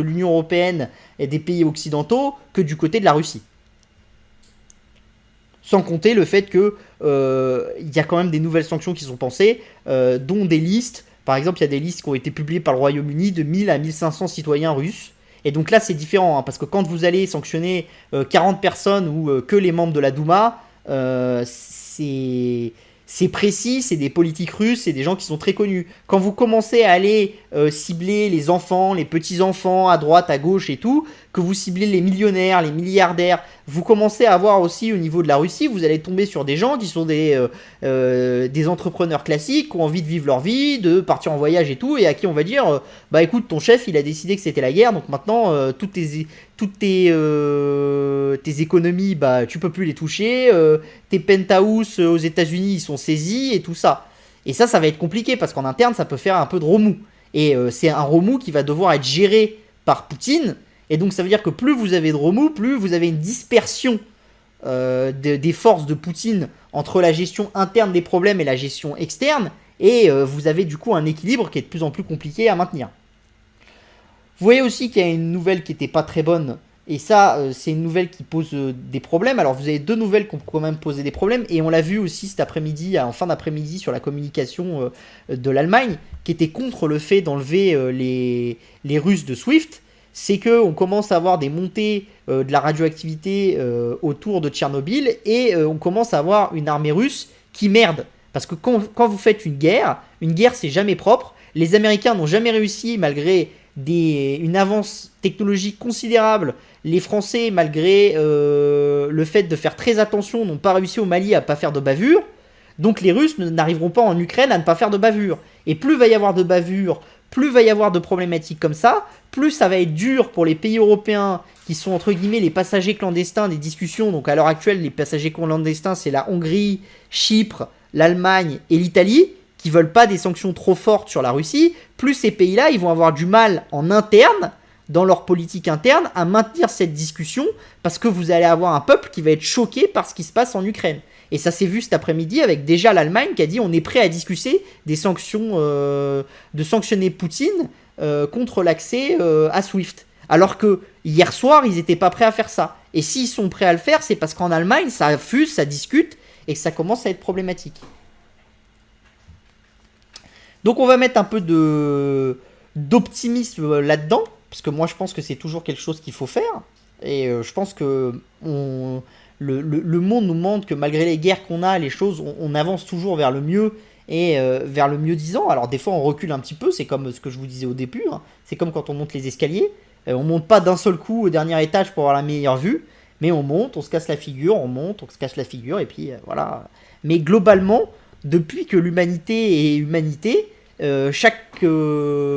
l'Union européenne et des pays occidentaux que du côté de la Russie. Sans compter le fait qu'il y a quand même des nouvelles sanctions qui sont pensées, dont des listes. Par exemple, il y a des listes qui ont été publiées par le Royaume-Uni de 1000 à 1500 citoyens russes. Et donc là, c'est différent, parce que quand vous allez sanctionner 40 personnes ou que les membres de la Douma, c'est précis, c'est des politiques russes, c'est des gens qui sont très connus. Quand vous commencez à aller cibler les enfants, les petits-enfants, à droite, à gauche et tout, que vous ciblez les millionnaires, les milliardaires, vous commencez à voir aussi au niveau de la Russie, vous allez tomber sur des gens qui sont des entrepreneurs classiques, qui ont envie de vivre leur vie, de partir en voyage et tout, et à qui on va dire, bah écoute, ton chef, il a décidé que c'était la guerre, donc maintenant, toutes tes économies, bah tu peux plus les toucher, tes penthouses aux États-Unis, ils sont saisis et tout ça. Et ça va être compliqué parce qu'en interne, ça peut faire un peu de remous. Et c'est un remous qui va devoir être géré par Poutine. Et donc ça veut dire que plus vous avez de remous, plus vous avez une dispersion des forces de Poutine entre la gestion interne des problèmes et la gestion externe. Et vous avez du coup un équilibre qui est de plus en plus compliqué à maintenir. Vous voyez aussi qu'il y a une nouvelle qui n'était pas très bonne. Et ça, c'est une nouvelle qui pose des problèmes. Alors vous avez deux nouvelles qui ont quand même posé des problèmes. Et on l'a vu aussi cet après-midi, en fin d'après-midi, sur la communication de l'Allemagne, qui était contre le fait d'enlever les Russes de SWIFT. C'est qu'on commence à avoir des montées de la radioactivité autour de Tchernobyl. Et on commence à avoir une armée russe qui merde. Parce que quand vous faites une guerre, c'est jamais propre. Les Américains n'ont jamais réussi, malgré une avance technologique considérable. Les Français, malgré le fait de faire très attention, n'ont pas réussi au Mali à ne pas faire de bavure. Donc les Russes n'arriveront pas en Ukraine à ne pas faire de bavure. Et plus il va y avoir de bavure, plus il va y avoir de problématiques comme ça, plus ça va être dur pour les pays européens qui sont entre guillemets les passagers clandestins des discussions. Donc à l'heure actuelle, les passagers clandestins, c'est la Hongrie, Chypre, l'Allemagne et l'Italie, qui veulent pas des sanctions trop fortes sur la Russie. Plus ces pays-là, ils vont avoir du mal en interne, dans leur politique interne, à maintenir cette discussion, parce que vous allez avoir un peuple qui va être choqué par ce qui se passe en Ukraine. Et ça s'est vu cet après-midi avec déjà l'Allemagne qui a dit on est prêt à discuter des sanctions, de sanctionner Poutine contre l'accès à SWIFT. Alors que hier soir, ils n'étaient pas prêts à faire ça. Et s'ils sont prêts à le faire, c'est parce qu'en Allemagne, ça fuse, ça discute, et que ça commence à être problématique. Donc on va mettre un peu d'optimisme là-dedans, parce que moi je pense que c'est toujours quelque chose qu'il faut faire. Et je pense que le monde nous montre que malgré les guerres qu'on a, les choses, on avance toujours vers le mieux et vers le mieux disant. Alors des fois on recule un petit peu, c'est comme ce que je vous disais au début, hein. C'est comme quand on monte les escaliers, on monte pas d'un seul coup au dernier étage pour avoir la meilleure vue, mais on monte, on se casse la figure, on monte, on se casse la figure, et puis voilà. Mais globalement, depuis que l'humanité est humanité, chaque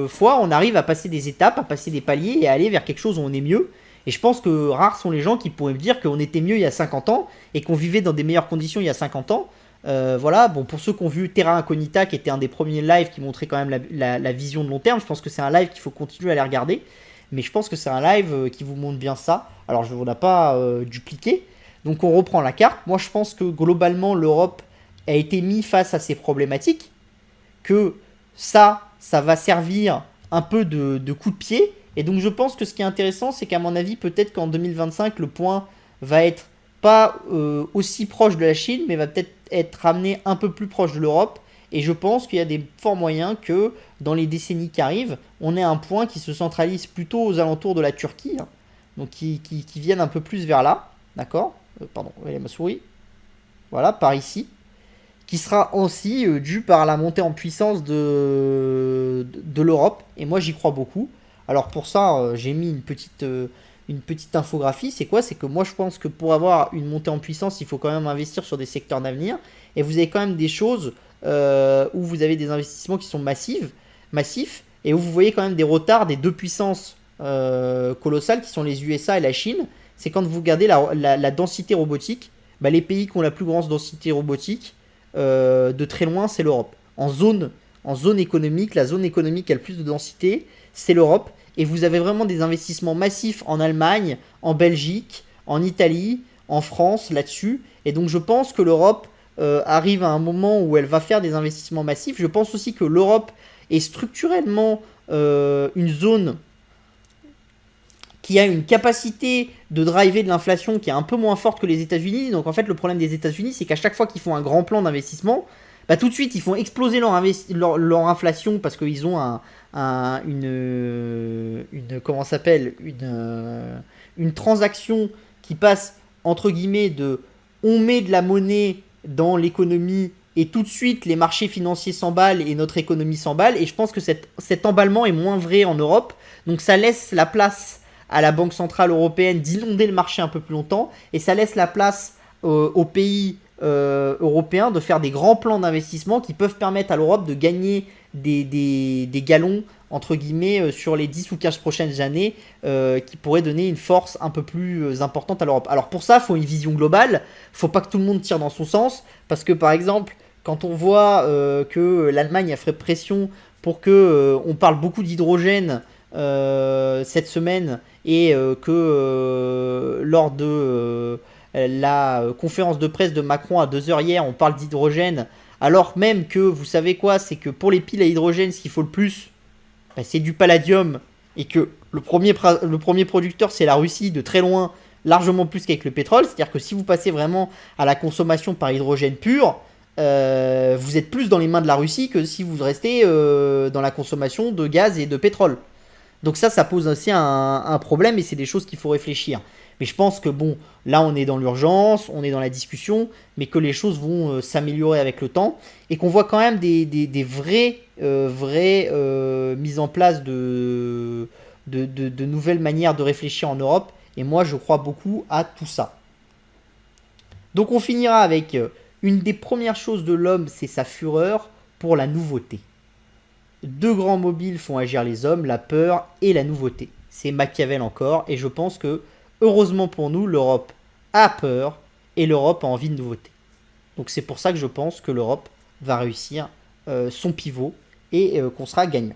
fois on arrive à passer des étapes, à passer des paliers et à aller vers quelque chose où on est mieux. Et je pense que rares sont les gens qui pourraient me dire qu'on était mieux il y a 50 ans et qu'on vivait dans des meilleures conditions il y a 50 ans. Voilà, bon, pour ceux qui ont vu Terra Incognita, qui était un des premiers lives qui montrait quand même la vision de long terme, je pense que c'est un live qu'il faut continuer à aller regarder. Mais je pense que c'est un live qui vous montre bien ça. Alors je ne vous l'ai pas dupliqué. Donc on reprend la carte. Moi je pense que globalement l'Europe a été mise face à ces problématiques. Que ça va servir un peu de coup de pied. Et donc je pense que ce qui est intéressant, c'est qu'à mon avis, peut-être qu'en 2025, le point va être pas aussi proche de la Chine, mais va peut-être être ramené un peu plus proche de l'Europe. Et je pense qu'il y a des forts moyens que dans les décennies qui arrivent, on ait un point qui se centralise plutôt aux alentours de la Turquie, hein, donc qui vienne un peu plus vers là, d'accord, pardon, où est ma souris, voilà, par ici, qui sera aussi dû par la montée en puissance de l'Europe, et moi j'y crois beaucoup. Alors pour ça, j'ai mis une petite infographie. C'est quoi? C'est que moi je pense que pour avoir une montée en puissance, il faut quand même investir sur des secteurs d'avenir, et vous avez quand même des choses où vous avez des investissements qui sont massifs, et où vous voyez quand même des retards des deux puissances colossales qui sont les USA et la Chine. C'est quand vous regardez la densité robotique, bah, les pays qui ont la plus grande densité robotique, de très loin, c'est l'Europe. En zone économique, la zone économique qui a le plus de densité, c'est l'Europe. Et vous avez vraiment des investissements massifs en Allemagne, en Belgique, en Italie, en France, là-dessus. Et donc je pense que l'Europe arrive à un moment où elle va faire des investissements massifs. Je pense aussi que l'Europe est structurellement une zone qui a une capacité de driver de l'inflation qui est un peu moins forte que les États-Unis. Donc en fait, le problème des États-Unis, c'est qu'à chaque fois qu'ils font un grand plan d'investissement, bah, tout de suite, ils font exploser leur inflation parce qu'ils ont une transaction qui passe entre guillemets de on met de la monnaie dans l'économie et tout de suite les marchés financiers s'emballent et notre économie s'emballe. Et je pense que cet emballement est moins vrai en Europe. Donc ça laisse la place à la Banque Centrale Européenne d'inonder le marché un peu plus longtemps, et ça laisse la place aux pays européens de faire des grands plans d'investissement qui peuvent permettre à l'Europe de gagner des galons entre guillemets sur les 10 ou 15 prochaines années, qui pourraient donner une force un peu plus importante à l'Europe. Alors pour ça, il faut une vision globale, faut pas que tout le monde tire dans son sens, parce que par exemple, quand on voit que l'Allemagne a fait pression pour que on parle beaucoup d'hydrogène cette semaine, et que lors de la conférence de presse de Macron à 2h hier, on parle d'hydrogène, alors même que, vous savez quoi, c'est que pour les piles à hydrogène, ce qu'il faut le plus, bah, c'est du palladium, et que le premier producteur, c'est la Russie, de très loin, largement plus qu'avec le pétrole. C'est-à-dire que si vous passez vraiment à la consommation par hydrogène pur, vous êtes plus dans les mains de la Russie que si vous restez dans la consommation de gaz et de pétrole. Donc ça pose aussi un problème, et c'est des choses qu'il faut réfléchir. Mais je pense que bon, là on est dans l'urgence, on est dans la discussion, mais que les choses vont s'améliorer avec le temps et qu'on voit quand même des vraies mises en place de nouvelles manières de réfléchir en Europe. Et moi, je crois beaucoup à tout ça. Donc on finira avec une des premières choses de l'homme, c'est sa fureur pour la nouveauté. Deux grands mobiles font agir les hommes, la peur et la nouveauté. C'est Machiavel encore, et je pense que, heureusement pour nous, l'Europe a peur et l'Europe a envie de nouveauté. Donc c'est pour ça que je pense que l'Europe va réussir son pivot et qu'on sera gagnant.